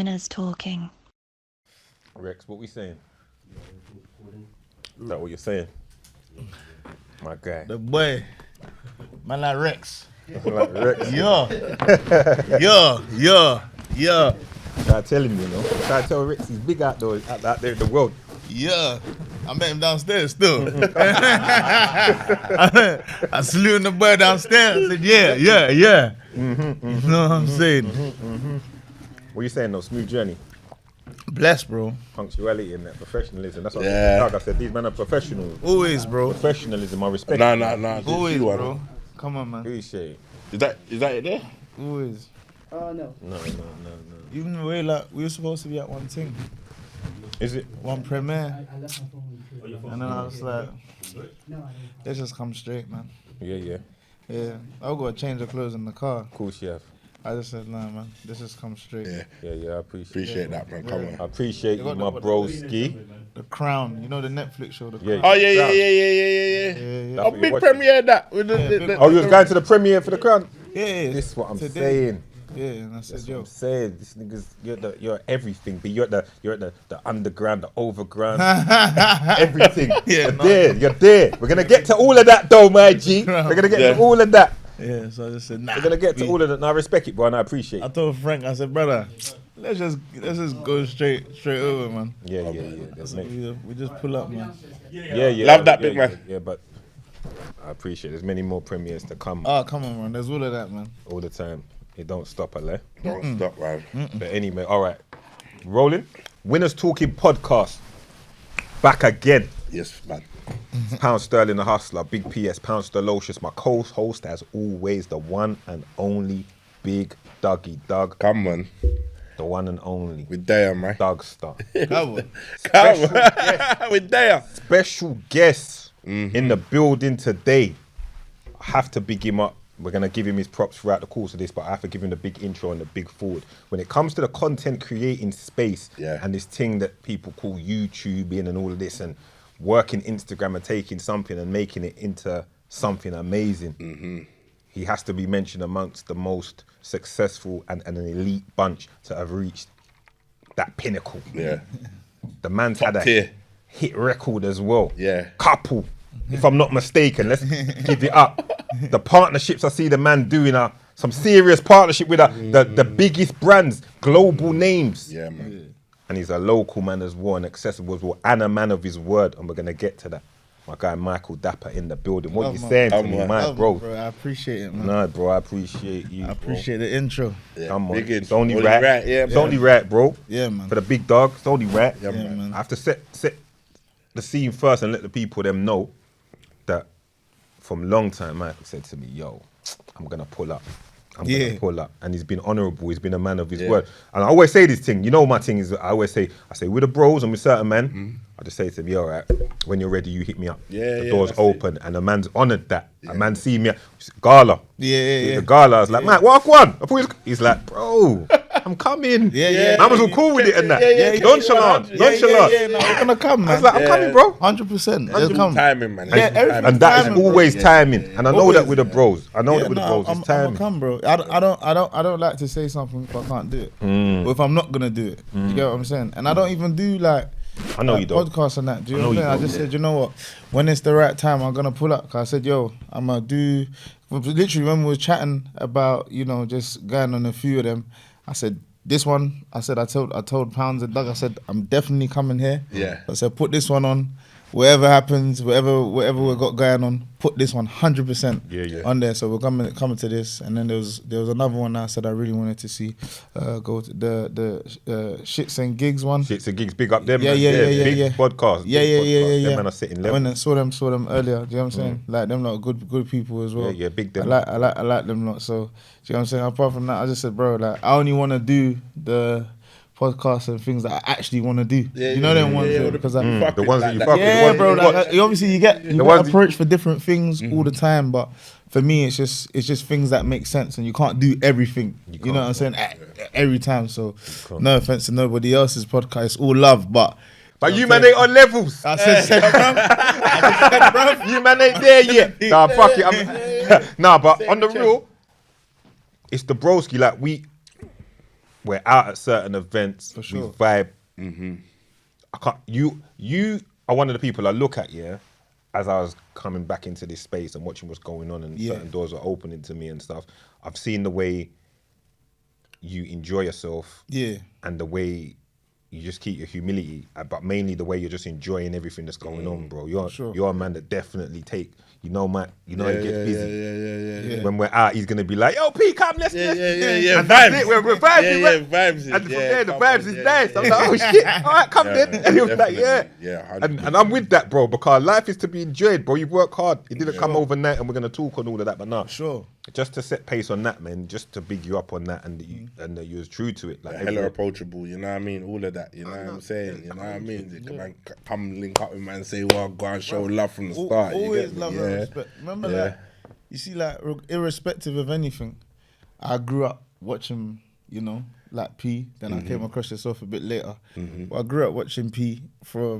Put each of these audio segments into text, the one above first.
Winners talking. Rex, what we saying? Is that what you're saying? My guy. The boy. Man like Rex. Like Rex. Yeah. Try to tell him, you know. Try to tell Rex he's big out there in the world. Yeah. I met him downstairs still. I saluted the boy downstairs. I said, yeah. You know what I'm saying? What you saying though? Smooth journey. Blessed, bro. Punctuality and that professionalism. That's what Yeah. I said. These men are professionals. Always, bro. Professionalism, I respect. Nah. Always, bro. Come on, man. Appreciate it. Is that it there? Always. No. No. Even the way like we were supposed to be at one thing, Is it? one premiere, I left my phone with you. and then I was like, No, I don't. let's just come straight, man. Yeah. Yeah, I've got to change the clothes in the car. Of course you have. I just said, nah, man, let's just come straight. Yeah. Yeah, I Appreciate that, man. Come I on. appreciate you, my broski. The Crown, you know the Netflix show, The Yeah. Crown. Oh, yeah. Yeah. A big premiere that. With the, Oh, you was going to the premiere for the Crown? Yeah. This is what I'm Today. saying. Yeah, and I said, That's what yo, I'm saying. This nigga's you're everything, but you're at the underground, the overground, everything. You're there. We're gonna get to all of that though, my G. We're gonna get to all of that. yeah. So I just said, nah. We're gonna get to all of that. And I respect it, bro, and I appreciate I it. told Frank, I said, brother, let's just go straight over, man. Yeah. That's me. We just pull up, man. Yeah. Love that big man. Yeah, but I appreciate it. There's many more premieres to come Oh, come on, man. There's all of that, man. all the time. It don't stop, Ale. Don't stop, man. But anyway, all right. Rolling. Winners Talking Podcast. Back again. Yes, man. Pound Sterling the Hustler, Big PS, Pound Sterlocious, my co-host as always, the one and only Big Dougie Doug, Come on. the one and only We're there, man. Doug Star. Come on. Come on. We're there. Special guest in the building today. I have to big him up. We're going to give him his props throughout the course of this, but I have to give him the big intro and the big forward. When it comes to the content creating space and this thing that people call YouTubing and all of this and working Instagram and taking something and making it into something amazing, he has to be mentioned amongst the most successful and an elite bunch to have reached that pinnacle. Yeah. The man's Top had a tier. hit record as well. Yeah. Couple, if I'm not mistaken. Let's give it up. The partnerships I see the man doing are some serious partnership with the biggest brands, global names. Yeah, man. And he's a local man as well, and accessible as well, and a man of his word. And we're going to get to that. My guy Michael Dapaah in the building. What Love you my- saying to Love me, my- Mike, bro? Bro, I appreciate it, man. Nah, bro, I appreciate you. I appreciate the intro. Yeah. Come on, Big it's intro. only right. Yeah, It's man. only right, bro. Yeah, man. For the big dog, it's only right. Yeah, Yeah, man. man. I have to set the scene first and let the people them know that from long time Michael said to me, yo, I'm gonna pull up. I'm gonna pull up. And he's been honourable, he's been a man of his word. And I always say this thing, you know my thing is I always say, with the bros and with certain men, I just say to them, all right, when you're ready, you hit me up. The door's that's open and a man's honoured that. A man see me at Gala. Yeah. The Gala, I was like, Mike, walk one. He's like, bro, I'm coming. Yeah. Man was all cool with it and that. Yeah. Nonchalant. Yeah, no, we're gonna come, I man. was like, I'm coming, bro. 100%. Let's come. Timing, man. Yeah, everything- And that is timing, bro. always timing. And I know Always. that with the bros. I know that with the bros, I'm it's gonna timing. come, bro. I don't like to say something if I can't do it. Or if I'm not gonna do it. You get what I'm saying? And I don't even do like I know you don't. podcasts and that. Do you know I what I'm know saying? I you just don't, said, you know what? When it's the right time, I'm gonna pull up. 'Cause I said, yo, I'm gonna do. Literally, when we were chatting about, you know, just going on a few of them, I said, this one, I told Pounds and Doug, I said, I'm definitely coming here. Yeah. I said, put this one on. Whatever happens, whatever we got going on, put this one 100% on there. So we're coming to this, and then there was another one that I said I really wanted to see. Go to the Shits and Gigs one. Shits and Gigs, big up them. Yeah. Big podcast. Yeah. Them man are sitting I level. went and saw them earlier. Do you know what I'm saying? Like them lot good people as well. Yeah, big them. I like them lot. So do you know what I'm saying? Apart from that, I just said, bro, like I only want to do the podcasts and things that I actually want to do. You know them ones because The ones that you fuck with. yeah, the bro. ones you Like, watch. obviously, you get ones approached for different things all the time, but for me, it's just things that make sense, and you can't do everything. You know what I'm saying? Every time. So, no offense to nobody else's podcast, it's all love, but you man ain't on levels. I said, bro. You man ain't there yet. Nah, fuck it. Nah, but on the real, it's the broski. Like we're out at certain events. For sure. We vibe. I can't. You are one of the people I look at. Yeah, as I was coming back into this space and watching what's going on, and certain doors are opening to me and stuff. I've seen the way you enjoy yourself. Yeah. And the way you just keep your humility, but mainly the way you're just enjoying everything that's going on, bro. You're a man that definitely he gets busy. Yeah. When we're out, he's gonna be like, "Yo, P, come, let's Yeah. And Vibes. that's it. We're vibing. Yeah, vibes. And from there, the vibes is nice. I'm like, oh shit, all right, come then. And he was like, yeah. Yeah, And I'm with that, bro, because life is to be enjoyed, bro. You work hard. It didn't come overnight, and we're gonna talk on all of that, but no. Sure. Just to set pace on that, man. Just to big you up on that, and that you was true to it. Like hella approachable, you know what I mean? All of that, you know what I'm saying? You know what I mean? Man, come link up with man and say, well, go and show love from the start. Always love and respect. Remember that? You see, like, irrespective of anything, I grew up watching, like P. Then I came across yourself a bit later. But I grew up watching P for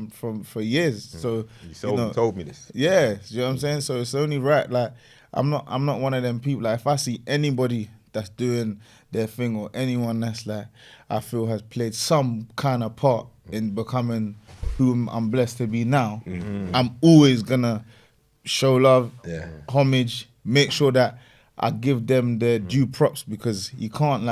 years. So you told me this. Yeah, you know what I'm saying? So it's only right. Like, I'm not one of them people. Like, if I see anybody that's doing their thing or anyone that's like I feel has played some kind of part in becoming who I'm blessed to be now, I'm always gonna show love, homage, make sure that I give them their due props, because you can't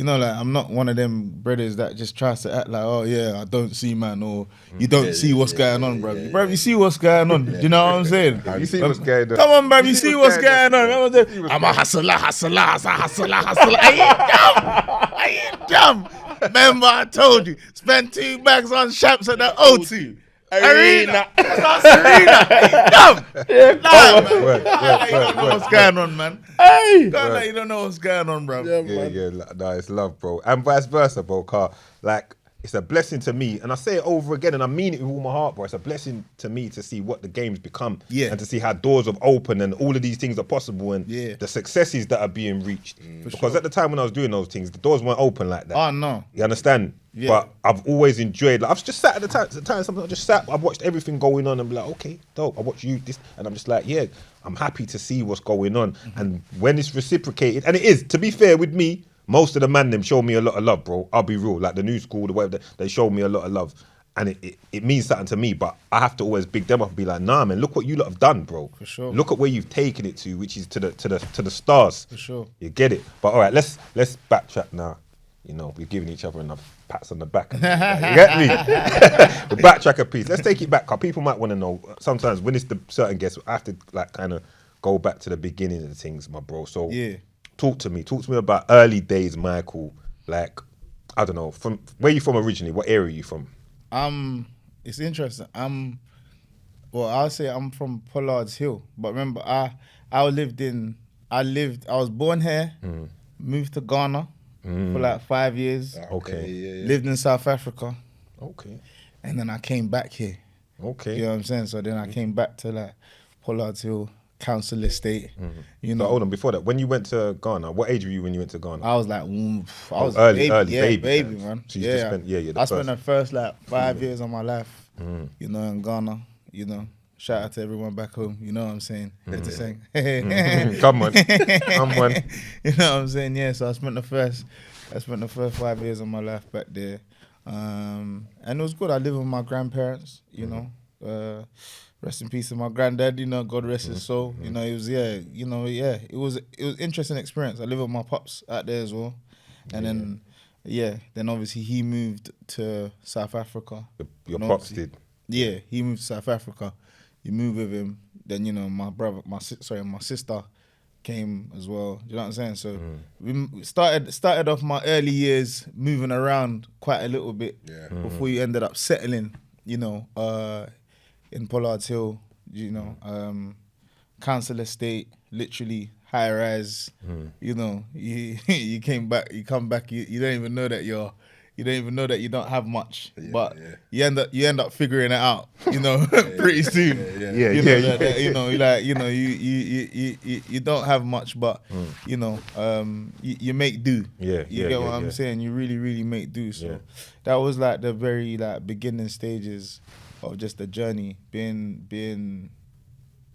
I'm not one of them brothers that just tries to act like, oh yeah, I don't see man, or you don't see what's going on, bro. Bro, you see what's going on. Do you know what I'm saying? You see what's going on. Come on, bro, you see what's going on. I'm a hustler. I ain't dumb. Remember, I told you, spend 2 bags on Shamps at the O2. Arena. That's not Serena. Dumb. Nah, man. Word. You don't know what's going on, man. Hey! You don't know what's going on, bro. Yeah. No, it's love, bro. And vice versa, bro. Like, it's a blessing to me, and I say it over again, and I mean it with all my heart, bro. It's a blessing to me to see what the game's become, and to see how doors have opened, and all of these things are possible, and the successes that are being reached. Because at the time when I was doing those things, the doors weren't open like that. Oh no, you understand? Yeah. But I've always enjoyed. Like, I've just sat at the time. Sometimes I just sat. I've watched everything going on, and be like, okay, dope. I watch you this, and I'm just like, yeah, I'm happy to see what's going on, and when it's reciprocated, and it is. To be fair with me. Most of the man them show me a lot of love, bro. I'll be real. Like the new school, the way they show me a lot of love. And it means something to me, but I have to always big them up and be like, nah, man, look what you lot have done, bro. For sure. Look at where you've taken it to, which is to the stars. For sure. You get it. But all right, let's backtrack now. We've given each other enough pats on the back. You get me? We backtrack a piece. Let's take it back, because people might want to know. Sometimes when it's the certain guests, I have to like kind of go back to the beginning of the things, my bro. So yeah. Talk to me about early days, Michael. Like, I don't know, from where you from originally? What area are you from? It's interesting. I'll say I'm from Pollard's Hill, but remember, I was born here, moved to Ghana for like 5 years. Okay. Lived in South Africa. Okay. And then I came back here. Okay. You know what I'm saying? So then I came back to like Pollard's Hill Council Estate. So hold on, before that, when you went to Ghana, what age were you when you went to Ghana? I was like, early baby, man. So you just spent, I spent the first like 5 years of my life, in Ghana. Shout out to everyone back home. You know what I'm saying? To sing. Come on. You know what I'm saying? Yeah. So I spent the first 5 years of my life back there, and it was good. I lived with my grandparents. Rest in peace to my granddad, God rest his soul. It was it was interesting experience. I lived with my pops out there as well. And then obviously he moved to South Africa. Your pops did? Yeah, he moved to South Africa. You moved with him. Then, my sister came as well. You know what I'm saying? So we started off my early years moving around quite a little bit before you ended up settling, in Pollard's Hill, council estate, literally high rise. You come back, you don't even know that you don't have much, but you end up figuring it out, pretty soon. You don't have much, but you make do. You get what I'm saying? You really, really make do. So that was like the very like beginning stages of just the journey, being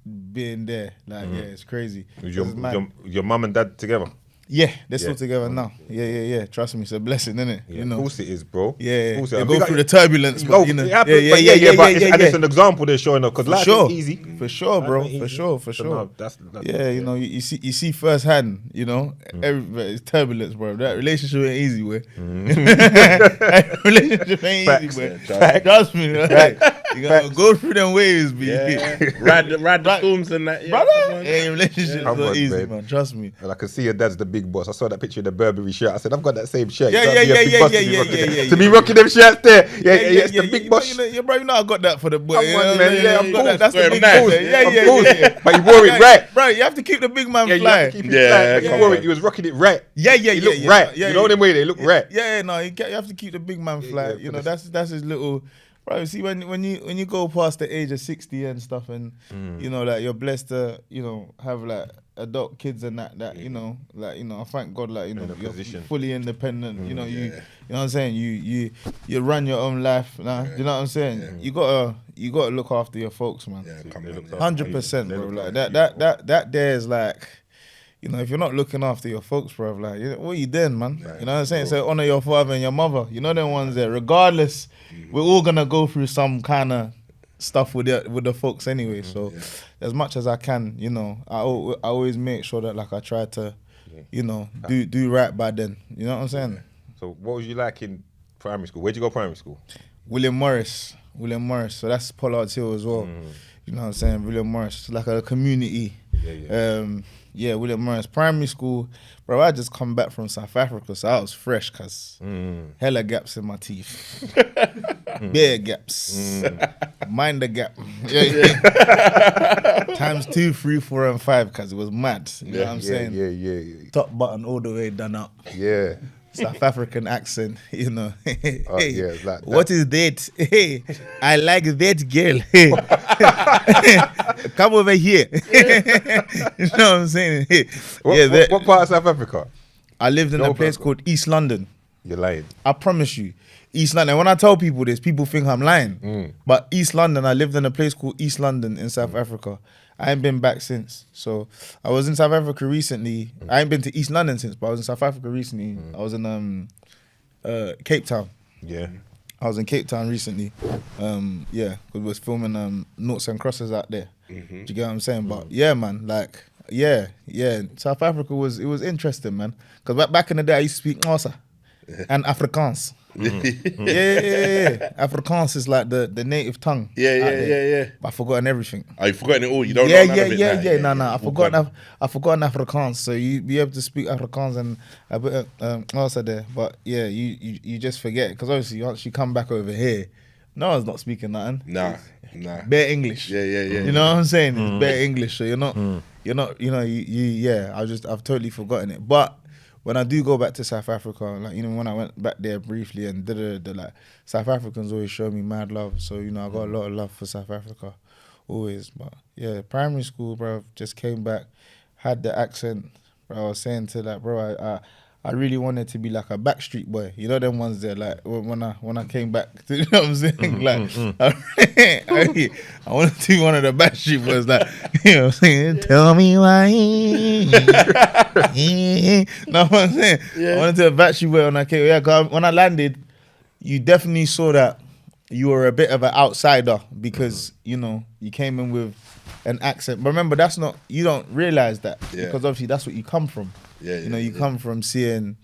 there. Like, it's crazy. Was your mum and dad together? Yeah, they're still together now. Yeah. Trust me, it's a blessing, isn't it? Yeah, You know. Of course it is, bro. Yeah. Of course it They is. go through the turbulence, No, but you know. it happens, but it's an example they're showing up because life Sure. ain't easy. For sure, Life bro. ain't For easy. sure. So no, that's You know, you see firsthand, you know, it's turbulence, bro. That relationship ain't easy, way. That relationship ain't Facts. easy, way. Facts. Trust me, right? You gotta go through them waves, B. Yeah. ride the storms and that. Yeah, Brother, relationship's Come not on, easy, babe. man. Trust me. And I can see your dad's the big boss. I saw that picture of the Burberry shirt. I said, I've got that same shirt. Yeah, You gotta yeah, be a yeah, big boss yeah, to be yeah, rocking yeah, them- yeah, To be yeah. rocking them shirts there. Yeah, it's the big boss. Bro, you know I got that for the boy. Come on, man. Yeah, of course. That's the Well, big nice. boss. Of course. But he wore it right. Bro, you have to keep the big man Yeah, you fly. have to keep it Yeah, flat. But come he wore on. it. He was rocking it right. Yeah, He looked right. You know them way they look right. Yeah, no, you have to keep the big man fly. yeah, You but know, that's his little. Bro, see when you go past the age of 60 and stuff, and you know, like you're blessed to, you know, have like adult kids and that you know, like, you know, I thank God, like, you know, In a you're position. fully independent. You know, you know what I'm saying. You run your own life. Nah, you know what I'm saying. You gotta look after your folks, man. Yeah, come on. 100%, bro. Like that there is like, you know, if you're not looking after your folks, bro, like, what are you doing, man? You know what I'm saying? So honor your father and your mother. You know them ones there. Regardless, we're all gonna go through some kind of stuff with the folks anyway. So as much as I can, you know, I always make sure that, like, I try to, you know, do right by them. You know what I'm saying? So what was you like in primary school? Where'd you go primary school? William Morris. So that's Pollard's Hill as well. You know what I'm saying? William Morris. It's like a community. Yeah, William Morris. Primary school, bro, I just come back from South Africa, so I was fresh, cuz hella gaps in my teeth. Bare gaps. Mind the gap. Times 2, 3, 4, and 5, cuz it was mad. You know what I'm saying? Yeah. Top button all the way done up. Yeah. South African accent, you know. Yeah, it's like that. What is that? Hey, I like that girl. Come over here. You know what I'm saying? What part of South Africa? I lived in No a place problem. called East London. You're lying. I promise you, East London. When I tell people this, people think I'm lying. But East London, I lived in a place called East London in South Africa. I ain't been back since. So I was in South Africa recently. I ain't been to East London since, but I was in South Africa recently. I was in Cape Town. Yeah. I was in Cape Town recently. Yeah, we was filming Noughts and Crosses out there. Do you get what I'm saying? But yeah, man, like, yeah. South Africa was interesting, man. Because back in the day, I used to speak Xhosa and Afrikaans. Yeah. Afrikaans is like the native tongue. Yeah. But I've forgotten everything. Oh, you've forgotten it all. You don't know none of it. Yeah. Nah, I've forgotten Afrikaans. So you be able to speak Afrikaans and a bit of Xhosa there. But yeah, you just forget, because obviously once you come back over here, no one's not speaking nothing. Nah. Bare English. Yeah. You know what I'm saying? It's bare English. So you're not, you know, I've totally forgotten it. But when I do go back to South Africa, like, you know, when I went back there briefly and like, South Africans always show me mad love. So, you know, I got a lot of love for South Africa, always. But yeah, primary school, bro, just came back, had the accent. Bro, I was saying to that, bro, I really wanted to be like a Backstreet Boy. You know them ones there, like when I came back. You know what I'm saying? Like, I wanted to be one of the Backstreet Boys. Like, you know what I'm saying? Tell me why. Know what I'm saying? I wanted to be a Backstreet Boy when I came. Yeah, 'cause when I landed, you definitely saw that you were a bit of an outsider because, you know, you came in with an accent. But remember, you don't realize that because obviously that's what you come from. You know, you come from seeing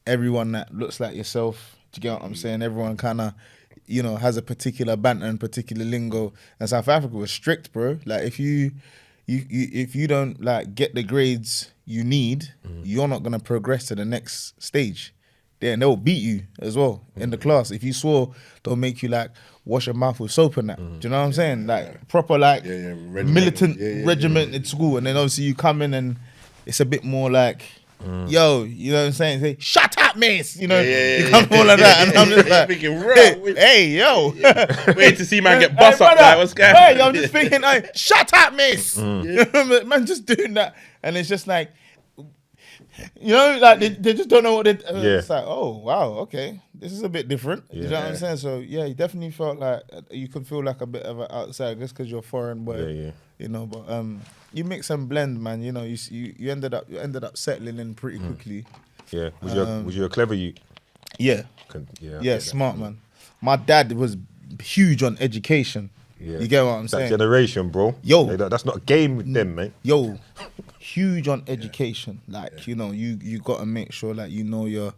everyone that looks like yourself. Do you get what I'm saying? Everyone kind of, you know, has a particular banter and particular lingo. And South Africa was strict, bro. Like, if you don't, like, get the grades you need, you're not gonna progress to the next stage. And they'll beat you as well in the class. If you swore, they'll make you, like, wash your mouth with soap and that. Do you know what I'm saying? Like, proper, like, militant regiment in school. And then obviously you come in and it's a bit more like, yo, you know what I'm saying? Say, shut up, miss. You know, you come all like that. And I'm just like, hey, yo. Wait to see man get bust up, like, what's going on? Hey, I'm just thinking, hey, shut up, miss. You know, man, just doing that. And it's just like, You know, like they just don't know what they. Yeah. It's like, oh wow, okay, this is a bit different. You know what I'm saying? So yeah, you definitely felt like you could feel like a bit of an outsider just because you're foreign, but you know, but you mix and blend, man. You know, you ended up settling in pretty quickly. Yeah. Was you a clever youth? Yeah, Yeah, smart man. My dad was huge on education. Yeah. You get what I'm That saying? generation, bro. Yo. Like, that's not a game with them, mate. Yo, huge on education. Like, you know, you got to make sure like you know you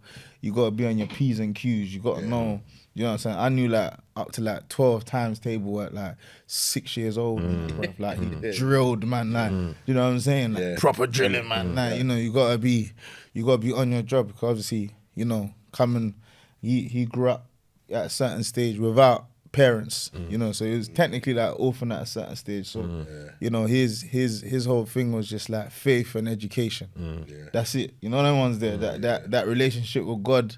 got to be on your P's and Q's. You got to know, you know what I'm saying? I knew like up to like 12 times table at like 6 years old, bruv. Like he drilled, man, like, you know what I'm saying? Like proper drilling, man. Like, you know, you got to be on your job because obviously, you know, he grew up at a certain stage without parents, you know, so he was technically like orphan at a certain stage. So, you know, his whole thing was just like faith and education. That's it. You know, them ones there, that relationship with God,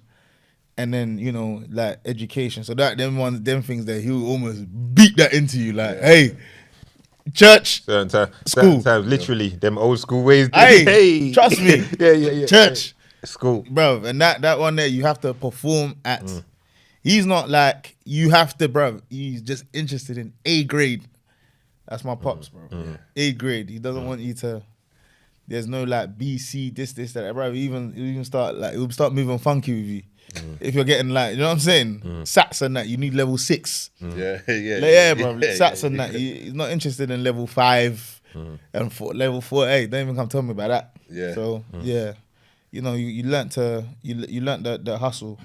and then, you know, like education. So them things that he would almost beat that into you, like, hey, church, Certain times, literally, them old school ways. Hey, trust me. Yeah. Church, school, bro, and that one there you have to perform at. He's not like you have to, bro. He's just interested in A grade. That's my pops, bro. A grade. He doesn't want you to. There's no like B, C, this, that, bro. Even start like he'll start moving funky with you. If you're getting like, you know what I'm saying, Sats and that, you need level 6. Yeah, bro. Sats and that. He's not interested in level 5 and level 4. Hey, don't even come tell me about that. Yeah. So yeah. You know, you learnt the hustle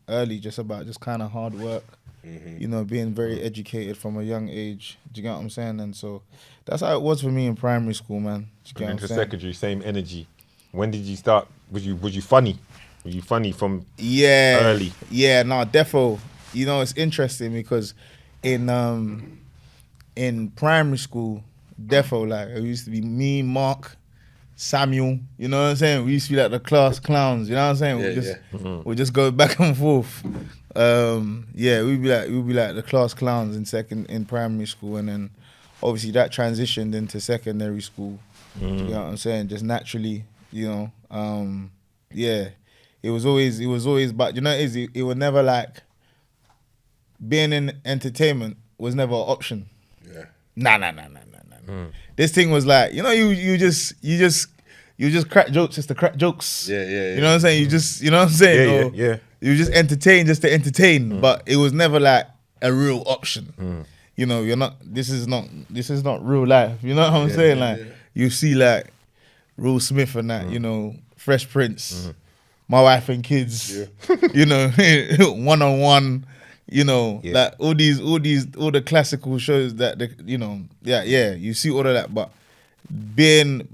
early, just kind of hard work. You know, being very educated from a young age. Do you get what I'm saying? And so that's how it was for me in primary school, man. Do you get what I'm into saying? secondary, same energy. When did you start? Was you funny? Were you funny from early? Yeah, no, defo. You know, it's interesting because in primary school, defo, like it used to be me, Mark, Samuel, you know what I'm saying? We used to be like the class clowns, you know what I'm saying? We just go back and forth. We'd be like the class clowns in primary school, and then obviously that transitioned into secondary school. You know what I'm saying? Just naturally, you know. It was always, but you know, it was never like being in entertainment was never an option. Yeah. Nah. This thing was like, you know, you just crack jokes just to crack jokes. Yeah. You know what I'm saying? You just, you know what I'm saying? Yeah. You just entertain just to entertain, but it was never like a real option. You know, this is not real life. You know what I'm saying? Like you see like Will Smith and that, you know, Fresh Prince, My Wife and Kids, you know, One-on-One. You know, like all the classical shows that you see all of that, but being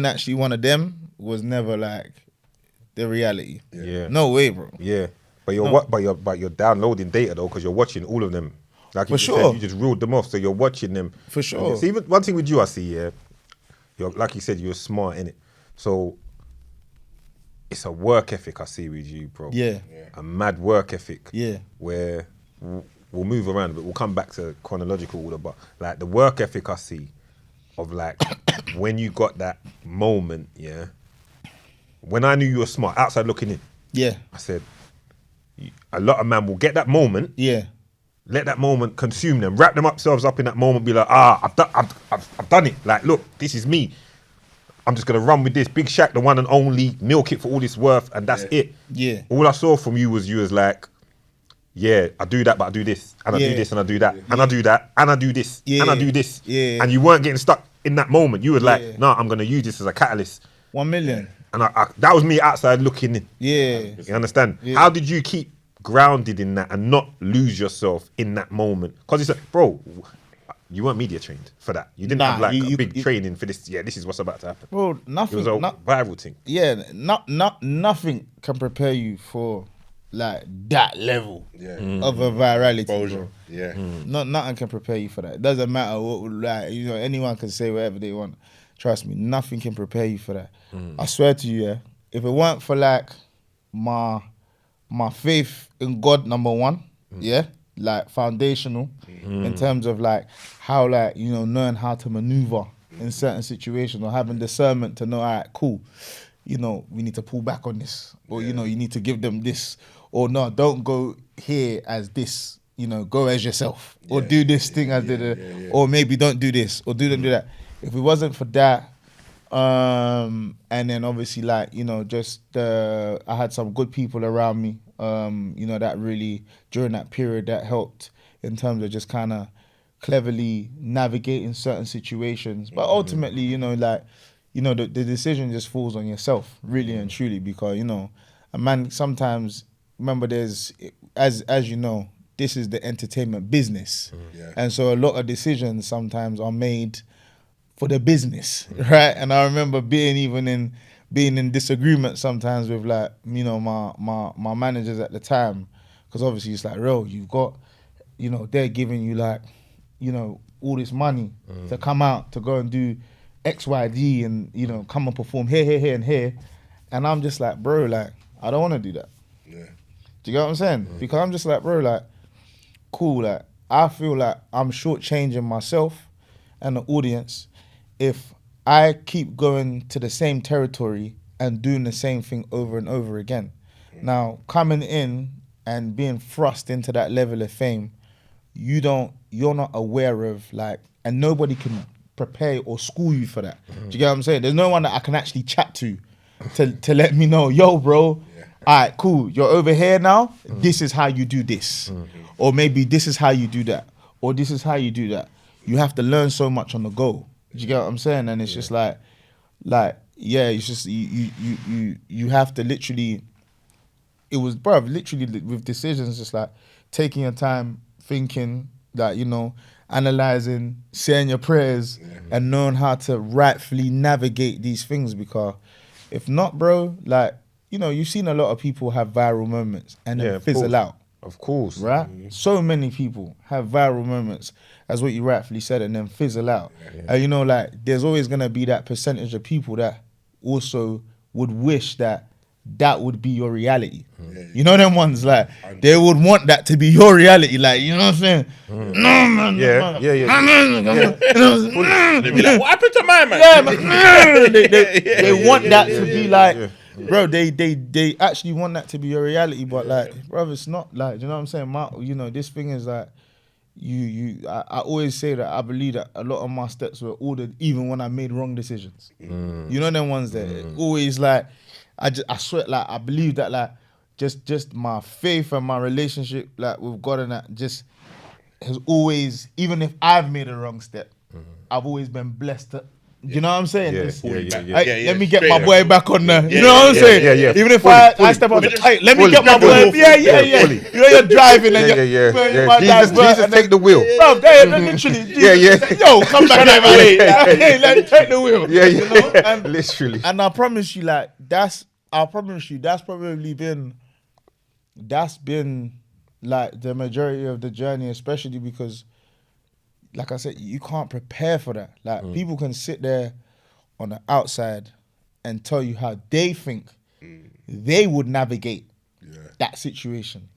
actually one of them was never like the reality. Yeah. No way, bro. Yeah. But you're downloading data though, because you're watching all of them. Like you said, you just ruled them off, so you're watching them. For sure. See, even one thing with you, I see, you're like you said, you're smart in it. So it's a work ethic I see with you, bro. Yeah. A mad work ethic. Yeah. Where we'll move around, but we'll come back to chronological order. But like the work ethic I see of like when you got that moment, when I knew you were smart, outside looking in, I said, a lot of man will get that moment, let that moment consume them, wrap themselves up in that moment, be like, I've done it. Like, look, this is me. I'm just gonna run with this. Big Shaq, the one and only, milk it for all it's worth, and that's it. Yeah. All I saw from you was like, I do that, but I do this, and I do this, and I do that, and I do that, and I do this, and I do this. Yeah. And you weren't getting stuck in that moment. You were like, no, I'm gonna use this as a catalyst. 1 million. And I that was me outside looking in. Yeah. You understand? How did you keep grounded in that and not lose yourself in that moment? Because it's like, bro, you weren't media trained for that. You didn't have like a big training for this. Yeah, this is what's about to happen. Bro, nothing. It was a viral thing. Yeah, nothing can prepare you for like that level of a virality. Exposure. Bro. Yeah. Nothing can prepare you for that. It doesn't matter what, like, you know, anyone can say whatever they want. Trust me, nothing can prepare you for that. I swear to you, if it weren't for like my faith in God, number one, like foundational in terms of like how, like, you know, knowing how to maneuver in certain situations, or having discernment to know, all right, cool, you know, we need to pull back on this, or you know, you need to give them this, or no, don't go here as this, you know, go as yourself, or do this thing as or maybe don't do this, or don't do that. If it wasn't for that, and then obviously, like, you know, just I had some good people around me, you know, that really during that period that helped in terms of just kind of cleverly navigating certain situations. But ultimately, you know, like, you know, the decision just falls on yourself, really and truly, because, you know, a man sometimes, remember, there's, as you know, this is the entertainment business. And so a lot of decisions sometimes are made for the business, right? And I remember being in disagreement sometimes with, like, you know, my managers at the time, because obviously it's like, bro, you've got, you know, they're giving you, like, you know, all this money to come out to go and do X, Y, D, and, you know, come and perform here, and here, and I'm just like, bro, like, I don't want to do that. Do you get what I'm saying? Because I'm just like, bro, like, cool, like, I feel like I'm shortchanging myself and the audience if I keep going to the same territory and doing the same thing over and over again. Now, coming in and being thrust into that level of fame, you're not aware of, like, and nobody can prepare or school you for that. Do you get what I'm saying? There's no one that I can actually chat to let me know, yo, bro, all right, cool, you're over here now, this is how you do this. Or maybe this is how you do that. Or this is how you do that. You have to learn so much on the go. Do you get what I'm saying? And it's just like, yeah, it's just, you have to literally, it was, bruv, literally with decisions, just like taking your time, thinking, that, you know, analyzing, saying your prayers, and knowing how to rightfully navigate these things. Because if not, bro, like, you know, you've seen a lot of people have viral moments and then fizzle out. Of course. Right? So many people have viral moments, as what you rightfully said, and then fizzle out. And, you know, like, there's always going to be that percentage of people that also would wish that would be your reality. You know them ones, like, they would want that to be your reality, like, you know what I'm saying? No, man. Yeah. They be like, what happened to my man? Yeah, man. They want that to be like, bro, they actually want that to be your reality, but like, bro, it's not, like, you know what I'm saying? You know, this thing is like, I always say that I believe that a lot of my steps were ordered even when I made wrong decisions. You know them ones that always, like, I swear, like, I believe that, like, just my faith and my relationship, like, with God and that, just has always, even if I've made a wrong step, I've always been blessed to, you know what I'm saying? Let me get my boy back on there. You know what I'm saying? Even if I step on the tight, let me get my boy. Yeah. You know, you're driving and Jesus, take the wheel. Bro, they literally. Yo, come back here, man. Let me take the wheel. You know? And, literally. And I promise you, like, that's probably been like the majority of the journey, especially because, like I said, you can't prepare for that. Like, people can sit there on the outside and tell you how they think they would navigate that situation.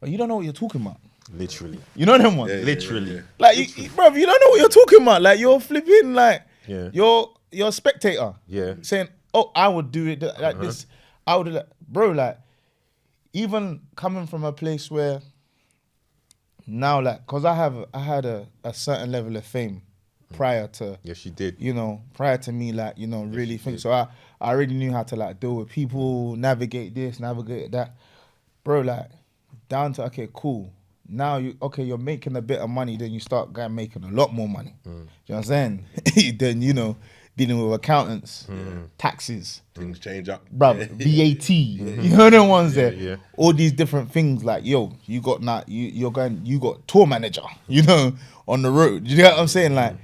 But you don't know what you're talking about. Literally. You know them ones? Literally. Like, bro, you don't know what you're talking about. Like, you're flipping, like, you're a spectator. Saying, oh, I would do it like this. I would do that. Bro, like, even coming from a place where now, like, because I had a certain level of fame prior to, yes, you did, you know, prior to me, like, you know, really think. So I already knew how to, like, deal with people, navigate this, navigate that. Bro, like, down to, okay, cool. Now you're making a bit of money, then you start making a lot more money. You know what I'm saying? Then, you know, dealing with accountants, taxes, things change up, bro, VAT, you know the ones there, all these different things, like, yo, you got tour manager, you know, on the road. You know what I'm saying? Like,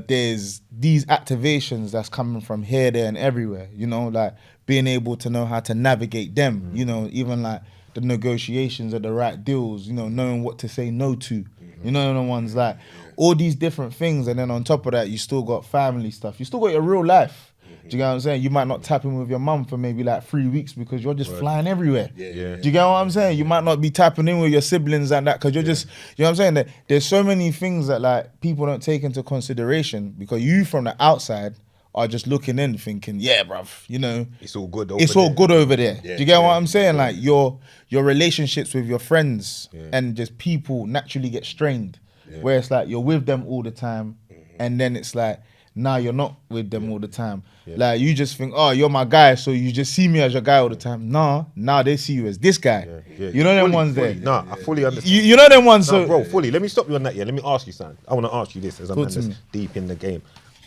there's these activations that's coming from here, there, and everywhere. You know, like, being able to know how to navigate them. You know, even like the negotiations of the right deals. You know, knowing what to say no to. You know the ones, like, all these different things, and then on top of that, you still got family stuff. You still got your real life. Do you get what I'm saying? You might not tap in with your mum for maybe like 3 weeks because you're just flying everywhere. Do you get what I'm saying? You might not be tapping in with your siblings and that because you're just, you know what I'm saying? That there's so many things that like people don't take into consideration because you from the outside are just looking in thinking, yeah, bruv, you know, It's all good over it's there. all good over there. Do you get what I'm saying? Like your relationships with your friends and just people naturally get strained. Where it's like you're with them all the time, and then it's like now you're not with them all the time. Like you just think, oh, you're my guy, so you just see me as your guy all the time. Nah, now they see you as this guy. You know them ones there. Nah, I fully understand. You know them ones. No, So bro, fully. Let me stop you on that. Yeah, let me ask you something. I want to ask you this as a man that's deep in the game.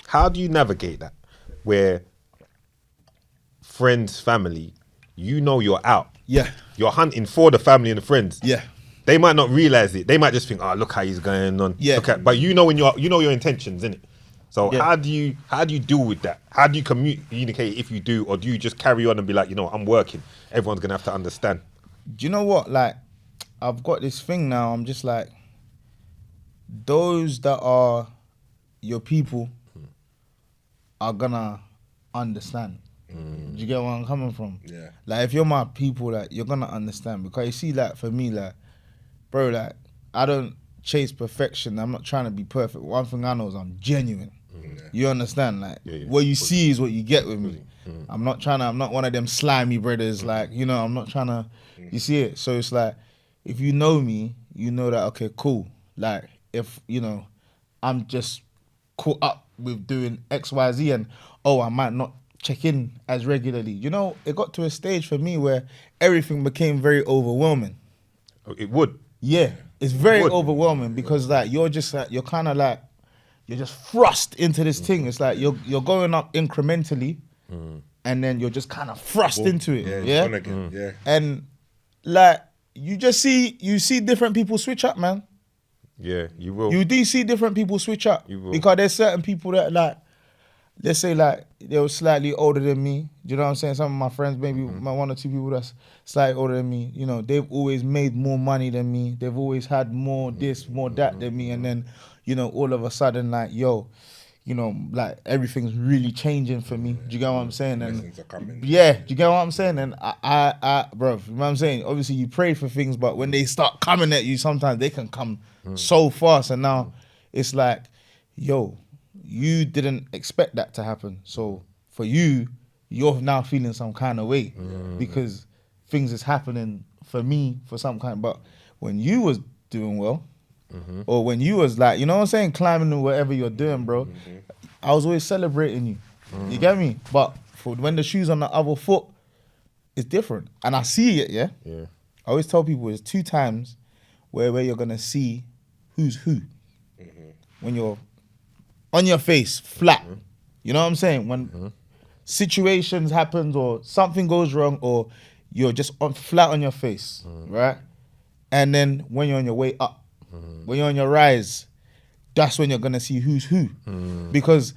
How do you navigate that? Where friends, family, you know you're out. Yeah. You're hunting for the family and the friends. Yeah. They might not realize it. They might just think, oh, look how he's going on. Yeah. Look at, but you know when you know your intentions, innit? So Yeah. how do you deal with that? How do you communicate if you do, or do you just carry on and be like, you know, I'm working. Everyone's gonna have to understand. Do you know what? Like, I've got this thing now. I'm just like, those that are your people are gonna understand. Do you get where I'm coming from? Yeah. Like, if you're my people, like, you're gonna understand. Because you see, like, for me, like, bro, like, I don't chase perfection. I'm not trying to be perfect. One thing I know is I'm genuine. You understand? Like, what you see is what you get with me. I'm not one of them slimy brothers. Like, you know, I'm not trying to, you see it? So it's like, if you know me, you know that, okay, cool. Like, if, you know, I'm just caught up with doing X, Y, Z, and, oh, I might not check in as regularly. You know, it got to a stage for me where everything became very overwhelming. It would. Yeah, it's very overwhelming because like you're just like you're kind of like you're just thrust into this thing. It's like you're going up incrementally, and then you're just kind of thrust into it. Yeah. And like you see different people switch up, man. Yeah, you will. You do see different people switch up You will. because there's certain people that like, let's say like they were slightly older than me. You know what I'm saying? Some of my friends, maybe my one or two people that's slightly older than me. You know, they've always made more money than me. They've always had more this, more that than me. And then, you know, all of a sudden, like, yo, you know, like everything's really changing for me. Do you get what I'm saying? And Blessings are coming. yeah, do you get what I'm saying? And I, bro, you know what I'm saying? Obviously, you pray for things, but when they start coming at you, sometimes they can come so fast. And now it's like, yo, you didn't expect that to happen. So for you, you're now feeling some kind of way because things is happening for me for some kind. But when you was doing well, or when you was like, you know what I'm saying, climbing or whatever you're doing, bro, I was always celebrating you. You get me? But for when the shoe's on the other foot, it's different. And I see it, yeah? I always tell people it's 2 times where you're going to see who's who. When you're on your face, flat. You know what I'm saying? When situations happen or something goes wrong or you're just flat on your face, right? And then when you're on your way up, when you're on your rise, that's when you're going to see who's who. Because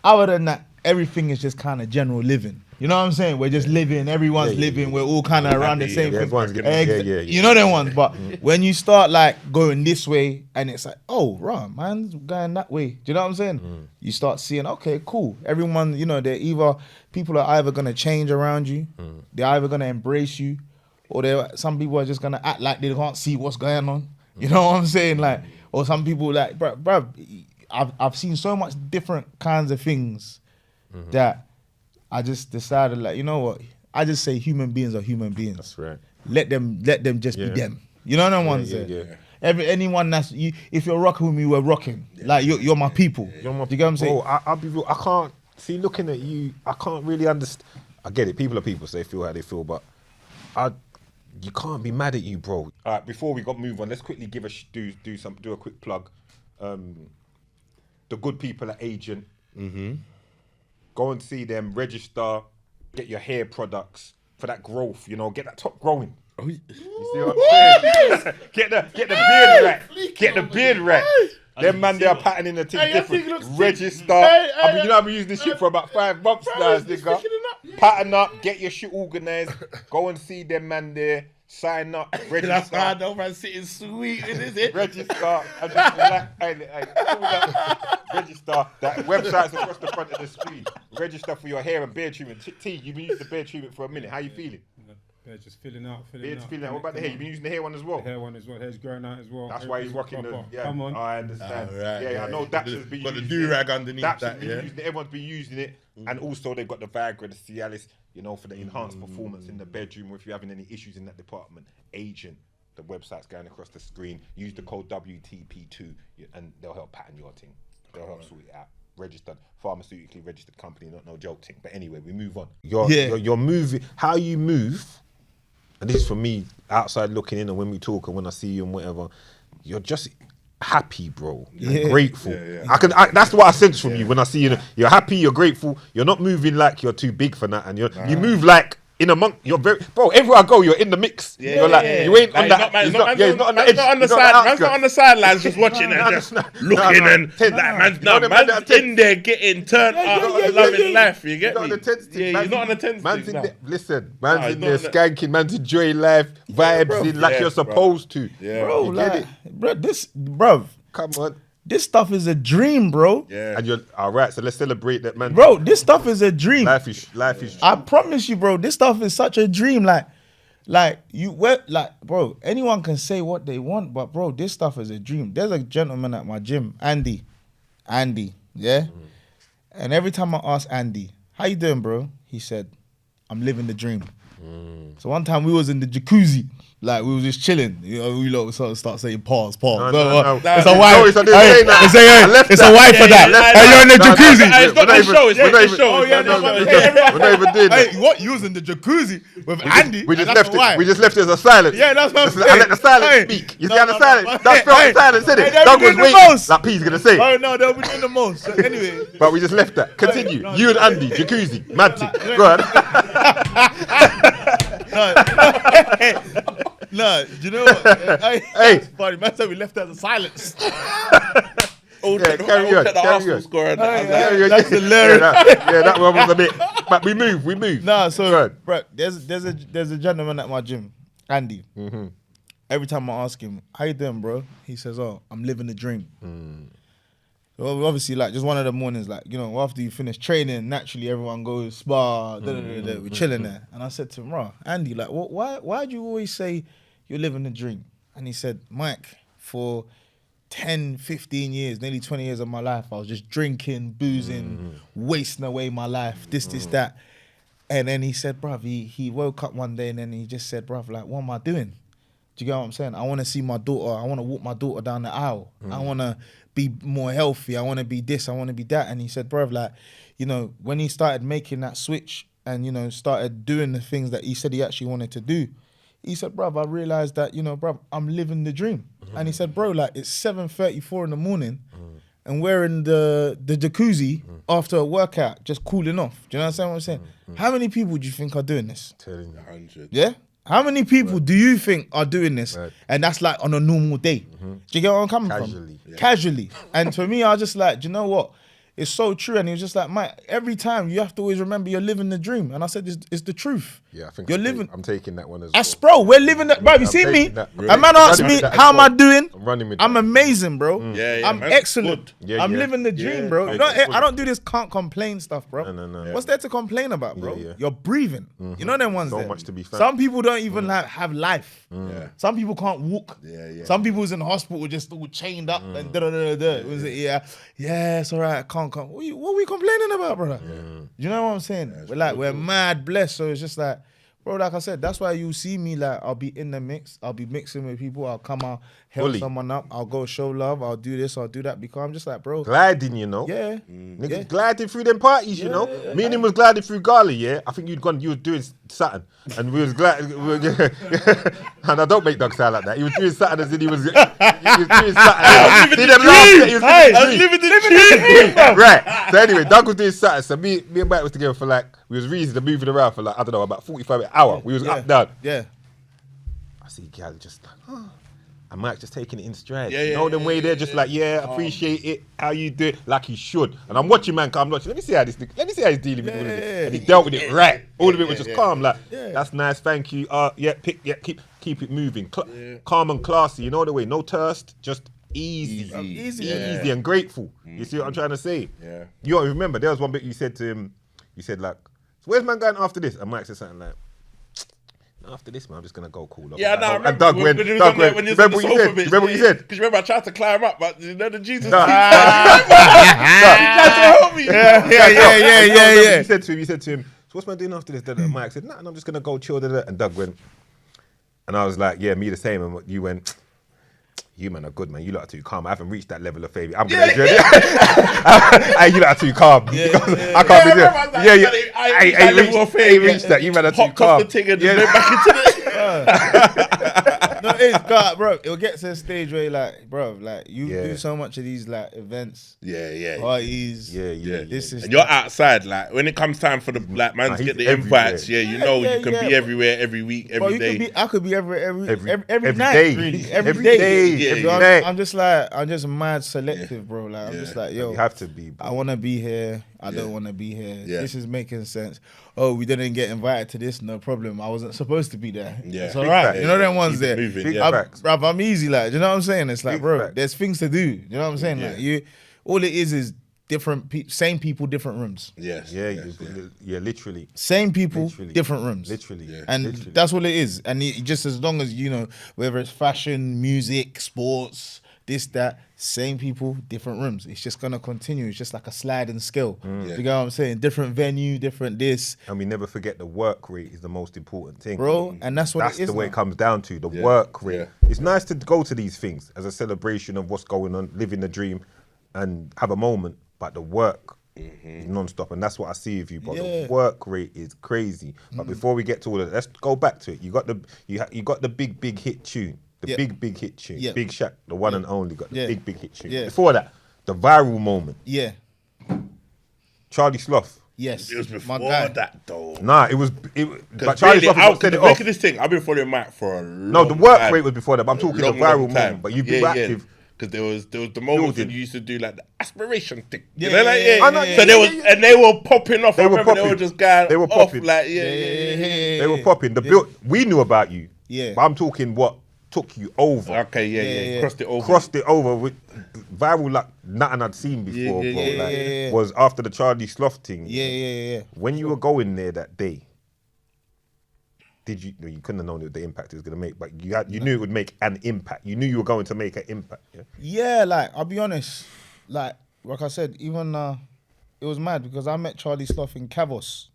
other than that, everything is just kind of general living. You know what I'm saying? We're just living, everyone's living, we're all kind of around the same thing. everyone's getting- You know them ones, but when you start like going this way and it's like, oh, right, man's going that way. Do you know what I'm saying? You start seeing, okay, cool. Everyone, you know, people are either going to change around you, they're either going to embrace you, or some people are just going to act like they can't see what's going on. You know what I'm saying? Like, or some people like, bruv, I've seen so much different kinds of things that I just decided, like, you know what? I just say human beings are human beings. That's right. Let them just be them. You know what I'm saying? Anyone that's you, if you're rocking with me, we're rocking. Like you're my people. You're my, Do you get what I'm saying? Bro, I'll be real. I can't see looking at you. I can't really understand. I get it. People are people, so they feel how they feel, but you can't be mad at you, bro. All right, before we move on, let's quickly give do a quick plug. The good people at Agent. Go and see them, register, get your hair products for that growth, you know, get that top growing. You see what I'm saying? Get the beard right. Get the beard right. Them man, they are patterning the thing different. Register. You know, I've been using this shit for about 5 months now, nigga. Pattern up, get your shit organised. Go and see them man there. sign up, That's register. why I know man sitting sweet, is it? Register. And just register. That website's across the front of the screen. Register for your hair and beard treatment. T, you've been using the beard treatment for a minute. How you feeling? They're just filling out. Beard's filling out. What about the hair? You've been using the hair one as well. The hair one as well. Hair's growing out as well. That's why he's rocking the. Everything's Yeah, Come on. I understand. Right, yeah, I know Daps has been got the using do-rag it. underneath Daps that, has been yeah. using it. Everyone's been using it, and also they've got the Viagra, the Cialis, you know, for the enhanced performance in the bedroom. Or if you're having any issues in that department, Agent. The website's going across the screen. Use the code WTP2, and they'll help pattern your thing. They'll help sort it out. Registered, pharmaceutically registered company, not no joke thing. But anyway, we move on. You're moving. How you move, and this is for me outside looking in, and when we talk and when I see you and whatever, you're just happy, bro. You're grateful. Yeah. That's what I sense from you when I see you. You're happy. You're grateful. You're not moving like you're too big for that, and you move like. In a month, you're very bro. Everywhere I go, you're in the mix. You're like you ain't on that. He's not on the edge. Man's not on the sidelines, just watching and just looking and man's in there getting turned up, loving life. You get me? Yeah, he's not on the tense. Man's in there. Listen, man's in there skanking. Man's enjoying life, vibes in like you're supposed to. Yeah, bro. Like, bro, come on. This stuff is a dream, bro. Yeah. And you're all right. So let's celebrate that, man. Bro, this stuff is a dream. Life is. I promise you, bro. This stuff is such a dream. Bro. Anyone can say what they want, but bro, this stuff is a dream. There's a gentleman at my gym, Andy, yeah. And every time I ask Andy, "How you doing, bro?" He said, "I'm living the dream." So one time we was in the jacuzzi. Like, we was just chilling. You know, we lot sort of start saying pause. No. It's a wife. It's a wife for that. Hey, you're in the jacuzzi. It's not the show. It's not the show. We're not even doing that. Hey, what? You was in the jacuzzi with Andy? We just left it. We just left it as a silence. Yeah, that's what I'm saying. I let the silence speak. You see how the silence? That's felt silence, isn't it? Hey, Doug was waiting. Like P's gonna say. Oh, no, they'll be doing the most. So anyway. But we just left that. Continue. You and Andy, jacuzzi, mad thing. Go on. No, do you know what? Hey, funny. Man said we left that as a silence. Carry on. That's hilarious. That one was a bit. But we move. Nah, so bro, there's a gentleman at my gym, Andy. Mm-hmm. Every time I ask him, "How you doing, bro?" He says, "Oh, I'm living the dream." So obviously, like, just one of the mornings, like, you know, after you finish training, naturally everyone goes spa, we're chilling there. And I said to him, "Rah, Andy, like, why do you always say you're living the dream?" And he said, "Mike, for 10, 15 years, nearly 20 years of my life, I was just drinking, boozing, wasting away my life, this, that." And then he said, bruv, he woke up one day and then he just said, bruv, like, what am I doing? Do you get what I'm saying? I want to see my daughter. I want to walk my daughter down the aisle. I want to be more healthy. I want to be this. I want to be that. And he said, bruv, like, you know, when he started making that switch and, you know, started doing the things that he said he actually wanted to do, he said, bruv, I realized that, you know, bruv, I'm living the dream. And he said, bro, like, it's 7:34 in the morning and we're in the jacuzzi after a workout, just cooling off. Do you understand what I'm saying? How many people do you think are doing this? Telling you. 100. Yeah? How many people do you think are doing this? And that's like on a normal day. Do you get where I'm coming from? Casually. And for me, I was just like, do you know what? It's so true. And he was just like, Mike, every time you have to always remember you're living the dream. And I said, it's the truth. Yeah, I think you're living. I'm taking that one as well. Bro, we're living that. Bro, you see me? A man asked me, how am I doing? I'm running with I'm amazing, bro. I'm excellent. I'm living the dream, bro. I don't do this can't complain stuff, bro. No. What's there to complain about, bro? You're breathing. You know them ones so there. much to be found. Some people don't even have life. Some people can't walk. Some people's in the hospital just all chained up and Was it? Yeah, it's all right. I can't come. What are we complaining about, brother? You know what I'm saying? We're mad blessed. So it's just like, bro, like I said, that's why you see me, like, I'll be in the mix. I'll be mixing with people. I'll come out, help someone up. I'll go show love. I'll do this. I'll do that. Because I'm just like, bro. Gliding, you know. Yeah. Niggas gliding through them parties, you know. Me and him was gliding through Gali, yeah. I think you were doing something. And we was gliding. And I don't make Doug sound like that. He was doing something as in he was doing something. I was living the dream. Right. So anyway, Doug was doing something. So me and Mike was together for like, we was reasoning, moving around for like, I don't know, about 45 an hour. We was up, down. Yeah. I see Gal just like, And Mike's just taking it in stride. Yeah, You know them way they're just like, appreciate it, how you do it, like he should. And I'm watching man come, let me see how he's dealing with all of it. And he dealt with it right. All of it was just calm, like, that's nice, thank you. Keep it moving. Calm and classy, you know the way, no thirst, just easy and grateful. You see what I'm trying to say? Yeah. You don't remember, there was one bit you said to him, you said like, so where's man going after this? And Mike said something like, after this, man, I'm just gonna go cool. Yeah, no, I remember. And Doug went. When he was on the sofa, bitch. Remember what you said? Because remember, I tried to climb up, but you know the Jesus. He No. tried to help me. Yeah. He said to him, so what's man doing after this? And Mike said, nah, I'm just gonna go chill. And Doug went, and I was like, yeah, me the same. And you went, you man are good, man. You lot are too calm. I haven't reached that level of fame. I'm gonna enjoy it. Hey, you lot are too calm. I can't be doing. I ain't reached that. You man are too calm. Hopped off the thing and just went back into the. No, it's God, bro. It'll get to a stage where you're like, bro, like you do so much of these like events, parties, This is and you're outside, like when it comes time for the like man to get the invites, you know you can be everywhere, every week, every day. I could be every night, day. really, Every day. I'm just mad selective, bro. Like I'm just like, yo, You have to be. I want to be here. I don't want to be here. This is making sense. Oh, we didn't get invited to this. No problem. I wasn't supposed to be there. Yeah. It's all right. You know them ones Keep there. it moving, Bruv, I'm easy. Like, you know what I'm saying? It's like, Big bro, facts. there's things to do. You know what I'm saying? Like all it is different same people, different rooms. Yes. Literally. Same people, Literally. different rooms. Literally. And that's all it is. And just as long as, you know, whether it's fashion, music, sports, this, that, same people, different rooms. It's just going to continue. It's just like a sliding scale. You know what I'm saying? Different venue, different this. And we never forget the work rate is the most important thing. Bro, and that's what it is. That's the way now. it comes down to, the work rate. It's nice to go to these things as a celebration of what's going on, living the dream and have a moment, but the work is non-stop. And that's what I see with you, bro. The work rate is crazy. But before we get to all of that, let's go back to it. You got the big hit tune. The big hit tune. Big Shaq, the one and only, got the big hit tune. Before that, the viral moment. Charlie Sloth. Yes. It was before My guy. that though. Nah, it was. But Charlie Sloth is what set it off. Look at this thing. I've been following Mike for a long No, the work time. rate was before that. But I'm talking the viral moment. But you've been active. Because there was the moments when you used to do like the aspiration thing. Yeah, You know, like, yeah, I know, So there was, and they were popping off. They were They popping. were just going They were off, popping. like They were popping. The build. We knew about you. Yeah. But I'm talking what took you over. Okay, yeah. Crossed it over. Crossed it over with viral like nothing I'd seen before, bro. Like, was after the Charlie Sloth thing. Yeah. When you were going there that day, did you? You couldn't have known the impact it was going to make, but you knew it would make an impact. You knew you were going to make an impact. Yeah, like, I'll be honest. Like I said, even it was mad because I met Charlie Sloth in Cavos.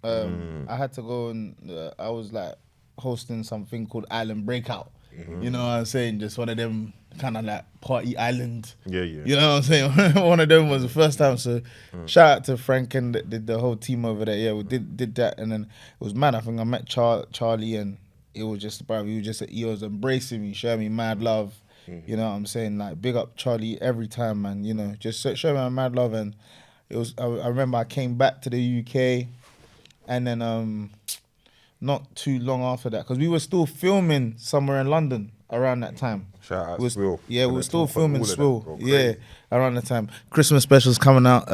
I had to go and I was like hosting something called Island Breakout. You know what I'm saying? Just one of them kind of like party island. You know what I'm saying? One of them was the first time. So shout out to Frank and the whole team over there. Yeah, we did that, and then it was mad. I think I met Charlie, and it was just, bro, he was embracing me, showing me mad love. You know what I'm saying? Like, big up Charlie every time, man. You know, just show me mad love. And it was. I remember I came back to the UK, and then not too long after that, because we were still filming somewhere in London around that time. Shout out SWIL. SWIL. Yeah, we were still filming SWIL. That, yeah, around the time. Christmas specials coming out.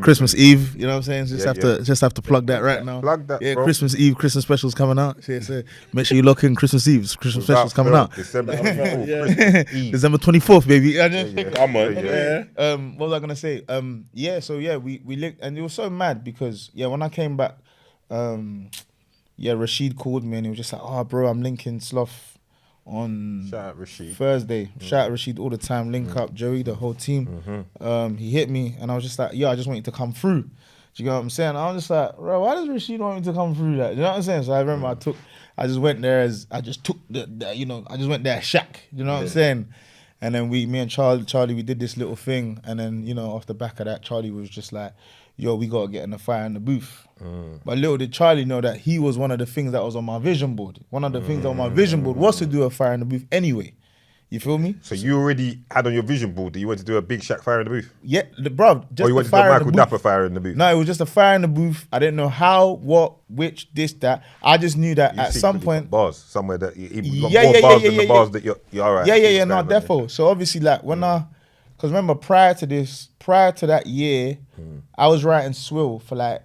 Christmas Eve. You know what I'm saying? Just have to plug that right now. Plug that, yeah, bro. Christmas Eve. Christmas specials coming out. Yeah, so make sure you lock in Christmas Eve. Christmas specials coming out. December 24th. Eve. December 24th, baby. Come on. What was I gonna say? We linked, and it was so mad because when I came back, Rashid called me and he was just like, "Oh, bro, I'm linking Sloth on Shout out Rashid. Thursday." Shout out Rashid all the time. Link up Joey, the whole team. He hit me and I was just like, "Yo, I just want you to come through." Do you know what I'm saying? I was just like, "Bro, why does Rashid want me to come through that?" You know what I'm saying? So I remember I just went there as I just went there as Shaq. You know what I'm saying? And then me and Charlie, we did this little thing, and then off the back of that, Charlie was just like, "Yo, we gotta get in the fire in the booth." But little did Charlie know that he was one of the things that was on my vision board. One of the things on my vision board was to do a fire in the booth anyway. You feel me? So you already had on your vision board that you wanted to do a big Shaq fire in the booth? Yeah, bro. Just Or you wanted to do a Michael Dapaah fire in the booth? No, it was just a fire in the booth. I didn't know how, what, which, this, that. I just knew that You at some secretly got point. bars somewhere that you got Yeah, more yeah, bars yeah, than the yeah, bars that you're all right. Yeah, no, defo. So obviously, like when because remember prior to that year, I was writing SWIL for like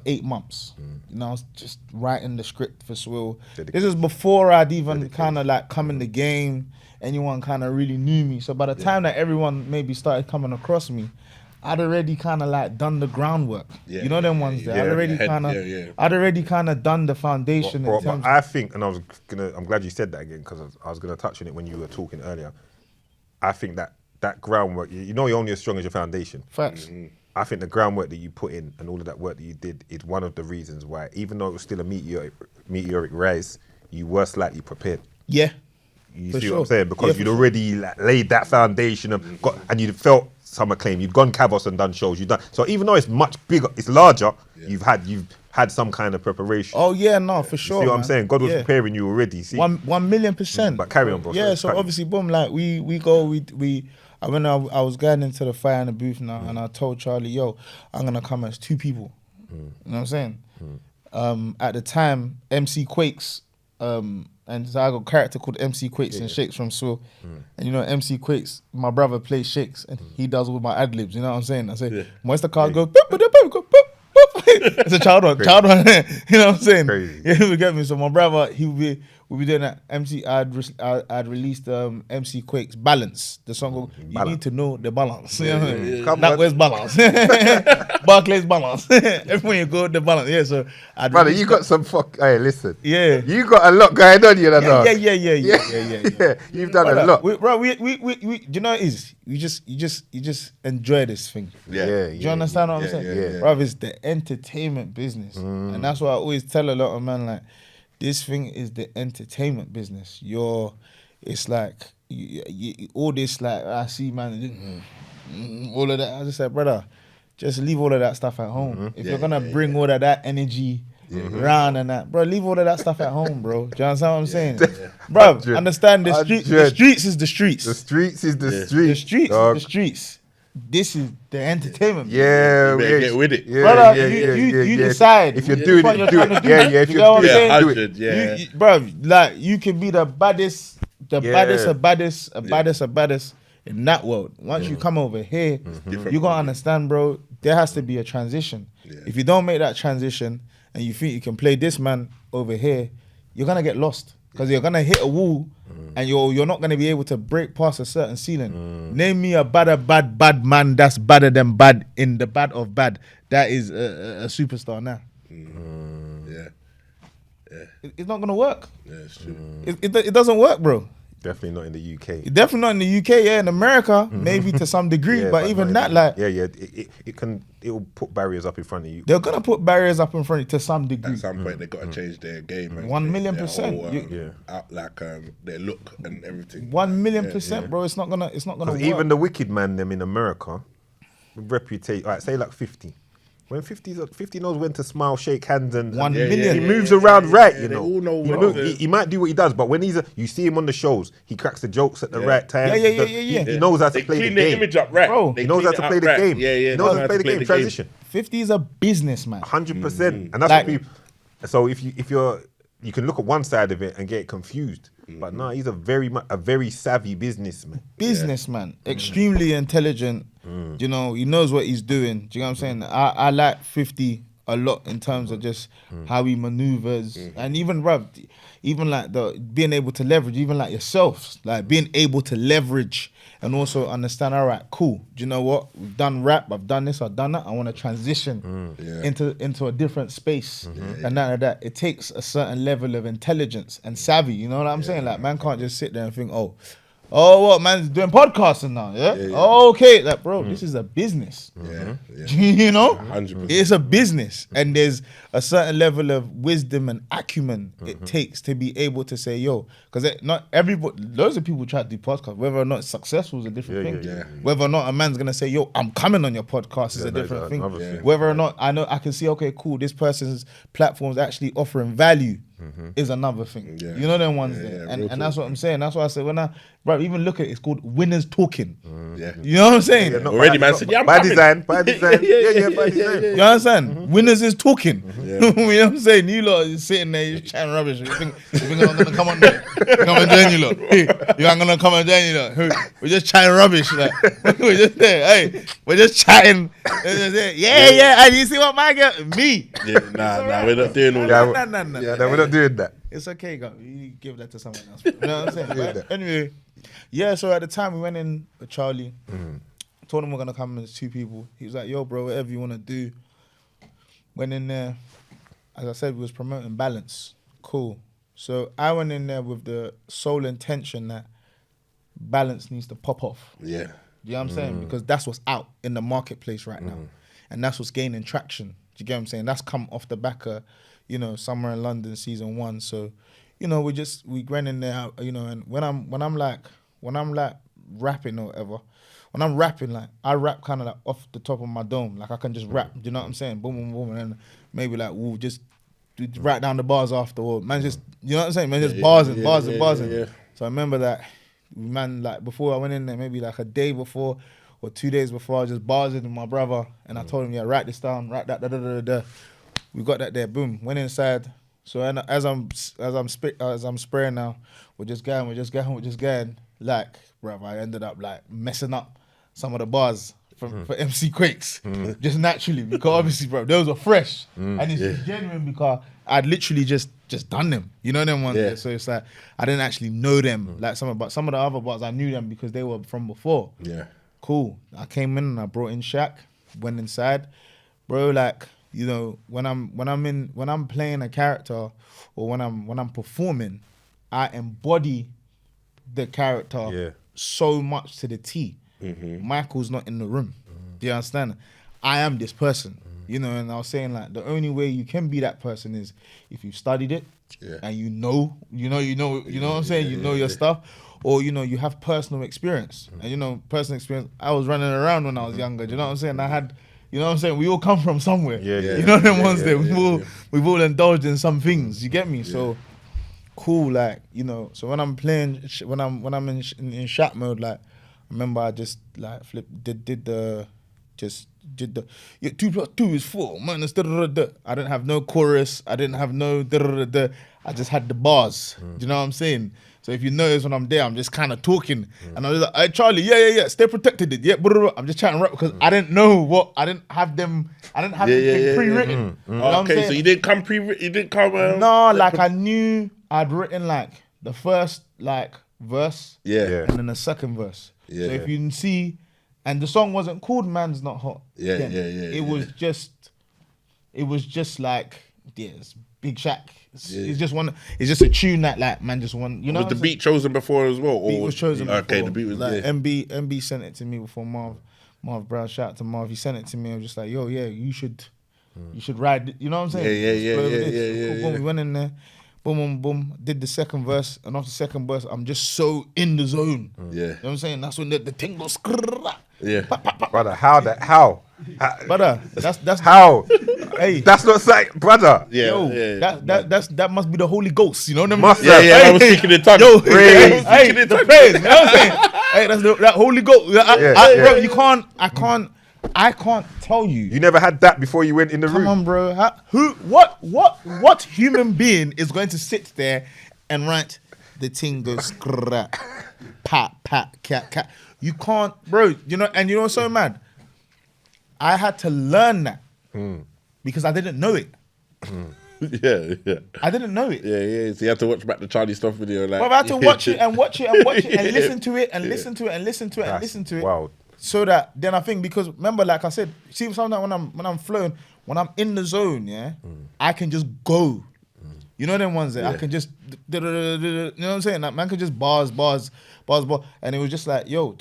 8 months. I was just writing the script for SWIL. This is before I'd even kind of like come in the game. Anyone kind of really knew me. So by the time that everyone maybe started coming across me, I'd already kind of like done the groundwork. You know them ones there. I'd already kind of done the foundation. But I think, and I'm glad you said that again because I was gonna touch on it when you were talking earlier. I think that groundwork, you're only as strong as your foundation. Facts. I think the groundwork that you put in and all of that work that you did is one of the reasons why, even though it was still a meteoric rise, you were slightly prepared. Yeah. You see what I'm saying? Because you'd already laid that foundation and you'd felt some acclaim. You'd gone Cavos and done shows. So even though it's much bigger, it's larger. You've had some kind of prepreration. Oh yeah, no, for sure. See what I'm saying? God was preparing you already. See? 1,000,000%. But carry on, bro. Yeah. So obviously, boom, like we when I was going into the fire in the booth now, and I told Charlie, yo, I'm gonna come as 2 people. You know what I'm saying? At the time, MC Quakes. And so I got a character called MC Quakes and Shakes from SWIL. And MC Quakes, my brother plays Shakes and he does all my ad-libs, you know what I'm saying? I say, once the car goes, boop, boop, boop, boop, boop, boop. It's a child one, you know what I'm saying? Crazy. Yeah, you get me? So my brother, we'll be doing that. I'd released MC Quakes Balance. The song goes, you need to know the balance. You know what I mean? That was balance. Barclays balance. Everywhere you go, the balance. Yeah, so brother, you got some Hey, listen. Yeah. You got a lot going on, you know. Yeah. You've done a lot. We, you know what it is? You just enjoy this thing. Yeah. Do you understand what I'm saying? Yeah. Bro, it's the entertainment business. And that's why I always tell a lot of men, like, this thing is the entertainment business. It's like, all this, like, I see, man, all of that. I just said, brother, just leave all of that stuff at home. If you're going to bring all of that energy round and that, bro, leave all of that stuff at home, bro. Do you understand what I'm saying? Bro, understand the streets is the streets. The streets is the streets. The streets is the streets. This is the entertainment. Yeah, get with it. Brother, you decide. If you're doing it, do it. If you know what I'm saying? do it. Bro, like, you can be the baddest in that world. Once you come over here, you gotta understand, bro, there has to be a transition. If you don't make that transition and you think you can play this man over here, you're gonna get lost. Because you're gonna hit a wall and you're not gonna be able to break past a certain ceiling. Name me a bad man that's badder than bad in the bad of bad. That is a superstar now. It's not gonna work. Yeah, it's true. It doesn't work, bro. Definitely not in the UK. Definitely not in the UK. Yeah, in America, maybe to some degree, but even that, like, it will put barriers up in front of you. They're gonna put barriers up in front of you to some degree. At some point, they got to change their game. 1,000,000%. Their look and everything. 1,000,000%, bro. It's not gonna work. Even the wicked man, them in America, reputation. Alright, say like 50. When 50 knows when to smile, shake hands, and 1,000,000. He moves around right, you they know. all know He might do what he does, but when you see him on the shows, he cracks the jokes at the right time. Yeah. He knows how to play the game. Clean the image up right. Bro, He knows how to play the game. He knows how to play the game. Transition. 50 is a business, man. 100%. And that's what people. So if you can look at one side of it and get confused, but no, he's a very savvy businessman. Extremely intelligent. You know, he knows what he's doing. Do you know what I'm saying? I like 50 a lot in terms of just how he maneuvers, and even like being able to leverage, even like yourself, like being able to leverage and also understand. All right, cool. Do you know what? We've done rap. I've done this. I've done that. I want to transition into a different space and that. It takes a certain level of intelligence and savvy. You know what I'm saying? Like, man can't just sit there and think, oh, what, man's doing podcasting now, Oh, okay, like, bro, this is a business. You know? 100%. It's a business. And there's a certain level of wisdom and acumen it takes to be able to say, yo, because not everybody, loads of people try to do podcasts. Whether or not it's successful is a different thing. Whether or not a man's going to say, yo, I'm coming on your podcast is a different thing. Whether or not I can see, okay, cool, this person's platform is actually offering value is another thing. Yeah. You know them ones Yeah, there. yeah, And real that's talk. what I'm saying. That's why I said bro, even look at it, it's called winners talking. Yeah. You know what I'm saying? Already, man said, yeah, I'm by coming. design, by design. Yeah, by design. You understand? Winners is talking. Yeah. You know what I'm saying? You lot is sitting there, you're chatting rubbish. You think I'm gonna come on there? Come and join you lot. You ain't gonna come and join you lot. We're just chatting rubbish. Like, we're just there. Hey, we're just chatting. Yeah. And you see what my girl? Me. Yeah, nah, we're not doing all that. No. Yeah, we're not doing that. It's okay, go. You give that to someone else. You know what I'm saying? But anyway, yeah, so at the time we went in with Charlie. Told him we're gonna come as 2 people. He was like, yo, bro, whatever you wanna do. Went in there. As I said, we was promoting balance. Cool. So I went in there with the sole intention that balance needs to pop off. Yeah. You know what I'm saying? Because that's what's out in the marketplace right now. And that's what's gaining traction. Do you get what I'm saying? That's come off the back of, Somewhere in London season 1. So, we went in there, and when I'm rapping or whatever, when I'm rapping, like I rap kind of like off the top of my dome. Like I can just rap, do you know what I'm saying? Boom, boom, boom. And then maybe like we'll just write down the bars after. Or man just, you know what I'm saying? Man just bars. Yeah. So I remember that, man, like before I went in there, maybe like a day before or 2 days before, I was just barsing with my brother. And I told him, yeah, write this down, write that, da. We got that there, boom, went inside. So as I'm spraying now, we're just going. Like, bruv, I ended up like messing up some of the bars for MC Quakes, just naturally, because obviously, bro, those were fresh, and it's genuine because I'd literally just done them, you know them ones. Yeah. So it's like I didn't actually know them, like some of the other bars I knew them because they were from before. Yeah. Cool. I came in and I brought in Shaq, went inside, bro. Like, when I'm playing a character or when I'm performing, I embody the character so much to the T. Michael's not in the room. Do you understand? I am this person. And I was saying like the only way you can be that person is if you've studied it and you know what I'm saying? You know your stuff. Or, you have personal experience. And, personal experience, I was running around when I was younger. Do you know what I'm saying? I had, you know what I'm saying? We all come from somewhere. You know them ones there. We've all indulged in some things. You get me? Yeah. So, cool, like, so when I'm playing, when I'm in shot mode, like, I remember I just, like, did the 2 + 2 is 4, minus da-da-da-da. I didn't have no chorus. I didn't have no da-da-da-da. I just had the bars. Do you know what I'm saying? So if you notice when I'm there, I'm just kind of talking. And I was like, hey, Charlie, yeah, stay protected. Yeah, I'm just chatting rap because I didn't know I didn't have them pre-written. You know Okay, so you didn't come no, like I knew I'd written like the first like verse and then the second verse. Yeah. So if you can see, and the song wasn't called Man's Not Hot. Yeah. It was just like, it's Big Shaq. It's just a tune that like man just want. Was the beat chosen before as well? Beat was chosen before. Okay, the beat was like MB sent it to me before Marv Brown. Shout out to Marv. He sent it to me. I was just like, yo, yeah, you should ride it. You know what I'm saying? Yeah. Boom, we went in there. Boom. Did the second verse, and after the second verse, I'm just so in the zone. Yeah. You know what I'm saying? That's when the thing goes. Yeah. Brother, how? Brother, that's How? Hey, That's not like, brother. yo, that must be the Holy Ghost. You know what I mean? Must Yeah, have. I was speaking in tongues. Yo, Praise. hey, the praise. You know what I'm saying? Hey, that's that Holy Ghost. Bro, I can't tell you. You never had that before you went in the room. Come on, bro. What human being is going to sit there and write the thing goes scrap, pat, cat. You can't, bro. And you know what's so mad? I had to learn that because I didn't know it. Yeah. I didn't know it. Yeah. So you had to watch back the Charlie stuff video. Like, But I had to watch it and listen to it and listen to it. Wow. So that then I think, because remember, like I said, see, sometimes when I'm flowing, when I'm in the zone, I can just go. You know them ones that I can just, you know what I'm saying? Like, man can just bars, and it was just like, yo,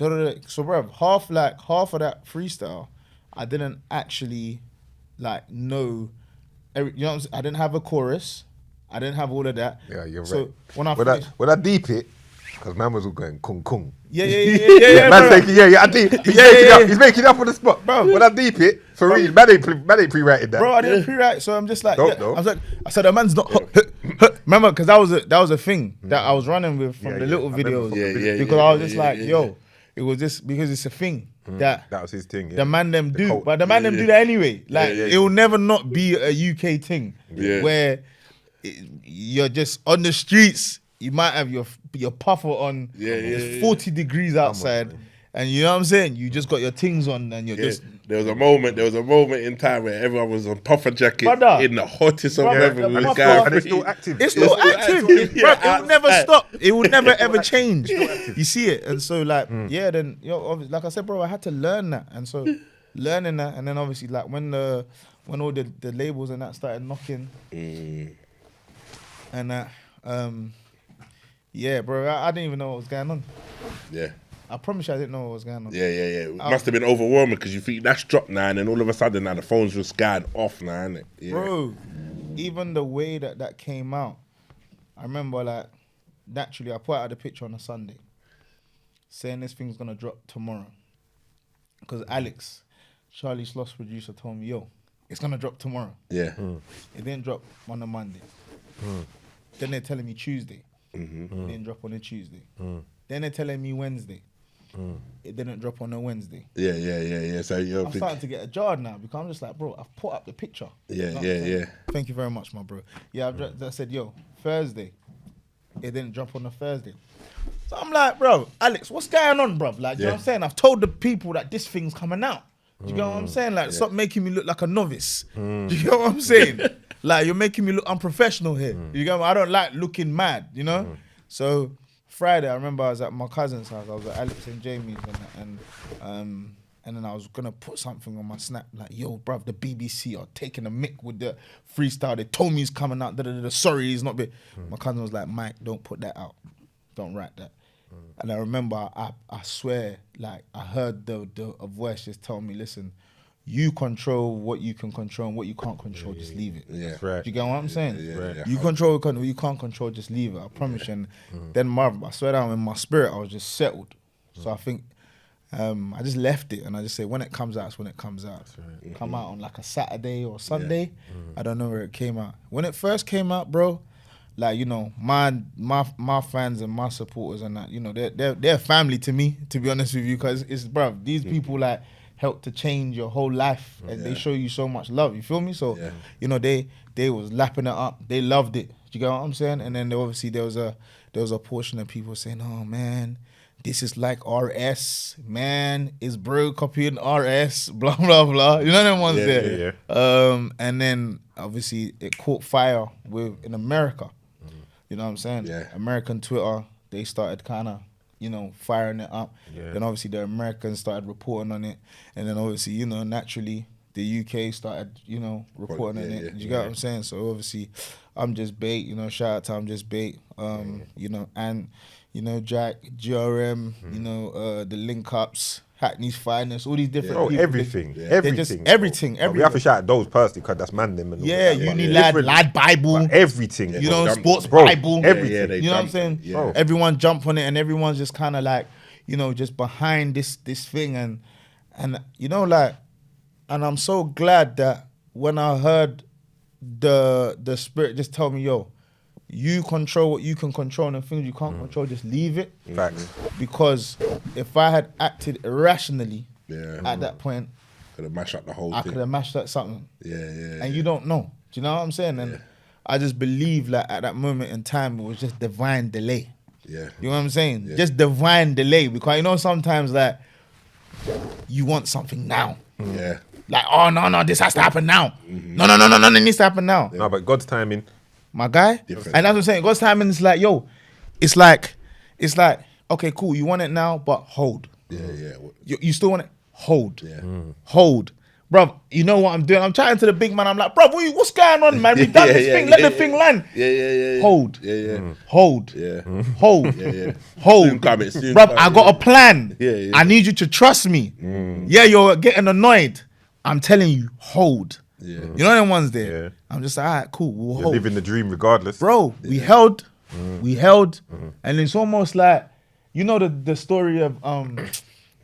so bro, half of that freestyle, I didn't actually like know. You know what I'm saying? I didn't have a chorus. I didn't have all of that. Yeah, you're so right. when When I deep it, because man was all going kung kung. Yeah, man's bro. taking, I deep. He's making it up on the spot, bro. When I deep it, for real, man ain't pre-writing that. Bro, I didn't pre-write, so I'm just like, Dope, though. I was like, I said, a man's not hot. Remember, because that was a thing that I was running with from the little videos. Because I was just like, yo, it was just because it's a thing that was his thing. the man them do, but the man them do that anyway. Like it will never not be a UK thing where you're just on the streets. You might have your puffer on. It's 40 degrees outside. And you know what I'm saying? You just got your things on and you're just... There was a moment in time where everyone was on puffer jacket in the hottest of weather. And it's still active. It's still active. Bruv, it will never stop. It will never ever change. You see it. And so like, then, like I said, bro, I had to learn that. And so learning that, and then obviously like when all the labels and that started knocking and that, bro, I didn't even know what was going on. Yeah. I promise you I didn't know what was going on. Yeah. It must have been overwhelming because you think that's dropped now, and then all of a sudden now the phone's just scanned off now, innit? Yeah. Bro, even the way that came out, I remember like, naturally I put out the picture on a Sunday saying this thing's going to drop tomorrow. Because Alex, Charlie Sloss producer, told me, yo, it's going to drop tomorrow. Yeah. It didn't drop on a Monday. Then they're telling me Tuesday. It didn't drop on a Tuesday. Then they're telling me Wednesday. It didn't drop on a Wednesday. Yeah. So I'm starting to get a jar now because I'm just like, bro, I've put up the picture. Yeah. Thank you very much, my bro. Yeah, I said, yo, Thursday. It didn't drop on a Thursday. So I'm like, bro, Alex, what's going on, bro? Like, you know what I'm saying? I've told the people that this thing's coming out. Do you get what I'm saying? Like, stop making me look like a novice. Do you get what I'm saying? Like, you're making me look unprofessional here. You get what I don't like looking mad, you know? So Friday, I remember I was at my cousin's house. I was at Alex and Jamie's, and then I was gonna put something on my snap like, "Yo, bruv, the BBC are taking a mick with the freestyle. They told me he's coming out. Sorry, he's not big." My cousin was like, "Mike, don't put that out. Don't write that." And I remember, I swear, like I heard a voice just tell me, "Listen, you control what you can control, and what you can't control, just leave it." Yeah, right. Do you get what I'm saying? Yeah. You control what you can't control, just leave it. I promise you. And then I swear down in my spirit, I was just settled. So I think I just left it, and I just say when it comes out, it's when it comes out. Right. Come out on like a Saturday or Sunday. I don't know where it came out. When it first came out, bro, like, you know, my fans and my supporters and that, you know, they're family to me, to be honest with you, because it's, bro, these people like help to change your whole life, and they show you so much love. You feel me? So, you know, they was lapping it up. They loved it. Do you get what I'm saying? And then obviously there was a portion of people saying, "Oh man, this is like RS, man, is bro copying RS, blah blah blah." You know them ones there. Yeah. And then obviously it caught fire in America. You know what I'm saying? Yeah. American Twitter, they started kind of, you know, firing it up. Yeah. Then obviously the Americans started reporting on it, and then obviously, you know, naturally the UK started, you know, reporting on it. You get what I'm saying? So obviously, I'm Just Bait. You know, shout out to I'm Just Bait. You know, and you know, Jack, GRM. You know, the Link Ups, Hackney's Finest, all these different people. Everything. Everything. We have to shout out those personally because that's man them. And Lad Bible. Everything. You know, Sports Bible. Everything. You know what I'm saying? Yeah. Everyone jump on it, and everyone's just kind of like, you know, just behind this thing, and you know, like, and I'm so glad that when I heard the spirit just tell me, "Yo, you control what you can control, and the things you can't control, just leave it." Facts. Because if I had acted irrationally at that point, could have mashed up the whole thing. I could have mashed up something. Yeah. And you don't know. Do you know what I'm saying? And I just believe like at that moment in time, it was just divine delay. Yeah. You know what I'm saying? Yeah. Just divine delay. Because you know sometimes like you want something now. Yeah. Like, oh no, this has to happen now. No, it needs to happen now. No, but God's timing. My guy. Different. And that's what I'm saying. God's timing is like, yo, it's like, okay, cool, you want it now, but hold. Yeah. You still want it? Hold. Yeah. Hold. Bruv, you know what I'm doing? I'm chatting to the big man. I'm like, bruv, what's going on, man? We done this thing. Let the thing land. Yeah. Hold. Yeah. Hold. Yeah. Hold. Yeah. Hold. Soon Bruv, I got a plan. Yeah. I need you to trust me. Yeah, you're getting annoyed. I'm telling you, hold. Yeah. You know them ones there? Yeah. I'm just like, all right, cool, we'll You're hold. living the dream regardless. Bro, we held, and it's almost like, you know the story of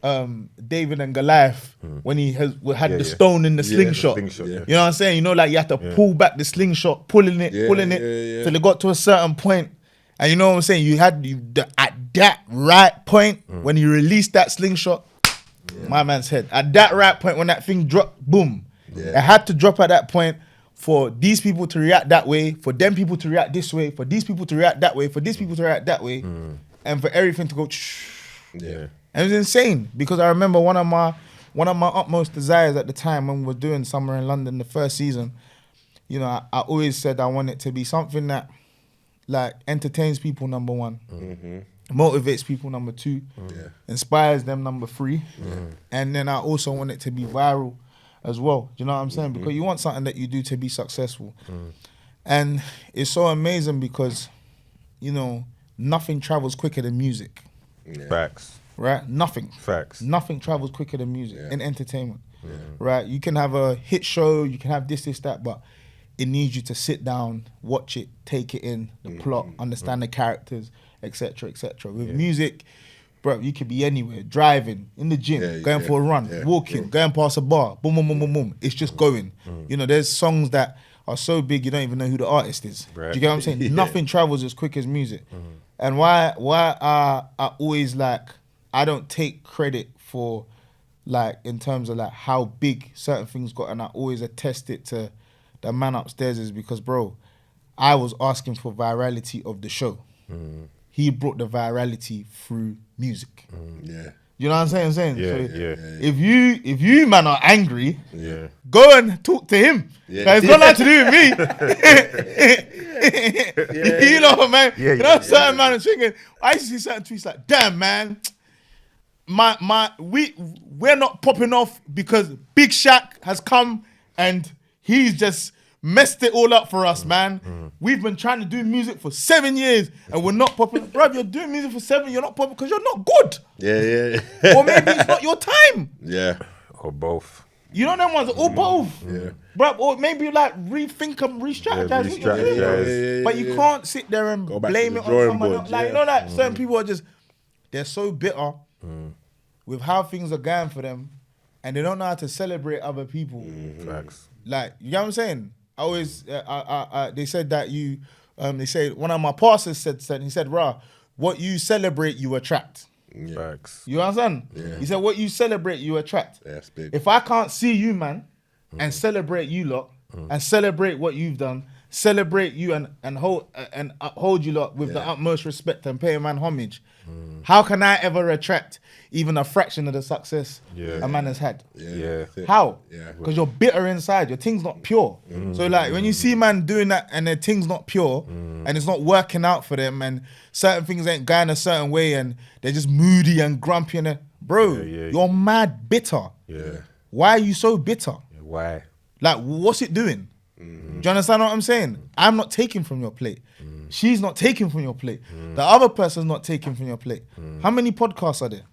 David and Goliath when he had the stone in the slingshot. slingshot, You know what I'm saying? You know, like you have to pull back the slingshot, pulling it till it got to a certain point. And you know what I'm saying? At that right point when you released that slingshot, my man's head. At that right point when that thing dropped, boom. It had to drop at that point for these people to react that way, for them people to react this way, for these people to react that way, for these people to react that way, and for everything to go. And it was insane because I remember one of my utmost desires at the time when we were doing Summer in London the first season. You know, I always said I want it to be something that like entertains people, number one, motivates people, number two, inspires them, number three, and then I also want it to be viral as well. Do you know what I'm saying? Because you want something that you do to be successful. And it's so amazing because, you know, nothing travels quicker than music. Facts. Right? Nothing. Facts. Nothing travels quicker than music in entertainment. Right? You can have a hit show, you can have this, that, but it needs you to sit down, watch it, take it in, the plot, understand the characters, etc., etc. With music, bro, you could be anywhere, driving, in the gym, going for a run, walking, going past a bar, boom, boom, boom, boom, boom. It's just going. You know, there's songs that are so big you don't even know who the artist is. Right. Do you get what I'm saying? Nothing travels as quick as music. And why I always like, I don't take credit for like in terms of like how big certain things got, and I always attest it to the man upstairs is because, bro, I was asking for virality of the show. He brought the virality through music. You know what I'm saying? If you man are angry, go and talk to him. It's got nothing to do with me. You know, man. You know, certain man are thinking. I used to see certain tweets like, "Damn, man, we're not popping off because Big Shaq has come and he's just messed it all up for us, man. We've been trying to do music for 7 years and we're not popping. Bro, you're doing music for 7, you're not popping because you're not good. Or maybe it's not your time. Or both. You know them ones, or both. Bro, or maybe like rethink and re-strategize what you're doing. But you can't sit there and blame it on someone else. Like, you know, like certain people are just, they're so bitter with how things are going for them and they don't know how to celebrate other people. Facts. Like, you know what I'm saying? I always, they said that they say, one of my pastors said, he said, "Rah, what you celebrate, you attract." Facts. You understand? He said, what you celebrate, you attract. That's big. If I can't see you, man, and celebrate you lot, and celebrate what you've done, celebrate you and uphold you lot with the utmost respect and pay a man homage, how can I ever attract even a fraction of the success a man has had? How? Because you're bitter inside. Your thing's not pure. So like when you see man doing that and their thing's not pure and it's not working out for them and certain things ain't going a certain way and they're just moody and grumpy and you're mad bitter. Why are you so bitter? Why? Like, what's it doing? Do you understand what I'm saying? I'm not taking from your plate. She's not taking from your plate. The other person's not taking from your plate. How many podcasts are there?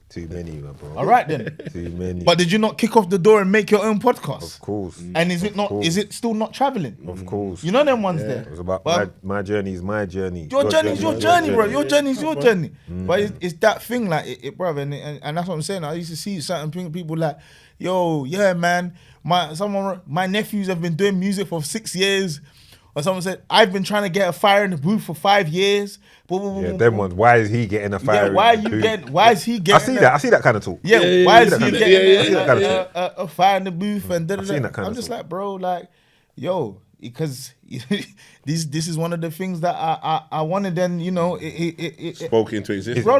Too many, bro. All right then. Too many. But did you not kick off the door and make your own podcast? Of course. And is it not? Is it still not traveling? Of course. You know them ones there. It's about my journey is my journey. Your journey is your journey, bro. Your journey is your journey. But it's that thing, like brother, and that's what I'm saying. I used to see certain people like, yo, yeah, man. My nephews have been doing music for 6 years. Or someone said, I've been trying to get a fire in the booth for 5 years. Them ones. Why is he getting a fire? Why is he getting? I see that kind of talk. Why is he getting a fire in the booth? And I'm just like, bro, like, yo, because this is one of the things that I wanted. Then it spoke into existence. Bro,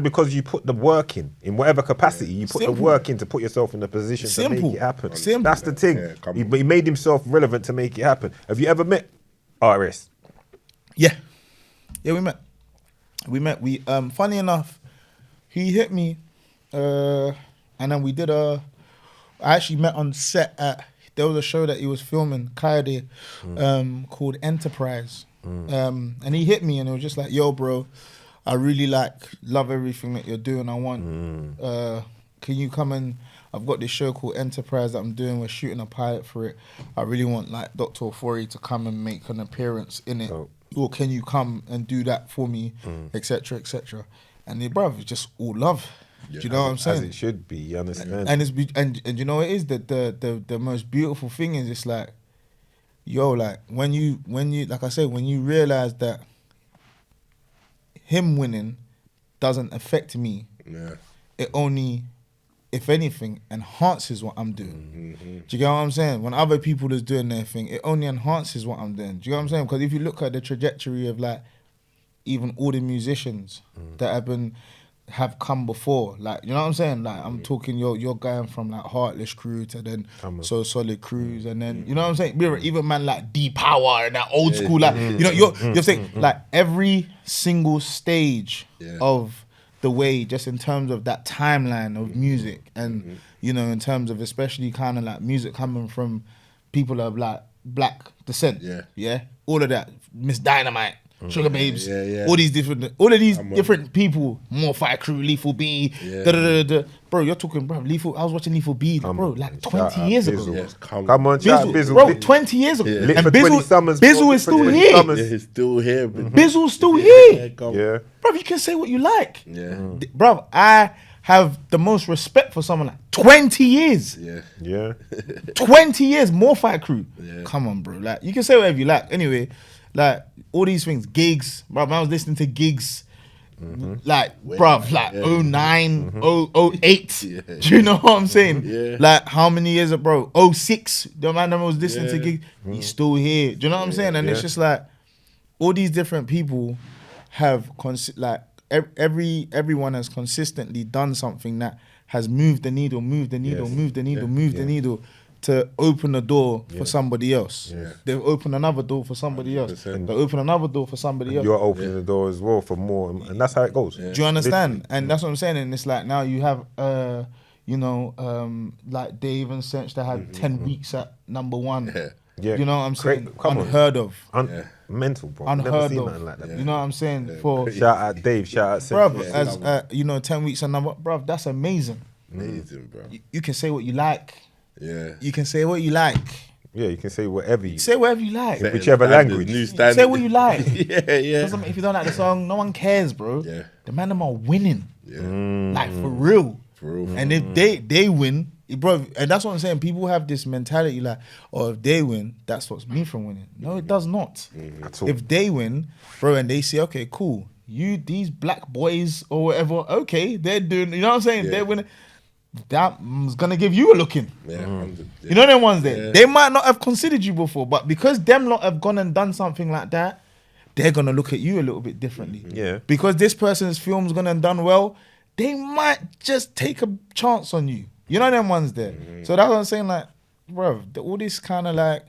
because you put the work in whatever capacity you put the work in to put yourself in a position to make it happen. That's the thing. He made himself relevant to make it happen. Have you ever met RS? Yeah, we met. We funny enough, he hit me, and then we did I actually met on set at. There was a show that he was filming, Kaede, called Enterprise. And he hit me and it was just like, yo, bro, I really love everything that you're doing. I want, can you come and, I've got this show called Enterprise that I'm doing. We're shooting a pilot for it. I really want like Dr. Ofori to come and make an appearance in it. Or can you come and do that for me, etc., etc. and bruv, it's just all love. Do you know what I'm saying? As it should be, you understand? And and you know what it is that the most beautiful thing is it's like, yo, like when you like I said, when you realize that him winning doesn't affect me, it only, if anything, enhances what I'm doing. Do you get what I'm saying? When other people is doing their thing, it only enhances what I'm doing. Do you get what I'm saying? Because if you look at the trajectory of like even all the musicians that have come before, like, you know what I'm saying? Like, I'm talking, you're going from like Heartless Crew to then So Solid Crews, and then, you know what I'm saying? Even man like Dapaah and that old school, like, you know, you're saying like every single stage of the way, just in terms of that timeline of music, and you know, in terms of especially kind of like music coming from people of like black descent, all of that, Miss Dynamite, Sugar Babes, all these different people, More Fire Crew, Lethal B, bro, you're talking, bro, Lethal. I was watching Lethal B, bro, like 20 years ago. Yes, come on, shout out Bizzle, Bizzle. bro, 20 years ago, Lit and for 20 summers, bro, Bizzle lit is for still 20 here. summers. Yeah, he's still here. Bizzle's still here. Yeah. Bro, you can say what you like. Yeah. Bro, I have the most respect for someone like 20 years. Yeah. 20 years, More Fire Crew. Come on, bro. Like, you can say whatever you like. Anyway, like, all these things, gigs. Bro, I was listening to gigs, like, bruv, like 09, 08. Do you know what I'm saying? Like, how many years ago, bro? 06. The man that was listening to gigs, he's still here. Do you know what I'm saying? And it's just like, all these different people have, everyone has consistently done something that has moved the needle to open a door for somebody else. They've opened another door for somebody else. They open another door for somebody else. You're opening the door as well for more, and that's how it goes. Do you understand? And that's what I'm saying. And it's like now you have, like Dave and Sench that had 10 weeks at number one. Yeah. You know what I'm saying? Come on. Unheard of. Mental, bro. Unheard Never seen of. nothing like that. You know what I'm saying? For Shout out Dave, shout out bruv, Sench. as 10 weeks at number, bruv, that's amazing. Amazing, bro. You can say what you like. Yeah. You can say what you like. Yeah, you can say whatever you Say whatever you like. whichever language. New standard. Say what you like. Yeah. Doesn't matter if you don't like the song, no one cares, bro. Yeah. The man them are winning. Yeah. Like, for real. For real. And if they win, bro, and that's what I'm saying. People have this mentality like, oh, if they win, that stops me from winning. No, it does not. At all. If they win, bro, and they say, okay, cool, these black boys or whatever, okay, they're doing, you know what I'm saying? They're winning. That's gonna give you a look in. You know them ones there. They might not have considered you before, but because them lot have gone and done something like that, they're gonna look at you a little bit differently. Yeah. Because this person's film's gone and done well, they might just take a chance on you. You know them ones there. So that's what I'm saying, like, bro, all this kind of like,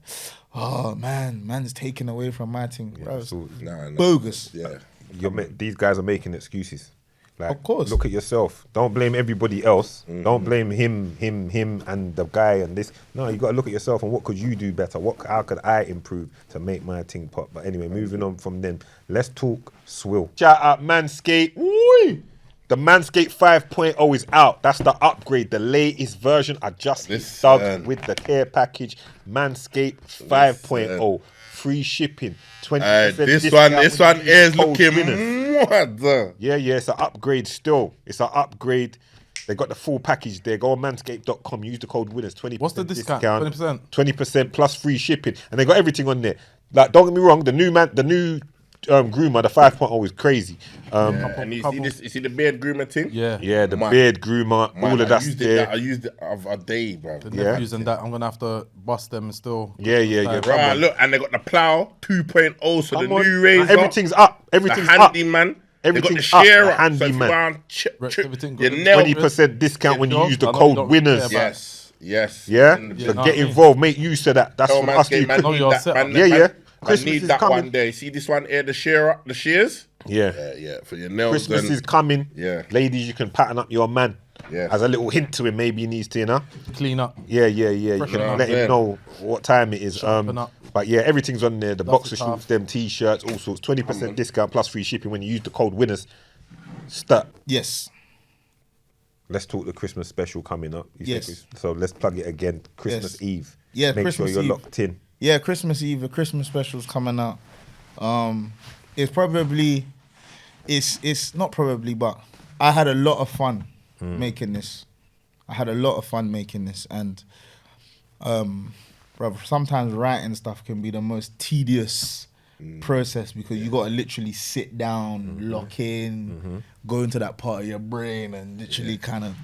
oh man, man's taken away from my thing, bro. Nah. Bogus. Yeah. These guys are making excuses. Like, Of course. look at yourself. Don't blame everybody else. Don't blame him, and the guy and this. No, you got to look at yourself and what could you do better? How could I improve to make my thing pop? But anyway, moving on from them, let's talk SWIL. Shout out Manscaped. Woo! The Manscaped 5.0 is out. That's the upgrade, the latest version. I just dubbed with the care package. Manscaped 5.0. Free shipping. 20% This one is looking mad. Yeah, it's an upgrade still. It's an upgrade. They got the full package there. Go on manscaped.com. Use the code winners. 20%. What's the discount? 20%? 20% plus free shipping. And they got everything on there. Like, don't get me wrong, the new groomer, the 5.0 is crazy. And you see the beard groomer thing? Yeah, the beard groomer, all of that's there. I used it a day, bro. The nephews and that, I'm going to have to bust them and still. Yeah. Right, look, and they got the plow 2.0, so Come the on. new razor. Everything's up. Everything's the up. handyman. Everything's they got the shear up. The up. So if you handyman. want Everything your good. nail. 20% discount when you use the I know you code don't winners. care about- Yes. Yeah? And So no, get I mean- involved. Make use of that. That's Tell from us. Manscaped, man, Know need your that, setup. man, Yeah. man, Christmas need is that coming. one day. See this one here, the shears? Yeah. Yeah, for your nails. Christmas and- is coming. Yeah. Ladies, you can pattern up your man. Yeah. As a little hint to him, maybe he needs to, you know? Clean up. Yeah. You Freshen can up. let him know what time it is. Sharpen up. But yeah, everything's on there. The boxer the shorts, them t-shirts, all sorts. 20% discount plus free shipping when you use the code winners. Start. Yes. Let's talk the Christmas special coming up. You said Yes. So let's plug it again. Christmas Yes. Eve. Yeah, Make Christmas sure you're Eve. locked in. Yeah, Christmas Eve, the Christmas special's coming out. It's probably it's not probably, but I had a lot of fun making this. And bruv, sometimes writing stuff can be the most tedious process because you got to literally sit down, lock in, go into that part of your brain and literally kind of,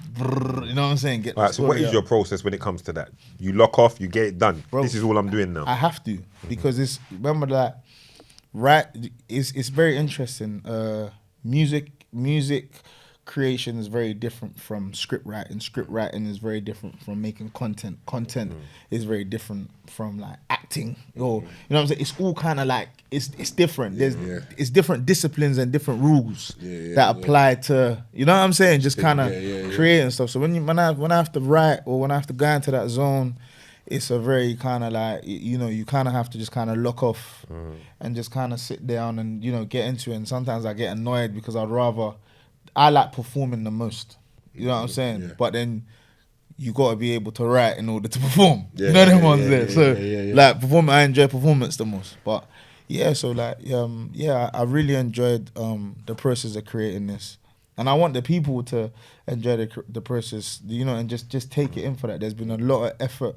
you know what I'm saying? Get All right, so what is your process when it comes to that? You lock off, you get it done. Bro, this is all I'm doing now. I have to because it's, remember that, it's very interesting. Music creation is very different from script writing. Script writing is very different from making content. Content is very different from like acting, or you know what I'm saying. It's all kind of like it's different. It's different disciplines and different rules that apply to, you know what I'm saying. Just kind of creating stuff. So when I have to write or when I have to go into that zone, it's a very kind of like, you know, you kind of have to just kind of lock off and just kind of sit down and, you know, get into it. And sometimes I get annoyed because I like performing the most. You know what I'm saying? Yeah. But then you got to be able to write in order to perform. You know them ones there. So like I enjoy performance the most. But yeah, so like I really enjoyed the process of creating this, and I want the people to enjoy the process. You know, and just take it in for that. There's been a lot of effort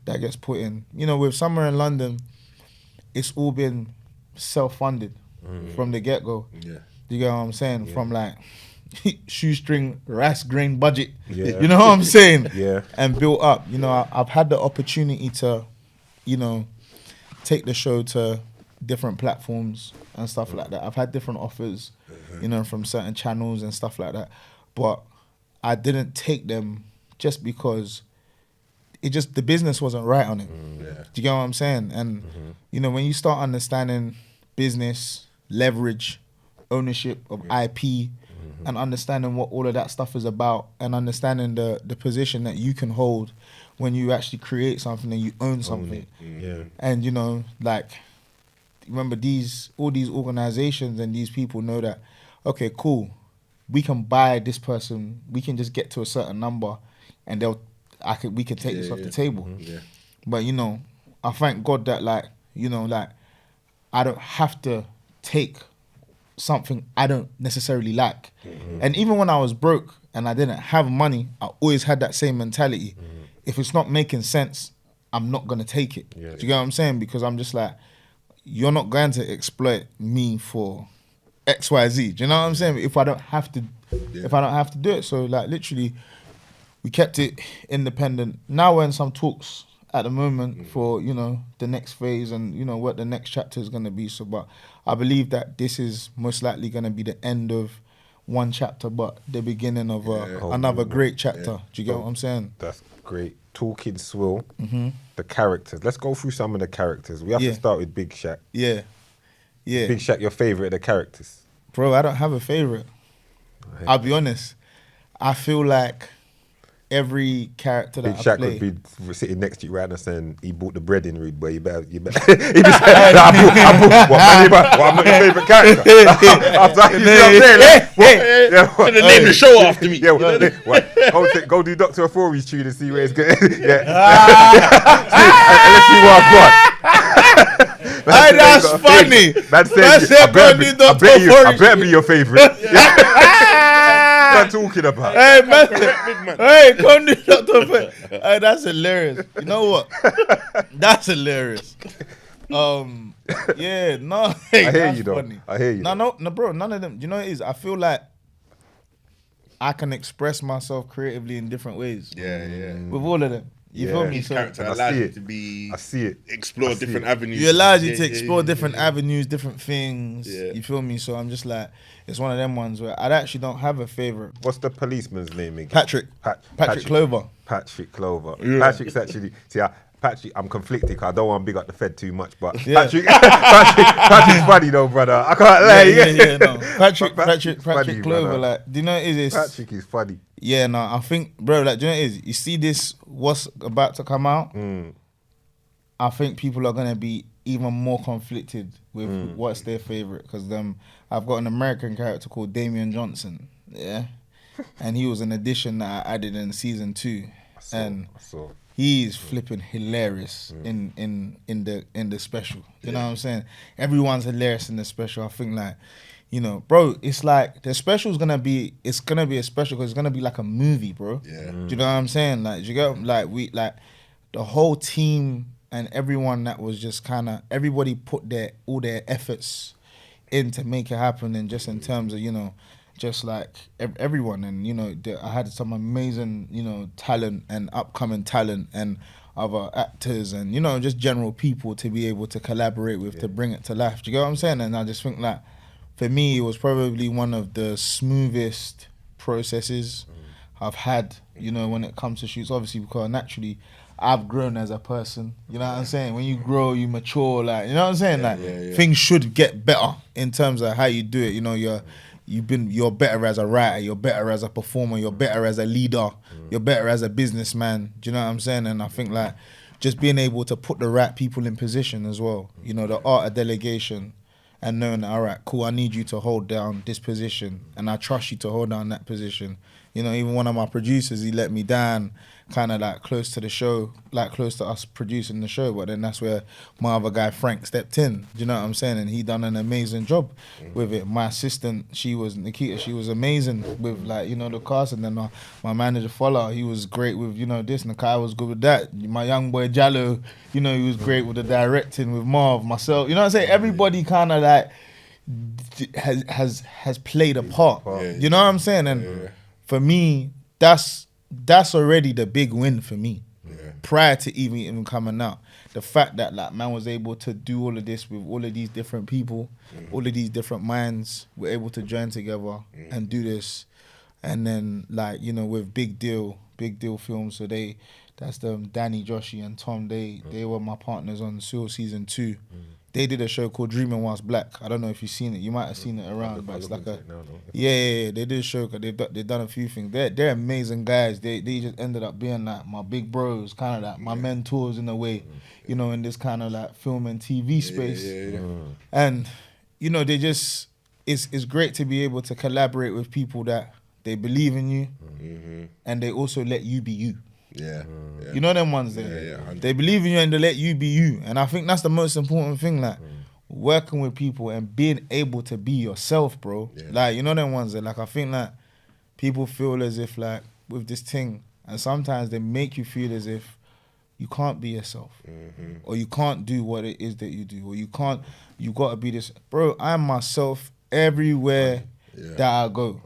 that gets put in. You know, with Summer in London, it's all been self-funded from the get-go. Yeah. You get what I'm saying? Yeah. From like shoestring rice grain budget. Yeah. You know what I'm saying? Yeah. And built up. You know, I've had the opportunity to, you know, take the show to different platforms and stuff like that. I've had different offers, you know, from certain channels and stuff like that. But I didn't take them just because the business wasn't right on it. Do you get what I'm saying? And, you know, when you start understanding business, leverage, ownership of IP, and understanding what all of that stuff is about, and understanding the position that you can hold when you actually create something and you own something. And, you know, like, remember all these organizations and these people know that, okay, cool, we can buy this person, we can just get to a certain number and we can take this off the table. But, you know, I thank God that, like, you know, like, I don't have to take something I don't necessarily like. And even when I was broke and I didn't have money, I always had that same mentality. If it's not making sense, I'm not gonna take it. Do you get what I'm saying? Because I'm just like, you're not going to exploit me for XYZ. Do you know what I'm saying? If I don't have to do it. So like literally we kept it independent. Now we're in some talks at the moment for, you know, the next phase and, you know, what the next chapter is going to be. So, but I believe that this is most likely going to be the end of one chapter, but the beginning of another great chapter. Do you get what I'm saying? That's great. Talking SWIL, the characters. Let's go through some of the characters. We have to start with Big Shaq. Yeah. Big Shaq, your favourite of the characters? Bro, I don't have a favourite. I'll be honest. I feel like every character that Big Shaq play, would be sitting next to you right now saying he bought the bread in Rude, but you better he'd be saying, I'm not your favourite character. And then name the show after me. Go do Dr. Authority's tune and see where it's going. Let's see what I've got. Hey, that's funny. I better be your favourite. What I'm talking about. Hey, man. Hey, come to Dr. Hey, that's hilarious. You know what? That's hilarious. Yeah, no. Hey, I hear you though. Funny. I hear you. No, bro. None of them. You know what it is? I feel like I can express myself creatively in different ways. With all of them. You feel me? His character allows you to be. I see it. Explore different avenues. It allows you to explore different avenues, different things. You feel me? So I'm just like, it's one of them ones where I actually don't have a favorite. What's the policeman's name again? Patrick Clover. Patrick Clover. Patrick's actually Patrick, I'm conflicted because I don't want to big up the Fed too much, but Patrick's funny though, brother. I can't lie. No. Patrick funny, Clover, brother. Like, do you know what it is? Patrick is funny. Yeah, no, I think, bro, like, do you know what it is? You see this, what's about to come out? I think people are gonna be even more conflicted with what's their favorite, because I've got an American character called Damian Johnson, and he was an addition that I added in season 2, I saw. He's flipping hilarious in the special. You know what I'm saying? Everyone's hilarious in the special. I think, like, You know, bro, it's like the special's gonna be a special because it's gonna be like a movie, bro. Yeah. Do you know what I'm saying? Like, do you get like the whole team and everyone that was just kind of everybody put all their efforts in to make it happen, and just in terms of, you know, just like everyone, and you know, I had some amazing, you know, talent and upcoming talent and other actors and, you know, just general people to be able to collaborate with to bring it to life. Do you get what I'm saying? And I just think that for me, it was probably one of the smoothest processes I've had, you know, when it comes to shoots. Obviously, because naturally, I've grown as a person. You know what I'm saying? When you grow, you mature. Like, you know what I'm saying? Like, things should get better in terms of how you do it. You know, you're better as a writer. You're better as a performer. You're better as a leader. You're better as a businessman. Do you know what I'm saying? And I think like just being able to put the right people in position as well. You know, the art of delegation. And knowing, all right, cool, I need you to hold down this position, and I trust you to hold down that position. You know, even one of my producers, he let me down kind of like close to the show, like close to us producing the show. But then that's where my other guy, Frank, stepped in. Do you know what I'm saying? And he done an amazing job with it. My assistant, Nikita, she was amazing with, like, you know, the cast. And then my manager, Fola, he was great with, you know, this. Nakai was good with that. My young boy, Jallo, you know, he was great with the directing with Marv, myself. You know what I'm saying? Everybody kind of like has played a part. You know what I'm saying? And for me, that's already the big win for me. Prior to even coming out, the fact that like man was able to do all of this with all of these different people, all of these different minds were able to join together and do this, and then like, you know, with Big Deal Films, so that's them, Danny, Joshi, and Tom. They were my partners on SWIL season 2. They did a show called Dreaming Whilst Black. I don't know if you've seen it. You might have seen it around, but it's like a yeah. They did a show because they've done a few things. They're amazing guys. They just ended up being like my big bros, kind of like my mentors in a way, you know, in this kind of like film and TV space. And you know, they just it's great to be able to collaborate with people that they believe in you, and they also let you be you. You know them ones there. They believe in you and they let you be you. And I think that's the most important thing, like working with people and being able to be yourself, bro. Like, you know them ones there. Like, I think that people feel as if like with this thing, and sometimes they make you feel as if you can't be yourself, or you can't do what it is that you do, or you gotta be this. Bro, I'm myself everywhere that I go.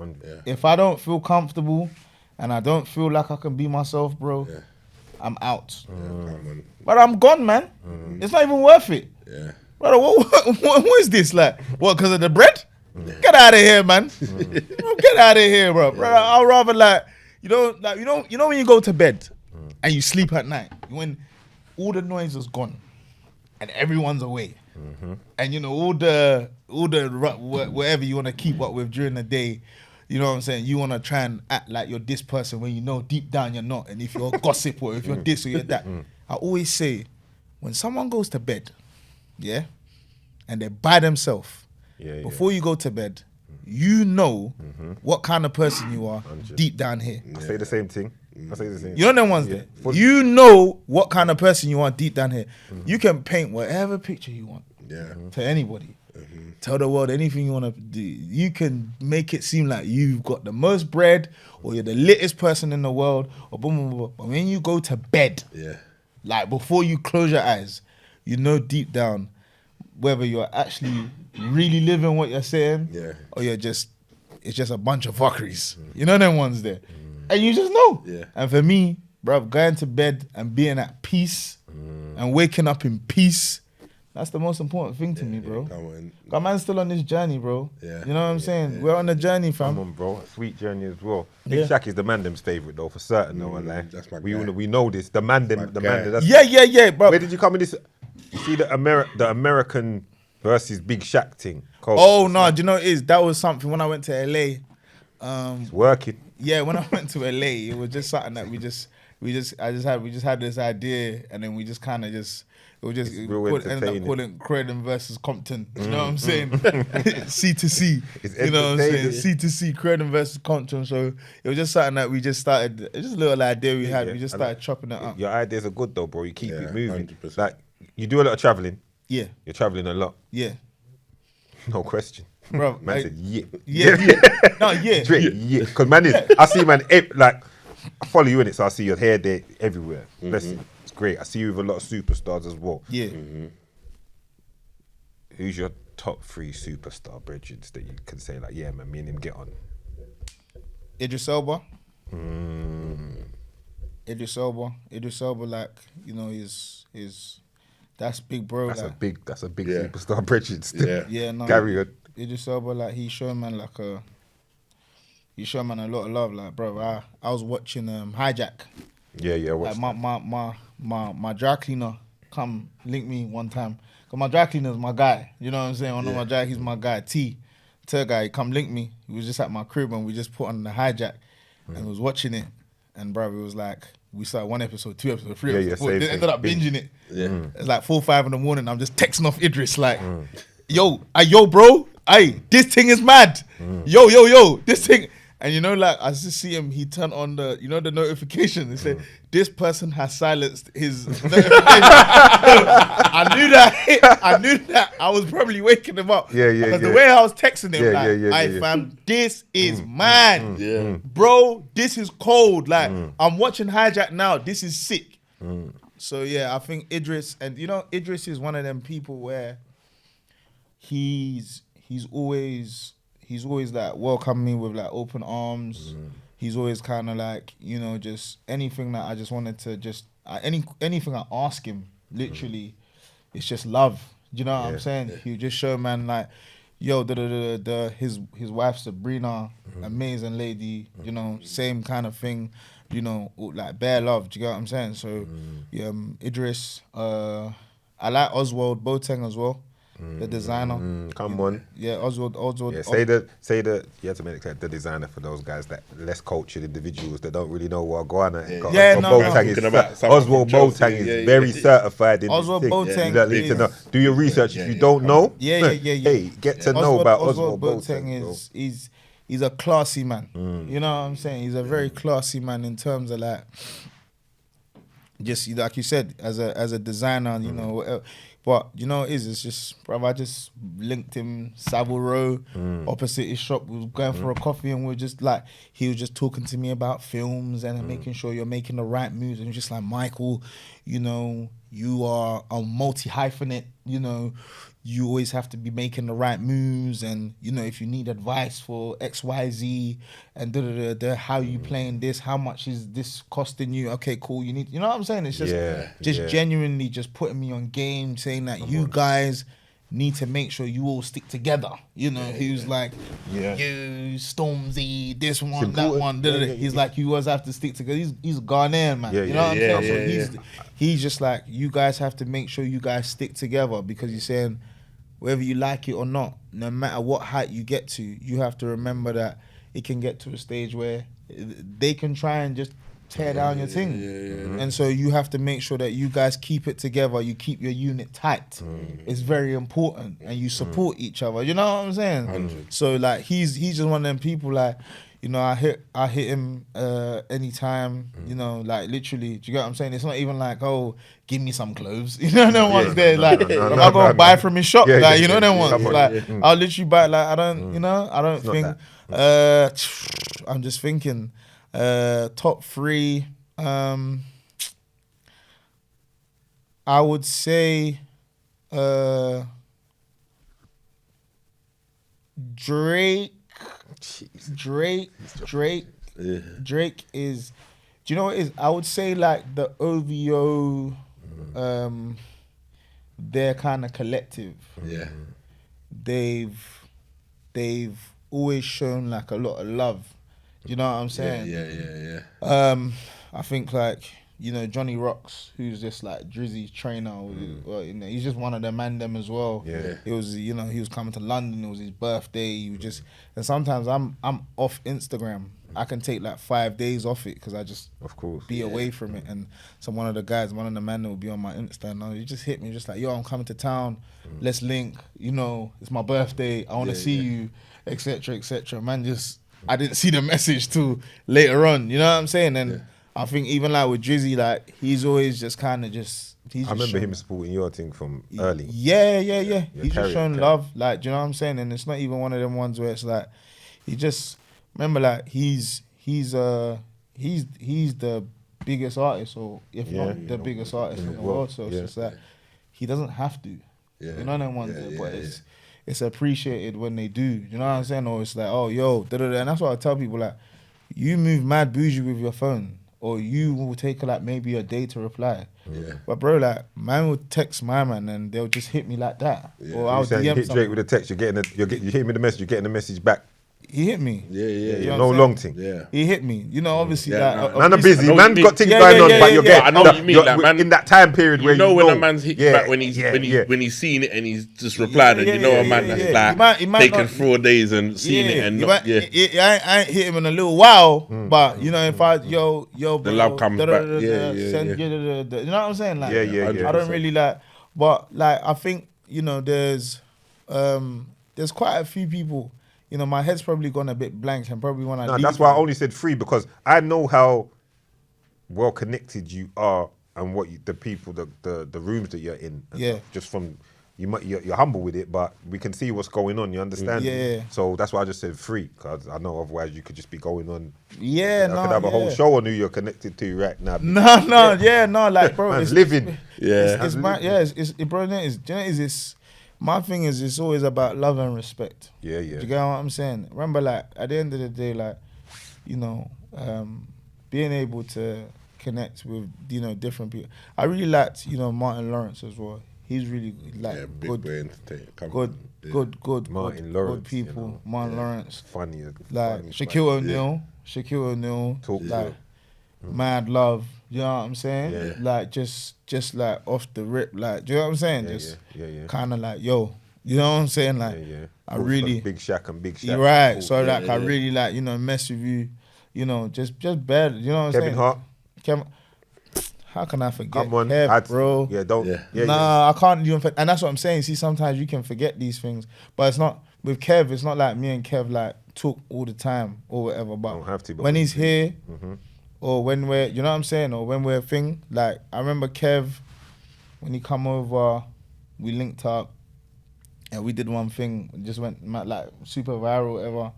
If I don't feel comfortable and I don't feel like I can be myself, bro, I'm out. But I'm gone, man. It's not even worth it. Brother, what is this? Like, what, because of the bread? Get out of here, man. Get out of here, bro. Brother, I'd rather like, you know when you go to bed and you sleep at night, when all the noise is gone and everyone's away, and you know all the whatever you want to keep up with during the day. You know what I'm saying? You want to try and act like you're this person when you know deep down you're not. And if you're gossip or if you're this or you're that. I always say, when someone goes to bed, and they're by themselves, before you go to bed, you know what kind of person you are deep down here. I say the same thing. You know them ones there? You know what kind of person you are deep down here. You can paint whatever picture you want to anybody. Tell the world anything you want to do. You can make it seem like you've got the most bread or you're the littest person in the world or boom, boom, boom. But when you go to bed, like before you close your eyes, you know deep down whether you're actually really living what you're saying or it's just a bunch of fuckeries. You know them ones there. And you just know. And for me, bro, going to bed and being at peace and waking up in peace, that's the most important thing to me, bro. Got man's still on this journey, bro. You know what I'm saying? We're on the journey, fam. Come on, bro. A sweet journey as well. Big Shaq is the man them's favourite though, for certain. No one like. That's my we guy. We know this. The man them. That's Yeah, bro. Where did you come in this? You see the American versus Big Shaq thing. Oh no, do you know what it is? That was something when I went to LA. It's working. Yeah, when I went to LA, it was just something that we just had this idea, and then we just kind of just. Ended up calling Croydon versus Compton. You know what I'm saying? C2C. You know what I'm saying? C2C, Croydon versus Compton. So it was just something that we just started. It's just a little idea we had. We just started chopping it up. Your ideas are good though, bro. You keep it moving. 100%. Like you do a lot of traveling. Yeah. You're traveling a lot. Yeah. No question. bro. Man like, said, yeah. No, yeah. Straight, yeah. Because man is, I see man, like, I follow you in it, so I see your hair there everywhere. Listen, it's great. I see you with a lot of superstars as well. Yeah. Who's your top 3 superstar bridges that you can say, like, yeah, man, me and him get on? Idris Elba. Idris Elba, like, you know, is that's big, bro. That's like, a big superstar bridges. yeah, no. Carry on. Idris Elba, like, he showed man a lot of love. Like, bro, I was watching Hijack. Yeah, Like, my dry cleaner come link me one time. Cause my dry cleaner's my guy. You know what I'm saying? One of my dry, he's my guy. Tur guy, he come link me. He was just at my crib and we just put on the Hijack and was watching it. And bro, it was like we started 1 episode, 2 episodes, 3 episodes. same Then thing. ended up binging it. Yeah. It's like 4, 5 in the morning. I'm just texting off Idris like, yo, bro, this thing is mad. Yo, this thing. And you know, like I just see him. He turned on the notification. It said this person has silenced his notification. I knew that. I was probably waking him up. Because the way I was texting him, fam, this is mad. Bro, this is cold. Like I'm watching Hijack now. This is sick. So yeah, I think Idris, and you know, Idris is one of them people where he's always like welcome me with like open arms. He's always kind of like, you know, just anything that I just wanted to just anything I ask him, literally, it's just love. Do you know what I'm saying? He just show man like, yo, his wife Sabrina, amazing lady. You know, same kind of thing. You know, like bare love. Do you get what I'm saying? So, yeah, Idris. I like Oswald Boateng as well. The designer. Come on. Yeah, Oswald. Yeah, say the you have to make it the designer for those guys that less cultured individuals that don't really know what Ghana is. Oswald Boateng is very certified in Oswald this thing. Boateng You don't need to know. Do your research if you don't know. Yeah. Hey, get to know about Oswald Boateng. Boateng. He's a classy man. You know what I'm saying? He's a very classy man in terms of like, just like you said, as a designer, you know, whatever. But you know, it's just, bro, I just linked him Savile Row, opposite his shop. We was going for a coffee and we were just like, he was just talking to me about films and making sure you're making the right moves. And just like, Michael, you know, you are a multi-hyphenate, you know, you always have to be making the right moves. And, you know, if you need advice for X, Y, Z and how you playing this, how much is this costing you? Okay, cool. You need, you know what I'm saying? It's just genuinely just putting me on game, saying that you guys need to make sure you all stick together. You know, he was like, you, Stormzy, this one, that one. He's like, you guys have to stick together. He's a Ghanaian, man. You know what I'm saying? So he's just like, you guys have to make sure you guys stick together, because he's saying, whether you like it or not, no matter what height you get to, you have to remember that it can get to a stage where they can try and just tear down your thing. And so you have to make sure that you guys keep it together, you keep your unit tight. It's very important, and you support each other. You know what I'm saying? 100. So like he's just one of them people, like, you know, I hit him anytime, you know, like literally, do you get what I'm saying? It's not even like, oh, give me some clothes. You know, no one's there. Like, I'll go buy from his shop. Like, you know, them ones. Like, I'll literally buy, like, I don't, you know, I don't think, I'm just thinking, top 3, I would say, Drake is, do you know what it is? I would say like the OVO, they're kind of collective. They've always shown like a lot of love. Do you know what I'm saying? I think like, you know, Johnny Rocks, who's just like Drizzy's trainer, well, you know, he's just one of them and them as well. It was, you know, he was coming to London, it was his birthday, he was just, and sometimes I'm off Instagram. I can take like 5 days off it because I just be away from it. And so one of the men will be on my Insta and he just hit me just like, yo, I'm coming to town, let's link, you know, it's my birthday, I want to see you, etc. etc. Man, just, I didn't see the message till later on, you know what I'm saying? And I think even like with Drizzy, like he's always just kind of just he's I just remember shown- him supporting your thing from early. Yeah. He's carry just it, shown carry it. love, like, do you know what I'm saying? And it's not even one of them ones where it's like, he just remember, like, he's the biggest artist, or if not the biggest artist in the world. So it's just like he doesn't have to. Yeah. You know them ones, but it's appreciated when they do. You know what I'm saying? Or it's like, oh, yo, da-da-da. And that's what I tell people, like, you move mad bougie with your phone, or you will take like maybe a day to reply. Yeah. But bro, like, man will text my man and they'll just hit me like that. Or I'll You saying DM you hit something. Drake with a text, you hit me the message, you're getting the message back. He hit me. Yeah. You know No what I'm long saying? thing. Yeah. He hit me. You know, obviously, Yeah, like, nah. Man are obviously- busy. I know Man what you got mean. things Yeah, going yeah, on, yeah, but yeah, you're yeah. getting. I know what you mean, you're- like, man- in that time period where You know when a man's hit you yeah, back when he's when he's seen it and he's just replied, and you know a man that's like He might taken not- 4 days and seen it and you not, might- I ain't hit him in a little while, but you know, if I yo, bro, love comes back. send you know what I'm saying? Like, Yeah. I don't really like, but like, I think, you know, there's quite a few people. You know, my head's probably gone a bit blank, and probably when I No, leave that's why I here- only said 3, because I know how well connected you are and what the people, the rooms that you're in. and Yeah. stuff. Just from you're humble with it, but we can see what's going on. You understand? Yeah. So that's why I just said 3, because I know otherwise you could just be going on. Yeah, I could have a whole show on who you're connected to right now. No, like, bro, Man's living. It's my, bro, my thing is, it's always about love and respect. Yeah. Do you get what I'm saying? Remember, like, at the end of the day, like, you know, being able to connect with, you know, different people. I really liked, you know, Martin Lawrence as well. He's really like Yeah, big good, boy entertainer. Come good, on. Yeah. good, Martin good, Lawrence, good people. you know. Martin Lawrence, Funny. like funny, Shaquille funny. O'Neal, Talk to like him. mad love. You know what I'm saying? Yeah. Like just like off the rip. Like, do you know what I'm saying? Just Yeah. kind of like, yo, you know what I'm saying? Like, Yeah. I really, Big Shaq and Big Shaq. you're right. Cool. So like, I really like, you know, mess with you. You know, just bad. You know what I'm saying? Kevin Hart. Kevin, how can I forget? Come on, Kev, bro. Yeah, don't. Yeah. Nah, I can't even. And that's what I'm saying. See, sometimes you can forget these things, but it's not with Kev. It's not like me and Kev like talk all the time or whatever. But Don't have to, but when when he's we- here, or when we're, you know what I'm saying, or when we're thing. Like, I remember Kev when he come over, we linked up, and we did one thing. It just went like super viral, whatever.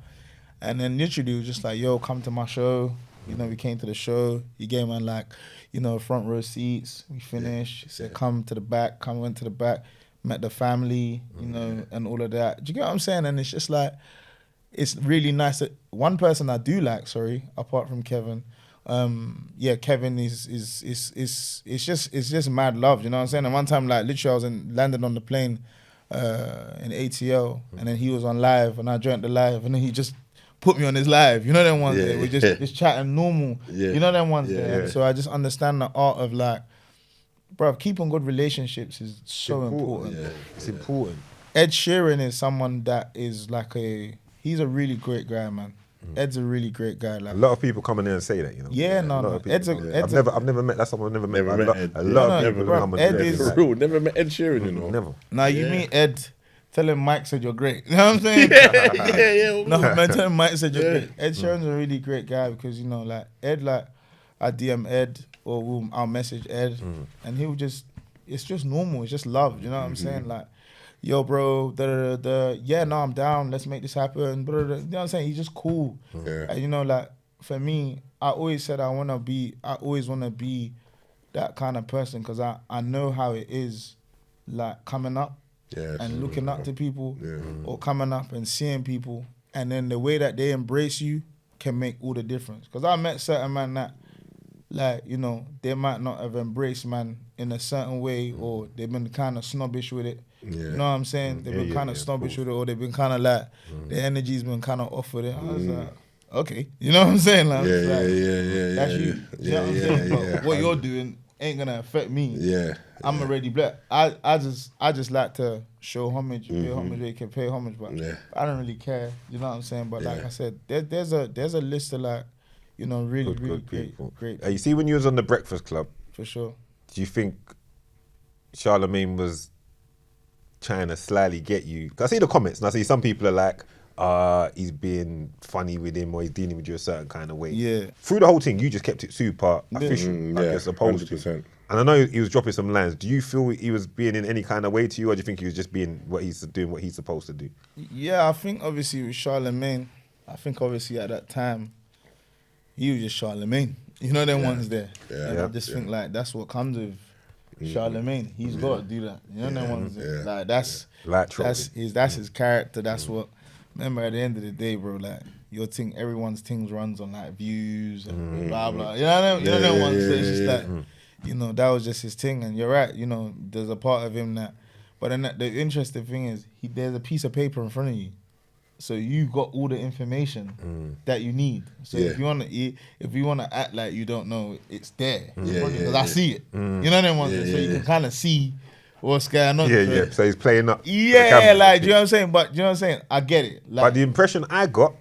And then literally it was just like, yo, come to my show. You know, we came to the show. He gave man like, you know, front row seats. We finished. He said, come to the back. Went to the back. Met the family, you know, and all of that. Do you get what I'm saying? And it's just like, it's really nice that one person I do like, apart from Kevin, Kevin is it's just mad love. You know what I'm saying? And one time, like, literally, I was landed on the plane in ATL, and then he was on live, and I joined the live, and then he just put me on his live. You know them ones there? We just chatting normal. Yeah. You know them ones Yeah. there? So I just understand the art of, like, bro, keeping good relationships is so important. Yeah. It's important. Ed Sheeran is someone that is like he's a really great guy, man. Ed's a really great guy. Like, A lot of people come in there and say that, you know. Yeah, A no, lot no. of people Ed's a- come in. Ed's I've never met. That's someone I've never met. Never but met Ed. A lot No, of people bro, come and Ed say is- that. For real, never met Ed Sheeran, you know. Never. now you Yeah. meet Ed, tell him Mike said you're great. You know what I'm saying? yeah. No, man, tell him Mike said you're great. Ed Sheeran's a really great guy because, you know, like, Ed, like, I DM Ed or I'll message Ed, and he'll just, it's just normal. It's just love. You know what I'm saying? Like, yo, bro, yeah, no, I'm down. Let's make this happen. You know what I'm saying? He's just cool. Yeah. And, you know, like, for me, I always said I always want to be that kind of person because I know how it is, like, coming up Yeah. and looking up to people Yeah. or coming up and seeing people. And then the way that they embrace you can make all the difference. Because I met certain man that, like, you know, they might not have embraced man in a certain way or they've been kind of snobbish with it. Yeah. You know what I'm saying? They've been kind of snobbish with it or they've been kind of like, their energy's been kind of off with it. I was like, okay. You know what I'm saying? Like, Yeah, it's like, yeah. that's you. You know what I'm saying? But what you're doing ain't going to affect me. Yeah. I'm already black. I just like to show homage, pay homage where you can pay homage, but Yeah. I don't really care. You know what I'm saying? But like Yeah. I said, there's a list of, like, you know, really Good great people. great You see, when you was on the Breakfast Club, for sure. do you think Charlamagne was trying to slyly get you? 'Cause I see the comments and I see some people are like, he's being funny with him or he's dealing with you a certain kind of way. Yeah. Through the whole thing, you just kept it super official, Mm, like yeah, you're supposed to. 100%. And I know he was dropping some lines. Do you feel he was being in any kind of way to you, or do you think he was just being what he's supposed to do? Yeah, I think obviously with Charlamagne, I think obviously at that time, he was just Charlamagne. You know them ones there. Yeah. And I just think like that's what comes with Charlamagne. He's got to do that. You know them ones there. Like that's his character. That's what. Remember at the end of the day, bro, like your thing, everyone's things runs on like views and blah blah. You know them ones. It's just like, you know, that was just his thing. And you're right. You know, there's a part of him that. But then the interesting thing is, there's a piece of paper in front of you, so you got all the information that you need. So if you wanna act like you don't know, it's there. Because I see it. You know them ones. So you can kind of see what's going on. Yeah. So he's playing up. Yeah, like, do you know what I'm saying? But you know what I'm saying? I get it. Like, But the impression I got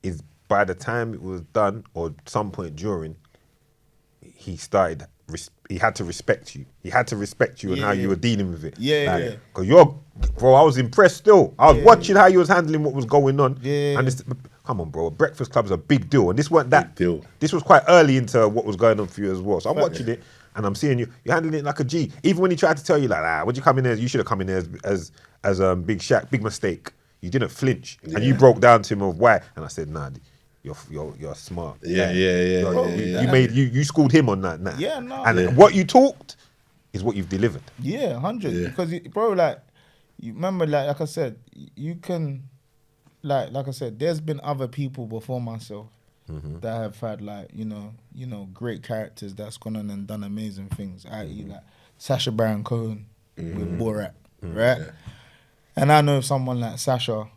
is by the time it was done, or some point during, he had to respect you. He had to respect you and how you were dealing with it. Because bro, I was impressed still. I was watching how you was handling what was going on. And come on, bro. Breakfast Club's a big deal. And this weren't that. Big deal. This was quite early into what was going on for you as well. So I'm watching it and I'm seeing you're handling it like a G. Even when he tried to tell you like, would you come in there? You should have come in there as Big Shaq. Big mistake. You didn't flinch. And you broke down to him of why. And I said, nah, you're smart. You schooled him on that. Yeah, no. And what you talked is what you've delivered. Yeah, 100. Because bro, like, you remember, like I said, you can, like I said, there's been other people before myself that have had like, you know, great characters that's gone on and done amazing things. I.e., like Sacha Baron Cohen with Borat, right? Yeah. And I know someone like Sacha,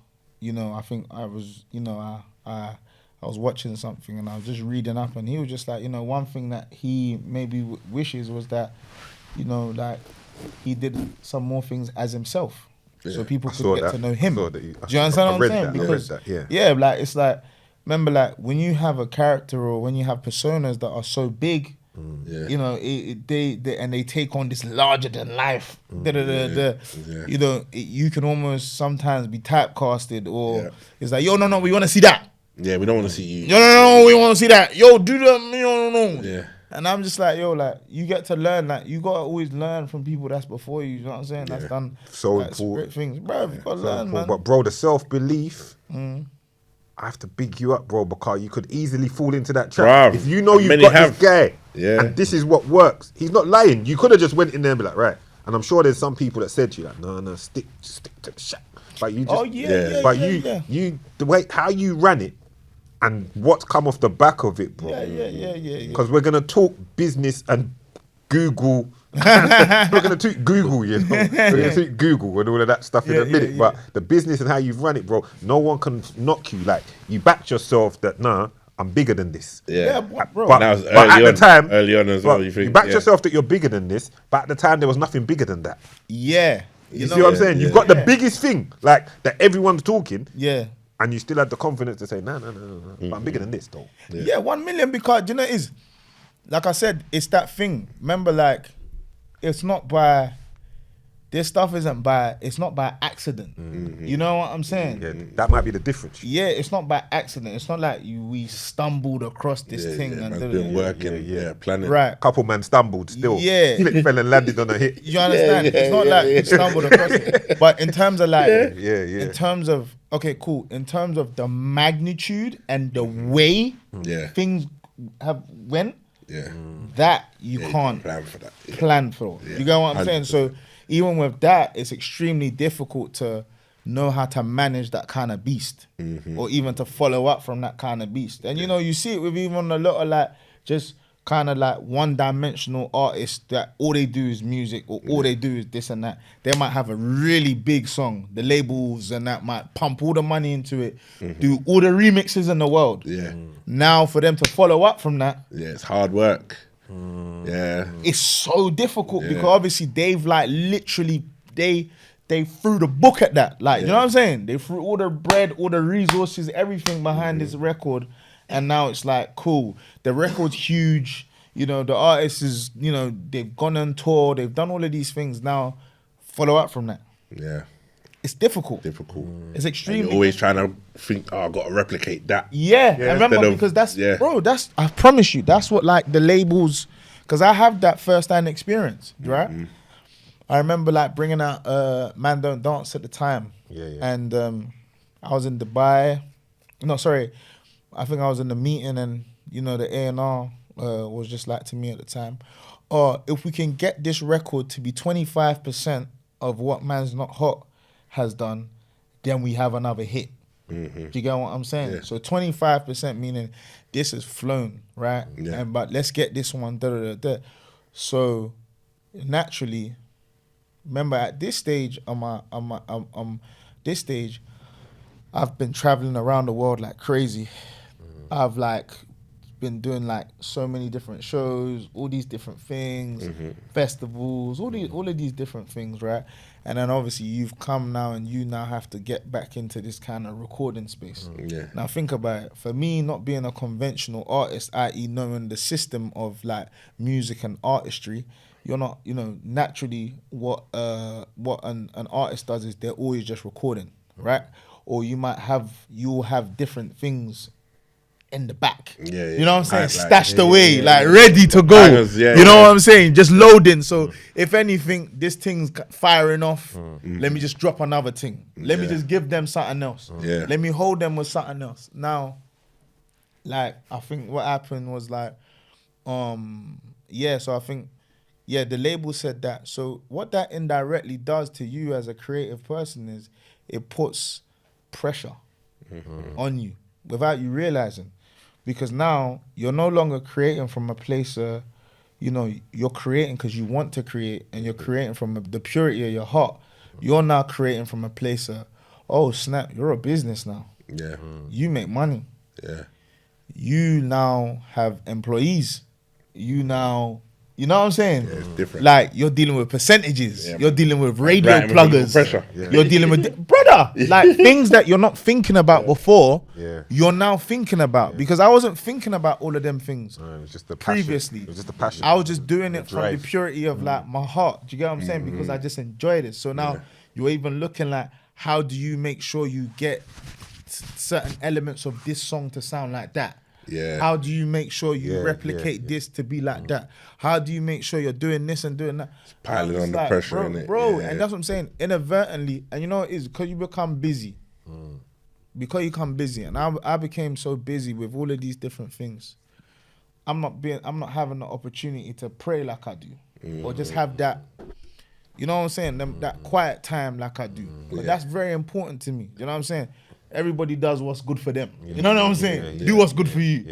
you know, I think I was, you know, I was watching something and I was just reading up, and he was just like, you know, one thing that he maybe wishes was that, you know, like he did some more things as himself, so people could get to know him. Do you understand what I'm saying? Because like it's like, remember, like when you have a character or when you have personas that are so big, you know, they take on this larger than life. You know, you can almost sometimes be typecasted, or it's like, yo, no, we want to see that. Yeah, we don't want to see you. No, we want to see that. Yo, do that. No. Yeah. And I'm just like, yo, like, you get to learn. Like, you got to always learn from people that's before you. You know what I'm saying? That's done so like, important. Great things. Bro, you got to learn, man. But, bro, the self-belief, I have to big you up, bro, because you could easily fall into that trap. If you know you've got this guy, and this is what works, he's not lying. You could have just went in there and be like, right. And I'm sure there's some people that said to you, like, no, stick to the shit. But you just, you the way how you ran it, and what's come off the back of it, bro. Because we're gonna talk business and Google. We're gonna talk Google, you know. We're gonna talk Google and all of that stuff in a minute. But the business and how you've run it, bro, no one can knock you. Like, you backed yourself that I'm bigger than this. Bro. But that was at the time, early on as well. You backed yourself that you're bigger than this. But at the time, there was nothing bigger than that. Yeah. You see what I'm saying? You've got the biggest thing, like that everyone's talking. Yeah. And you still had the confidence to say, no. But I'm bigger than this, though. Yeah, 1 million, because, you know, it is, like I said, it's that thing. Remember, like, it's not by, this stuff isn't by, it's not by accident. You know what I'm saying? Yeah, that might be the difference. Yeah, it's not by accident. It's not like we stumbled across this thing. And been working, planning. Right. Couple man stumbled still. Yeah. He fell and landed on a hit. You understand? It's not like we stumbled across it. But in terms of like, in terms of, okay, cool. In terms of the magnitude and the way things have went, that you can't plan for. You get what I'm saying? So even with that, it's extremely difficult to know how to manage that kind of beast, or even to follow up from that kind of beast. And you know, you see it with even a lot of like just kind of like one-dimensional artists that all they do is music, or all they do is this and that. They might have a really big song, the labels and that might pump all the money into it, do all the remixes in the world. Now for them to follow up from that, it's hard work. It's so difficult because obviously they've like literally they threw the book at that. Like, you know what I'm saying? They threw all the bread, all the resources, everything behind this record. And now it's like, cool, the record's huge. You know, the artist is, you know, they've gone on tour, they've done all of these things. Now, follow up from that. Yeah. It's difficult. It's extremely. You're always trying to think, I've got to replicate that. Yeah. I remember, because that's, bro, I promise you, that's what like the labels because I have that first-hand experience, right? I remember like bringing out Man Don't Dance at the time. And I was in Dubai. No, sorry. I think I was in the meeting and, you know, the A&R was just like to me at the time, if we can get this record to be 25% of what Man's Not Hot has done, then we have another hit. Do you get what I'm saying? Yeah. So 25% meaning this has flown, right? Yeah. But let's get this one, So naturally, remember at this stage, I've been traveling around the world like crazy. I've like been doing like so many different shows, all these different things, festivals, all of these different things, right? And then obviously you've come now and you now have to get back into this kind of recording space. Now think about it. For me, not being a conventional artist, i.e. knowing the system of like music and artistry, you're not, you know, naturally what an artist does is they're always just recording, right? Or you'll have different things in the back. You know what I'm saying? Stashed away, like ready to go. Bangers, you know what I'm saying? Just loading. So if anything, this thing's firing off, let me just drop another thing. Let me just give them something else. Let me hold them with something else. Now, like, I think what happened was like, so I think, the label said that. So what that indirectly does to you as a creative person is it puts pressure on you without you realizing. Because now you're no longer creating from a place, you know, you're creating because you want to create and you're creating from the purity of your heart. You're now creating from a place of, oh snap, you're a business now. You make money. You now have employees. You know what I'm saying? It's different. Like, you're dealing with percentages. You're dealing with radio Writing with pluggers. pressure. You're dealing with... Brother! Like, things that you're not thinking about before, you're now thinking about. Because I wasn't thinking about all of them things it was just the passion. previously. It was just the passion. I was just doing it from the drive. purity of, like, my heart. Do you get what I'm saying? Because I just enjoyed it. So now you're even looking like, how do you make sure you get certain elements of this song to sound like that? How do you make sure you replicate this to be like that? How do you make sure you're doing this and doing that? It's piling on the pressure, innit? Bro, and that's what I'm saying. Inadvertently, and you know what it is? Because you become busy. Because you become busy. And I became so busy with all of these different things. I'm not having the opportunity to pray like I do. Or just have that, you know what I'm saying? That quiet time like I do. But that's very important to me. You know what I'm saying? Everybody does what's good for them. You know what I'm saying? Do what's good for you.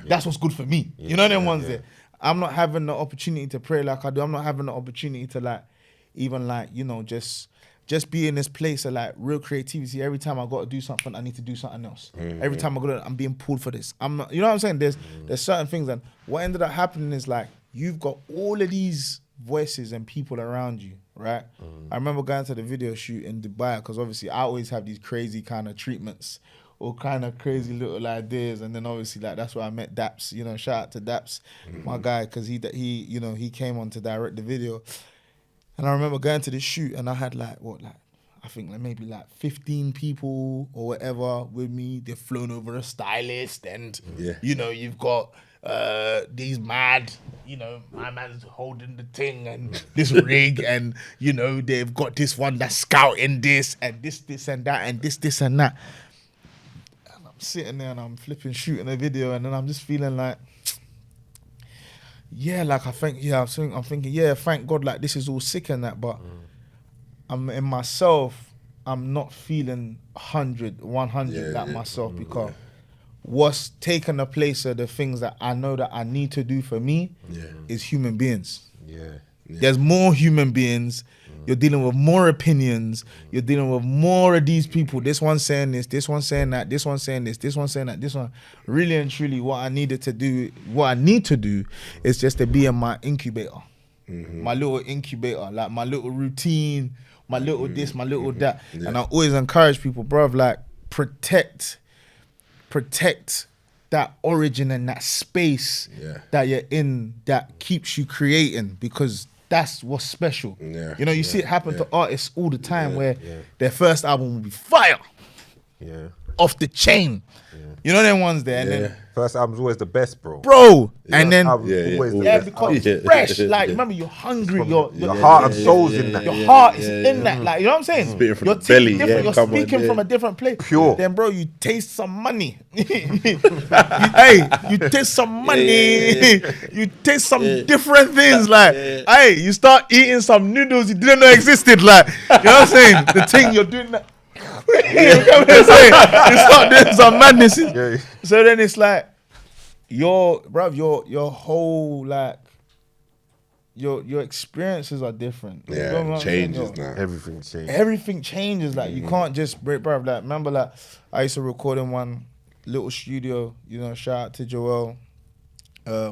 That's what's good for me. You know them ones there. I'm not having the opportunity to pray like I do. I'm not having the opportunity to like, even like, you know, just be in this place of like real creativity. Every time I got to do something, I need to do something else. Every time I go to, I'm being pulled for this. I'm not, you know what I'm saying? There's certain things, and what ended up happening is like, you've got all of these voices and people around you, right? I remember going to the video shoot in Dubai because obviously I always have these crazy kind of treatments or kind of crazy little ideas, and then obviously like that's where I met Daps. You know, shout out to Daps, my guy, because he you know, he came on to direct the video, and I remember going to this shoot and I had I think like maybe like 15 people or whatever with me. They've flown over a stylist, and you know, you've got these mad, you know, my man's holding the thing and this rig, and you know, they've got this one that's scouting this and this and that and this and that. And I'm sitting there and I'm shooting a video, and then I'm just feeling like, I'm thinking, thank God, like this is all sick and that, but I'm in myself, I'm not feeling 100 like myself, because what's taken the place of the things that I know that I need to do for me is human beings. There's more human beings. You're dealing with more opinions. You're dealing with more of these people. This one saying this, this one saying that, this one saying this, this one saying that, this one. Really and truly, what I need to do is just to be in my incubator. My little incubator, like my little routine, my little this, my little that. And I always encourage people, bruv, like protect that origin and that space that you're in, that keeps you creating, because that's what's special. You know, you see it happen to artists all the time where their first album will be fire. off the chain. You know them ones there, and then First album's always the best, bro. and then Album's always the best. because Yeah. fresh. Like remember, you're hungry. Your Heart and soul's in that. Your heart is in that. Like you know what I'm saying. Spitting from You're the belly, different. yeah, You're come on, speaking yeah. from a different place. Pure. Then, bro, you taste some money. You taste some money. You taste some different things. Like, hey, you start eating some noodles you didn't know existed. Like, you know what I'm saying? The thing you're doing that. You know what I'm saying? You start doing some madness. Yeah. So then it's like your whole like your experiences are different. You know what I'm saying? Changes now. Everything changed. Everything changes. Like you can't just break, bruv. Like remember, like I used to record in one little studio. You know, shout out to Joel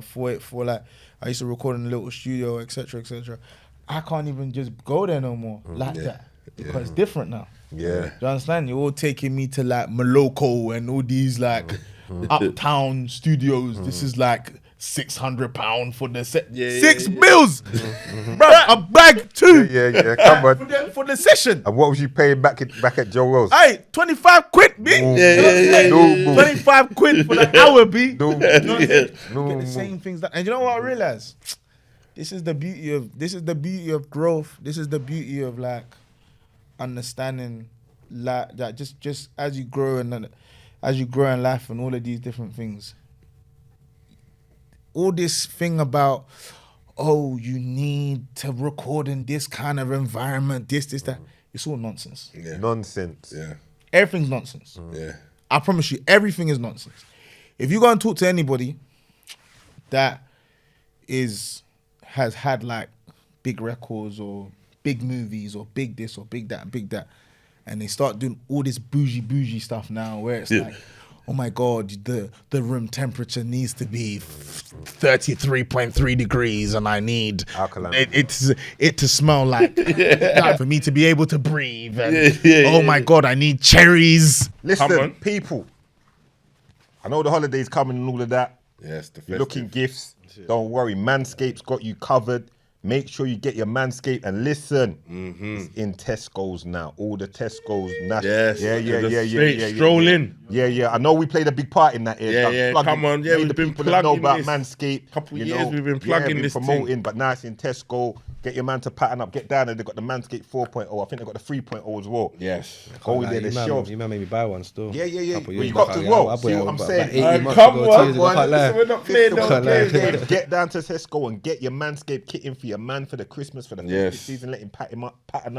for like I used to record in a little studio, etc., etc. I can't even just go there no more like that because it's different now. Yeah. Do you understand? You're all taking me to like Moloko and all these like uptown studios. This is like £600 for the set. Six bills, bro. A bag too. Yeah. Come on. For the session. And what was you paying back at Joe Wells? Hey, 25 quid, B. No, 25 quid for the hour, B. No, You know what I'm saying? no, Get the same things that, and you know what I realized? This is the beauty of growth. This is the beauty of like understanding like that just as you grow in life and all of these different things. All this thing about you need to record in this kind of environment, this, that. It's all nonsense. Yeah. Nonsense. Yeah. Everything's nonsense. Yeah. I promise you, everything is nonsense. If you go and talk to anybody that has had like big records or big movies or big this or big that, and they start doing all this bougie stuff now where it's like, oh my God, the room temperature needs to be 33.3 degrees and I need Alkaline. it to smell like for me to be able to breathe. And, oh my God, I need cherries. Come Listen, on. people. I know the holidays coming and all of that. Yes, the You're looking gifts. Don't worry, Manscaped's got you covered. Make sure you get your Manscaped and listen. It's in Tesco's now. All the Tesco's now. Yes. Yeah. Stroll in. Yeah. I know we played a big part in that. Yeah. Come on. Yeah, made we've the been people that know plugging about this. Manscaped. Couple you years know, we've been plugging been this promoting, thing. but now it's in Tesco. Get your man to pattern up. Get down there. They got the Manscaped 4.0. I think they got the 3.0 as well. Yes. Go in there. The shelves. You man made me buy one still. Yeah. Couple Well, years you got back, as yeah. well. I See what I'm saying? Come on. We're not playing no games. Get down to Tesco and get your Manscaped kit for your man for the Christmas, for the festive season. Let him pattern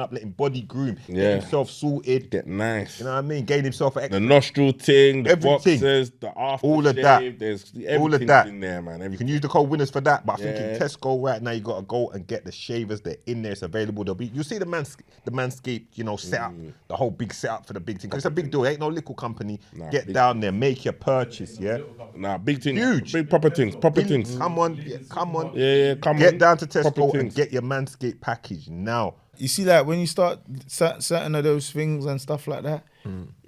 up, let him body groom, get himself sorted. Get nice. You know what I mean? Gain himself an The extra. nostril thing, the Everything. boxers, the after All of that. There's All of everything that. in there, man. You can use the code winners for that, but I think in Yeah. Tesco right now you gotta go and get the shavers. They're in there. It's available. You'll see the Manscaped, setup, the whole big setup for the big thing. 'Cause it's a big deal. It ain't no little company. Get big. down there, make your purchase. Yeah. Nah, big things. Huge. Big proper things. Proper things. Come on. Come on. Yeah, come on. Get down to Proper Tesco and things. get your Manscaped package now. You see, like when you start certain of those things and stuff like that,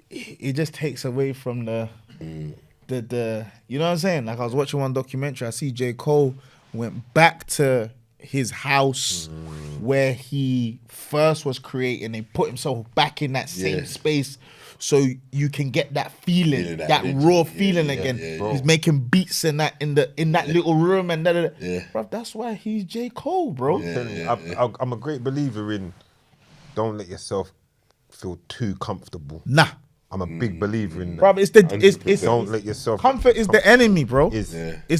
it just takes away from the you know what I'm saying? Like I was watching one documentary, I see J. Cole went back to his house where he first was creating. They put himself back in that same space so you can get that feeling, that raw feeling again. He's making beats in that little room and bro, that's why he's J. Cole, bro. I'm a great believer in don't let yourself feel too comfortable. Nah. I'm a big believer in that. Bro, it's Don't let yourself. comfort is the enemy, bro. It's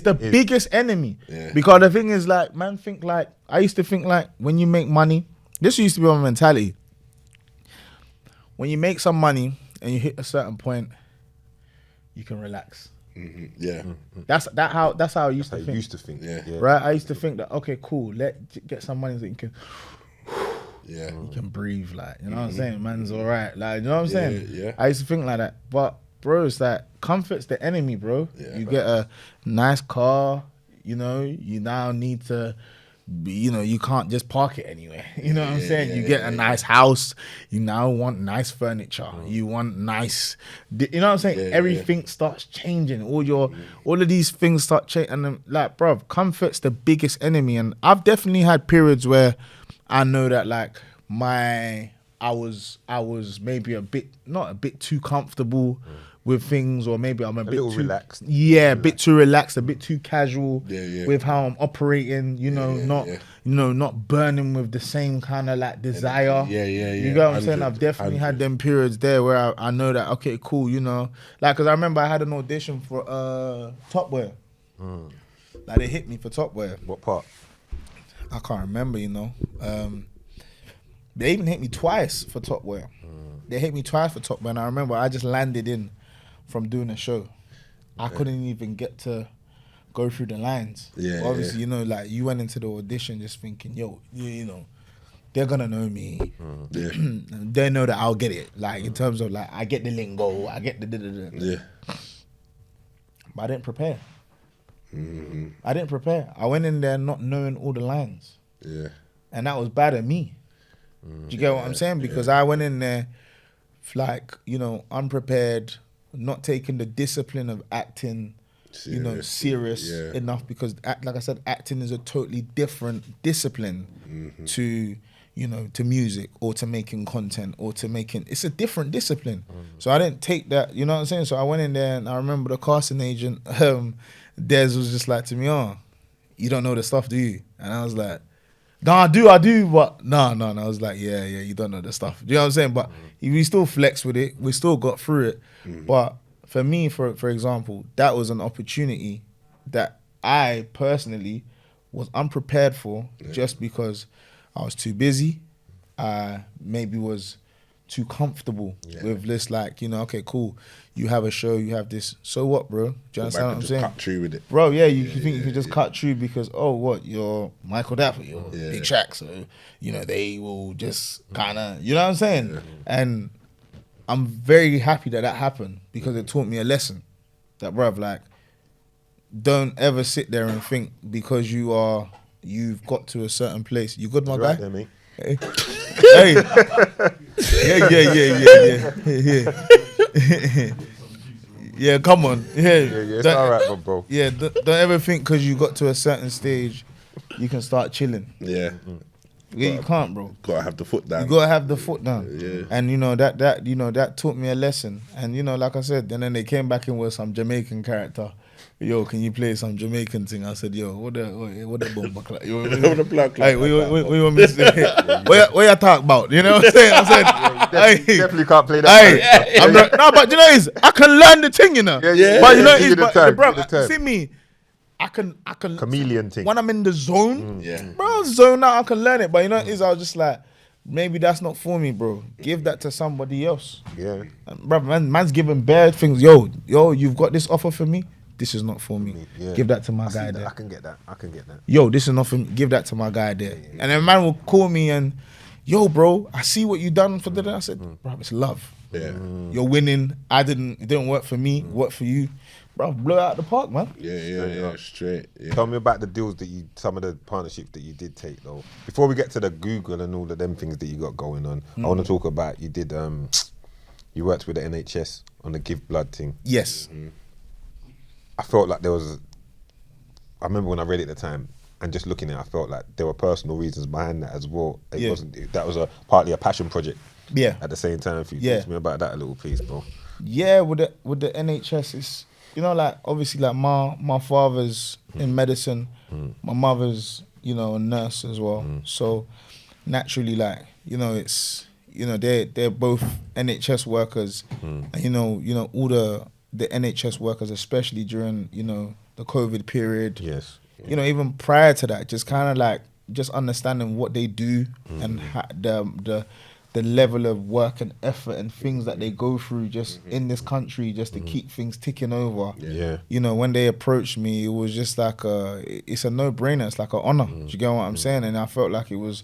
the biggest enemy. Because the thing is, like, man, I used to think like when you make money, this used to be my mentality. When you make some money and you hit a certain point, you can relax. Yeah. That's how I used to I think. used to think. Yeah. Right? I used to think that, okay, cool, get some money so you can Yeah. you can breathe, like, you know what I'm saying? Man's all right. Like, you know what I'm saying? Yeah. I used to think like that. But, bro, it's that comfort's the enemy, bro. Yeah. You get a nice car, you now need to, you can't just park it anywhere. You know what I'm saying? You get a nice house. You now want nice furniture. You want nice, you know what I'm saying? Everything starts changing. All of these things start changing. And then, like, bro, comfort's the biggest enemy. And I've definitely had periods where I know that like my I was maybe not a bit too comfortable with things, or maybe I'm a bit little too relaxed. Yeah, a bit too relaxed, a bit too casual Yeah. with how I'm operating. Not burning with the same kind of like desire. Yeah. You get what I'm saying? 100, I've definitely had 100. them periods there where I know that, okay, cool, like, because I remember I had an audition for Topboy. Like, they hit me for Topboy. What part? I can't remember, They even hit me twice for Topboy. They hit me twice for Topboy, and I remember I just landed in from doing a show. I couldn't even get to go through the lines. Yeah, But obviously, like, you went into the audition just thinking, yo, they're gonna know me. Yeah. They know that I'll get it. Like, in terms of, like, I get the lingo, I get the Yeah. But I didn't prepare. I didn't prepare. I went in there not knowing all the lines. Yeah. And that was bad at me. Do you get what I'm saying? Because I went in there, like, unprepared, not taking the discipline of acting, serious enough. Because, like I said, acting is a totally different discipline to, to music or to making content or to making. It's a different discipline. So I didn't take that. You know what I'm saying? So I went in there, and I remember the casting agent, Des was just like to me, "Oh, you don't know the stuff, do you?" And I was like, "No, I do, but no." I was like, yeah, you don't know the stuff. Do you know what I'm saying? But we still flexed with it. We still got through it. But for me, for example, that was an opportunity that I personally was unprepared for, just because I was too busy. I maybe was too comfortable with this, like, okay, cool. You have a show, you have this. So what, bro? Do you understand what I'm saying? Cut through with it. Bro, you think you can just cut through because, you're Michael Dapaah, you're Big Shaq, so, they will just kind of, you know what I'm saying? Yeah. And I'm very happy that happened, because it taught me a lesson. That, bruv, like, don't ever sit there and think because you've got to a certain place. You good, my guy? Right there, mate. Hey. Yeah. Yeah, come on. Yeah, it's all right, bro. Yeah, don't ever think because you got to a certain stage, you can start chilling. Yeah. Yeah, you can't, bro. Gotta have the foot down. You gotta have the foot down. Yeah. And that taught me a lesson. And like I said, and then they came back in with some Jamaican character. Yo, can you play some Jamaican thing? I said, yo, what the bomba clap? What the black clap? Hey, what you want me to say? What you talk about? You know what I'm saying? I said, definitely can't play that. I'm not, no, but you know what it is? I can learn the thing, But you know what it is? Bro, see me, I can chameleon thing. When I'm in the zone, bro, zone out, I can learn it. But you know what it is? I was just like, maybe that's not for me, bro. Give that to somebody else. Yeah. Bro, man's giving bad things. Yo, you've got this offer for me. This is not for me. Yeah. Give that to my guy there. I can get that. Yo, this is not for me. Give that to my guy there. Yeah. And then man will call me and, yo, bro, I see what you done for the day. I said, bro, it's love. Yeah. You're winning. It didn't work for me. Work for you. Bro, blow out the park, man. Yeah, straight. Yeah. Tell me about the deals some of the partnerships that you did take, though. Before we get to the Google and all of them things that you got going on, I want to talk about, you did, you worked with the NHS on the Give Blood thing. Yes. I felt like I remember when I read it at the time, and just looking at it, I felt like there were personal reasons behind that as well. That was partly a passion project. Yeah. At the same time, if you talk to me about that a little, please, bro. Yeah, with the NHS, it's, like, obviously, like, my father's in medicine, my mother's, a nurse as well. So naturally, like, it's, they're both NHS workers, and all the NHS workers, especially during, the COVID period. Yes. Even prior to that, just kind of like, just understanding what they do and the level of work and effort and things that they go through just in this country just to keep things ticking over. Yeah. When they approached me, it was just like it's a no-brainer. It's like an honor. Do you get what I'm saying? And I felt like it was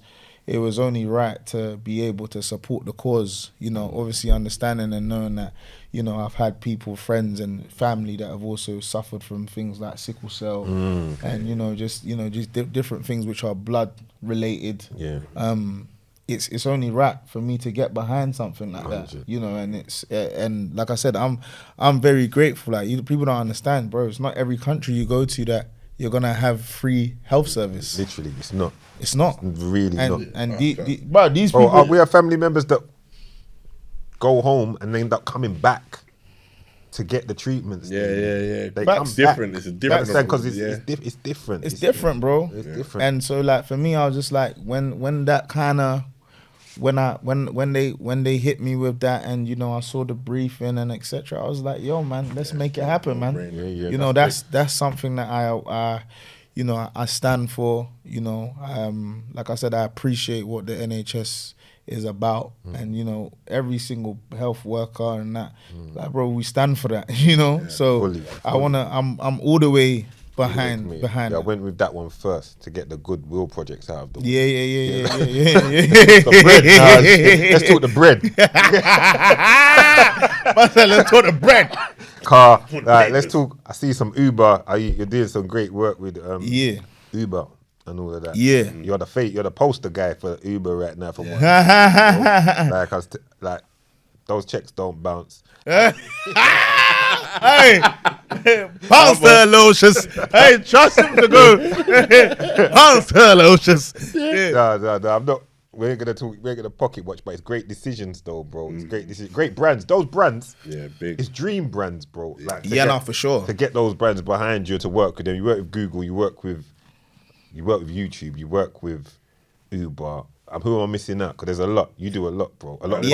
only right to be able to support the cause, obviously understanding and knowing that, I've had people, friends and family that have also suffered from things like sickle cell and, just different things which are blood related. Yeah. It's only right for me to get behind something like 100. that, and it's, and like I said, I'm very grateful. Like, people don't understand, bro. It's not every country you go to that you're gonna have free health service. Literally, it's not. It's not. Really not. And bro, these people. We have family members that go home and they end up coming back to get the treatments. Yeah. They Back- come It's different. It's a different because yeah. it's different. It's different, bro. It's different. And so, like, for me, I was just like, when that kind of, when they hit me with that, and you know, I saw the briefing and etc. I was like, yo, man, let's make it happen, man. Yeah, You know, that's something that I you know, I stand for. You know, like I said, I appreciate what the NHS is about, and you know, every single health worker and that, like, bro, we stand for that. You know, so fully. I'm all the way behind. Yeah, I that. went with that one first to get the goodwill projects out of the way. Yeah. The bread. Let's talk the bread. Let's talk the bread. Car. Right, let's talk. I see some Uber. You're doing some great work with Uber and all of that. Yeah. You're the poster guy for Uber right now. For one. Like those checks don't bounce. Hey, bounce the Aloysius. Hey, trust him to go. Bounce the Aloysius. No, I'm not. We ain't gonna pocket watch, but it's great decisions though, bro. It's great decisions, great brands. Those brands, big. It's dream brands, bro. Like For sure. to get those brands behind you to work with them. You work with Google, you work with YouTube, you work with Uber. Who am I missing out? Because there's a lot. You do a lot, bro. A lot. I've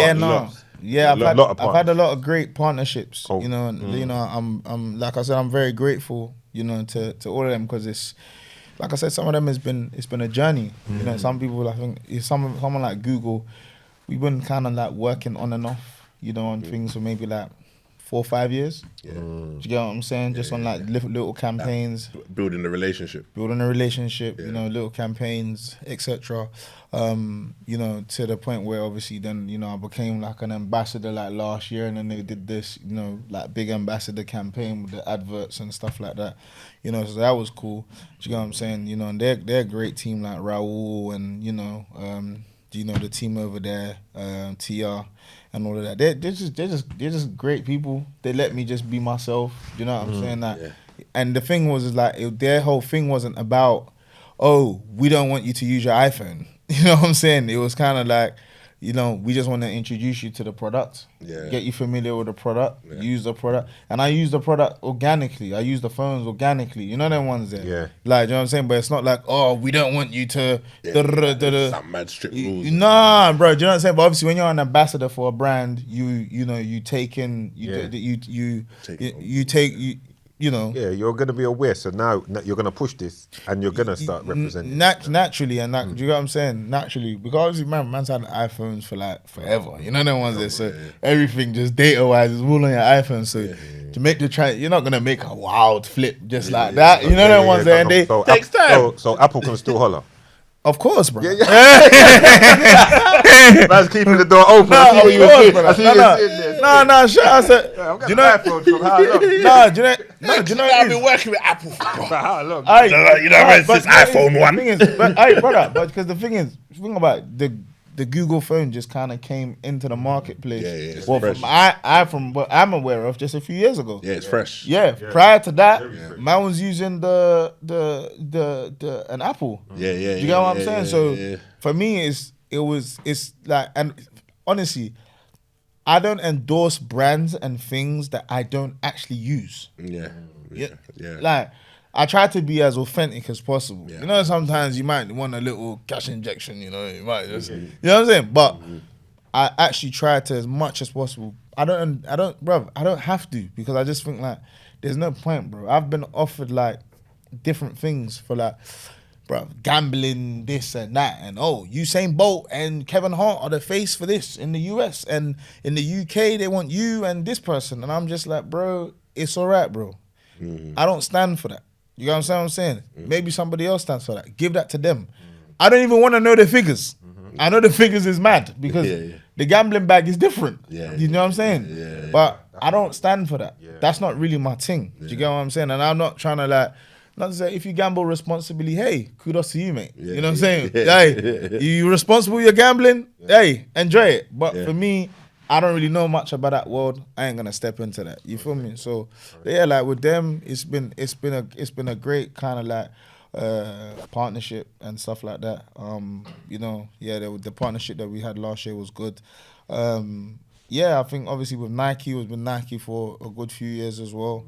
had a lot of great partnerships. Oh. You know, you know, I'm like I said, I'm very grateful. You know, to all of them, because it's, like I said, some of them it's been a journey. You know, some people, I think, someone like Google, we've been kind of like working on and off, you know, on things for maybe like 4 or 5 years. Yeah. Do you get what I'm saying? Just on like little campaigns. Building the relationship. You know, little campaigns, etc. You know, to the point where obviously then, you know, I became like an ambassador like last year, and then they did this, you know, like big ambassador campaign with the adverts and stuff like that. You know, so that was cool. Do you get what I'm saying? You know, and they're a great team, like Raul and, you know, the team over there, TR and all of that. They're just great people. They let me just be myself. You know what I'm saying? That, and the thing was, is like their whole thing wasn't about, oh, we don't want you to use your iPhone. You know what I'm saying? It was kind of like, you know, we just want to introduce you to the product, get you familiar with the product, use the product. And I use the product organically. I use the phones organically. You know them ones there? Yeah. Like, you know what I'm saying? But it's not like, oh, we don't want you to... Some mad strict rules. Nah, bro, do you know what I'm saying? But obviously when you're an ambassador for a brand, you take in... You know, Yeah, you're gonna be aware. So now you're gonna push this, and you're gonna start representing. Naturally, and that, do you know what I'm saying? Naturally, because obviously, man's had iPhones for like forever. You know them ones there, so everything just data wise is all on your iPhone. So to make you're not gonna make a wild flip just like that. You know them ones there, and they takes time. So Apple can still holler. of course, bro. Man's keeping the door open. No, I see what you of course, did. brother. I see you sitting there. No, shit. I said, I've got do you an know? iPhone from how long? Do you know? I've been working with Apple for How long? You know, since iPhone 1. Hey, brother, but because the thing about the Google phone just kind of came into the marketplace. it's Well, fresh. from what I'm aware of, just a few years ago. Yeah, it's fresh. Yeah, prior to that, man was using an Apple. Yeah. Do you get what I'm saying? So yeah. for me, it's like, and honestly, I don't endorse brands and things that I don't actually use. Yeah. Like, I try to be as authentic as possible. Yeah. You know, sometimes you might want a little cash injection, you know, you might just, you know what I'm saying? But I actually try to, as much as possible. I don't have to, because I just think like, there's no point, bro. I've been offered like different things for like, bro, gambling, this and that, and Usain Bolt and Kevin Hart are the face for this in the US, and in the UK they want you and this person, and I'm just like, bro, it's all right, bro. I don't stand for that. You know what I'm saying? Maybe somebody else stands for that. Give that to them. I don't even want to know the figures. I know the figures is mad because the gambling bag is different. You know what I'm saying? But I don't stand for that. That's not really my thing. Do you get what I'm saying? And I'm not trying to like, not to say if you gamble responsibly, hey, kudos to you, mate. You know what I'm saying? Hey, you responsible, you're gambling, hey, enjoy it. But for me, I don't really know much about that world. I ain't gonna step into that. You feel me? So yeah, like with them, it's been a great kind of like partnership and stuff like that. You know, yeah, the partnership that we had last year was good. Yeah, I think obviously with Nike, was with Nike for a good few years as well.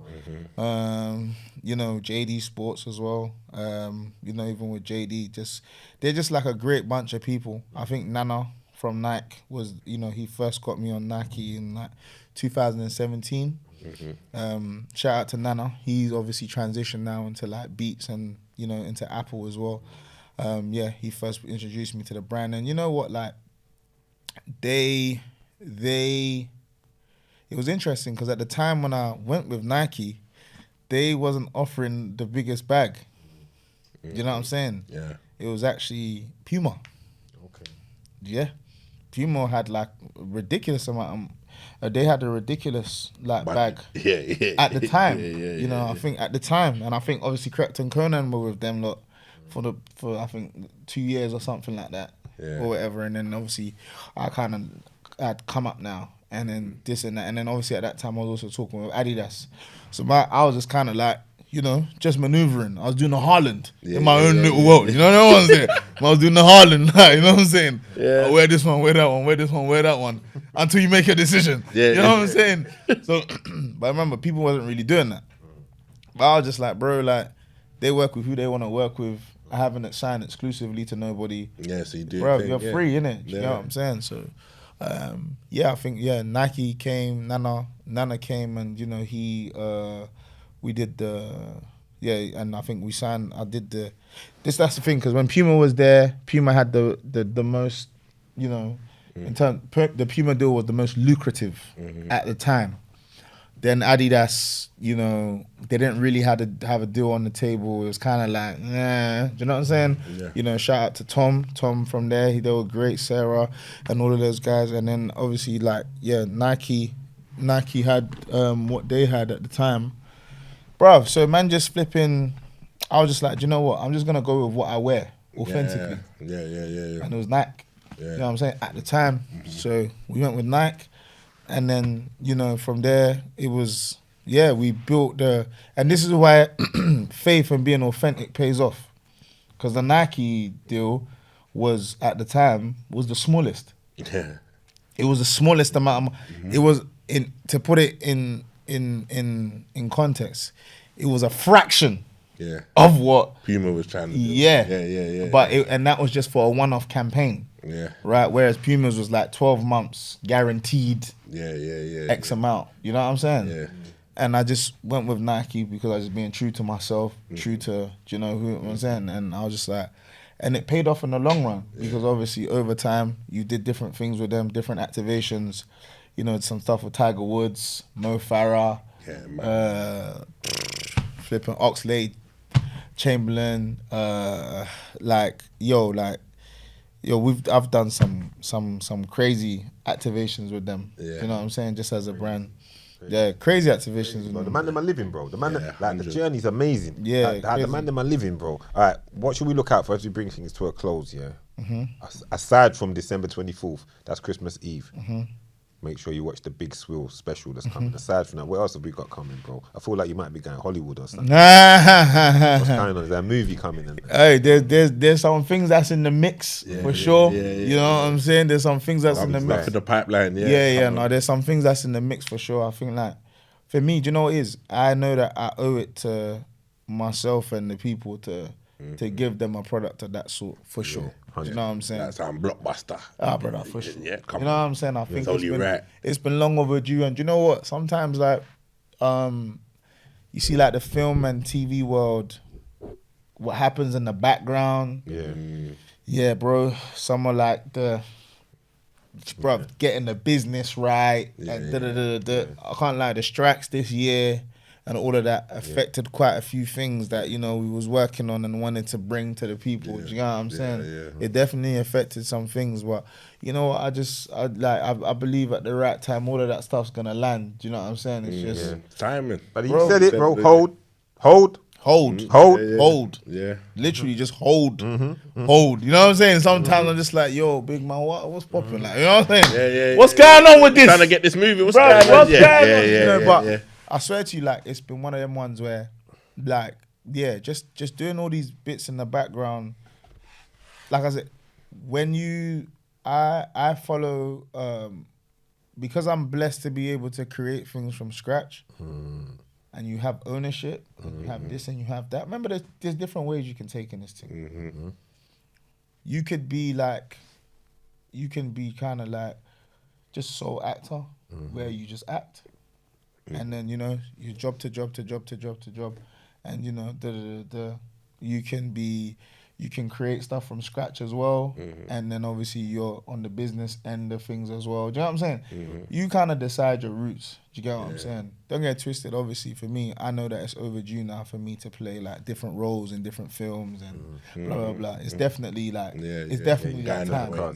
You know, JD Sports as well. You know, even with JD, they're just like a great bunch of people. I think Nana from Nike was, you know, he first got me on Nike in like 2017. Shout out to Nana. He's obviously transitioned now into like Beats and, you know, into Apple as well. Yeah, he first introduced me to the brand. And you know what, like, it was interesting because at the time when I went with Nike, they wasn't offering the biggest bag. You know what I'm saying? Yeah. It was actually Puma. Okay. Yeah. Puma had like a ridiculous amount they had a ridiculous like bag at the time. You know, I think at the time, and I think obviously Correct and Conan were with them lot for I think 2 years or something like that. Or whatever, and then obviously I'd come up now, and then this and that, and then obviously at that time I was also talking with Adidas, so I was just kind of like, you know, just maneuvering. I was doing the Haaland in my own little world, you know what I'm saying? I was doing the Haaland, like, you know what I'm saying? I wear this one, wear that one, wear this one, wear that one, until you make a decision. You know what I'm saying? So, but I remember people wasn't really doing that. But I was just like, bro, like, they work with who they want to work with. I haven't signed exclusively to nobody. Yeah, so you do. Bro, you're free, innit? You know what I'm saying? So, yeah, I think, yeah, Nike came, Nana came, and, you know, we did and I think we signed, that's the thing, because when Puma was there, Puma had the most, you know, the Puma deal was the most lucrative at the time. Then Adidas, you know, they didn't really have a deal on the table. It was kind of like, do you know what I'm saying? Yeah. You know, shout out to Tom from there. They were great, Sarah, and all of those guys. And then obviously, like, yeah, Nike had what they had at the time. Bruv, so man just flipping, I was just like, do you know what? I'm just going to go with what I wear authentically. Yeah. And it was Nike, you know what I'm saying, at the time. So we went with Nike. And then, you know, from there, it was, yeah, we built and this is why faith and being authentic pays off. Because the Nike deal was, at the time, was the smallest. Yeah. It was the smallest amount. It was, to put it in context, it was a fraction of what Puma was trying to do. Yeah. But and that was just for a one-off campaign. Yeah. Right. Whereas Puma's was like 12 months guaranteed. X amount. You know what I'm saying? Yeah. And I just went with Nike because I was just being true to myself, true to, you know, who I'm saying? And I was just like, and it paid off in the long run because obviously over time you did different things with them, different activations. You know, some stuff with Tiger Woods, Mo Farah, flipping Oxlade, Chamberlain, I've done some crazy activations with them. You know what I'm saying? Just as a brand. Yeah, crazy activations. With them. The man them are living, bro. The man, the journey's amazing. Yeah, the man them are living, bro. All right, what should we look out for as we bring things to a close? Yeah. Aside from December 24th, that's Christmas Eve. Make sure you watch the big SWIL special that's coming. Aside from that, what else have we got coming, bro? I feel like you might be going Hollywood or something. What's going on? Is there a movie coming? Hey, there's some things that's in the mix for sure. You know what I'm saying? There's some things that's in the mix. For the pipeline, No, there's some things that's in the mix for sure. I think like, for me, do you know what it is? I know that I owe it to myself and the people to give them a product of that sort for sure. You know what I'm saying? That's blockbuster. Brother, for sure. Yeah, you know what I'm saying? I think it's it's been long overdue. And do you know what? Sometimes like, you see like the film and TV world, what happens in the background. Yeah, bro. Someone like getting the business right. I can't lie, the strikes this year and all of that affected quite a few things that, you know, we was working on and wanted to bring to the people. Do you know what I'm saying? It definitely affected some things, but you know what? I believe at the right time all of that stuff's gonna land. Do you know what I'm saying? It's just timing. But you said it, bro. Hold. Hold. Yeah. Literally just hold. Hold. You know what I'm saying? Sometimes I'm just like, yo, big man, what's popping? Like, you know what I'm saying? Yeah. What's going on with this? Trying to get this movie. What's Bro, going on? what's going on? Yeah, You know, yeah, but yeah. I swear to you, like, it's been one of them ones where, like, yeah, just doing all these bits in the background. Like I said, when I follow, because I'm blessed to be able to create things from scratch, and you have ownership, and you have this and you have that. Remember, there's different ways you can take in this thing. You could be like, you can be kind of like just sole actor, where you just act, and then, you know, you job to job to job to job to job, and, you know, you can create stuff from scratch as well, and then obviously you're on the business end of things as well. Do you know what I'm saying? You kind of decide your roots. Do you get what I'm saying? Don't get twisted. Obviously, for me, I know that it's overdue now for me to play like different roles in different films and blah blah blah. It's definitely like it's definitely that time. No,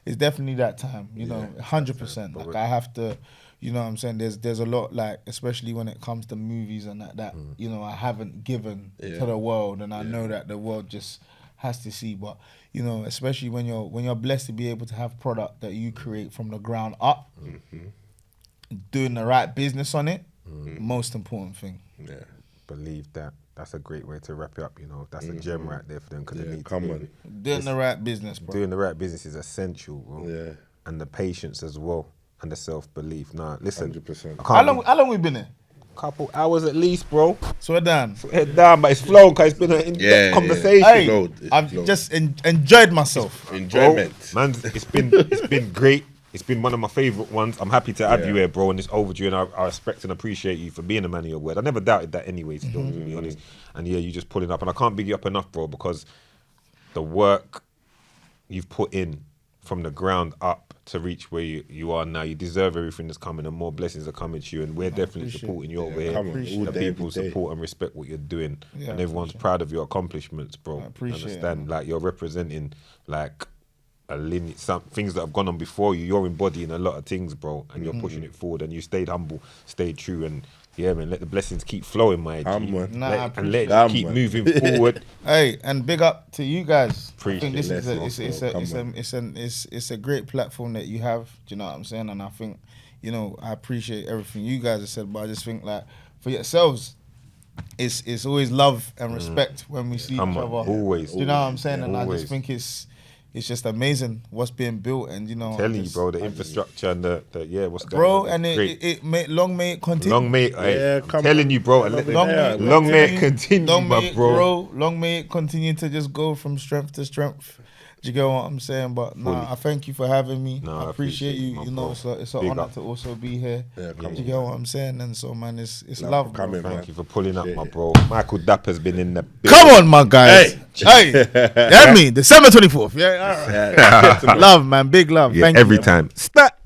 it's definitely that time. You know, 100%. Like I have to. You know what I'm saying? There's a lot, like, especially when it comes to movies and that you know, I haven't given to the world, and I know that the world just has to see. But, you know, especially when you're blessed to be able to have product that you create from the ground up, doing the right business on it, most important thing. Yeah, believe that. That's a great way to wrap it up. You know, that's a gem right there for them, because they need doing the right business, bro. Doing the right business is essential, bro. Yeah. And the patience as well. And the self-belief. Nah, listen. 100%. How long we been here? Couple hours at least, bro. So we're done. Head down, but it's flown, because it's been an in-depth conversation. Hey, I've just enjoyed myself. Enjoyment. Bro, man, it's been great. It's been one of my favourite ones. I'm happy to have you here, bro, and it's overdue, and I respect and appreciate you for being a man of your word. I never doubted that anyways, to be honest. And yeah, you just pulling up. And I can't big you up enough, bro, because the work you've put in from the ground up to reach where you are now, you deserve everything that's coming, and more blessings are coming to you, and we're definitely supporting you over here. The people support and respect what you're doing, and everyone's proud of your accomplishments, bro. I appreciate it. Like, you're representing like a lineage, some things that have gone on before you. You're embodying a lot of things, bro, and you're pushing it forward, and you stayed humble, stayed true, and yeah, man, let the blessings keep flowing, my G. And let it keep moving forward. Hey, and big up to you guys. Appreciate I think it's a great platform that you have. Do you know what I'm saying? And I think, you know, I appreciate everything you guys have said, but I just think, like, for yourselves, it's always love and respect when we see each other. Always. Do you know what I'm saying? And I just think it's just amazing what's being built, and, you know, telling you, bro, the infrastructure and the what's going bro, on. And long may it continue. Long may telling you, bro. Long may it continue, my bro. Long may it continue to just go from strength to strength. Do you get what I'm saying? But I thank you for having me. I appreciate you. You know, it's an honor to also be here. Do you get what I'm saying? And so, man, it's love. Thank you for pulling up, my bro. Michael Dapaah's been in the building. Come on, my guys. Hey, hear me? December 24th. Yeah, all right. Love, man. Big love. Thank you. Every time. Stat.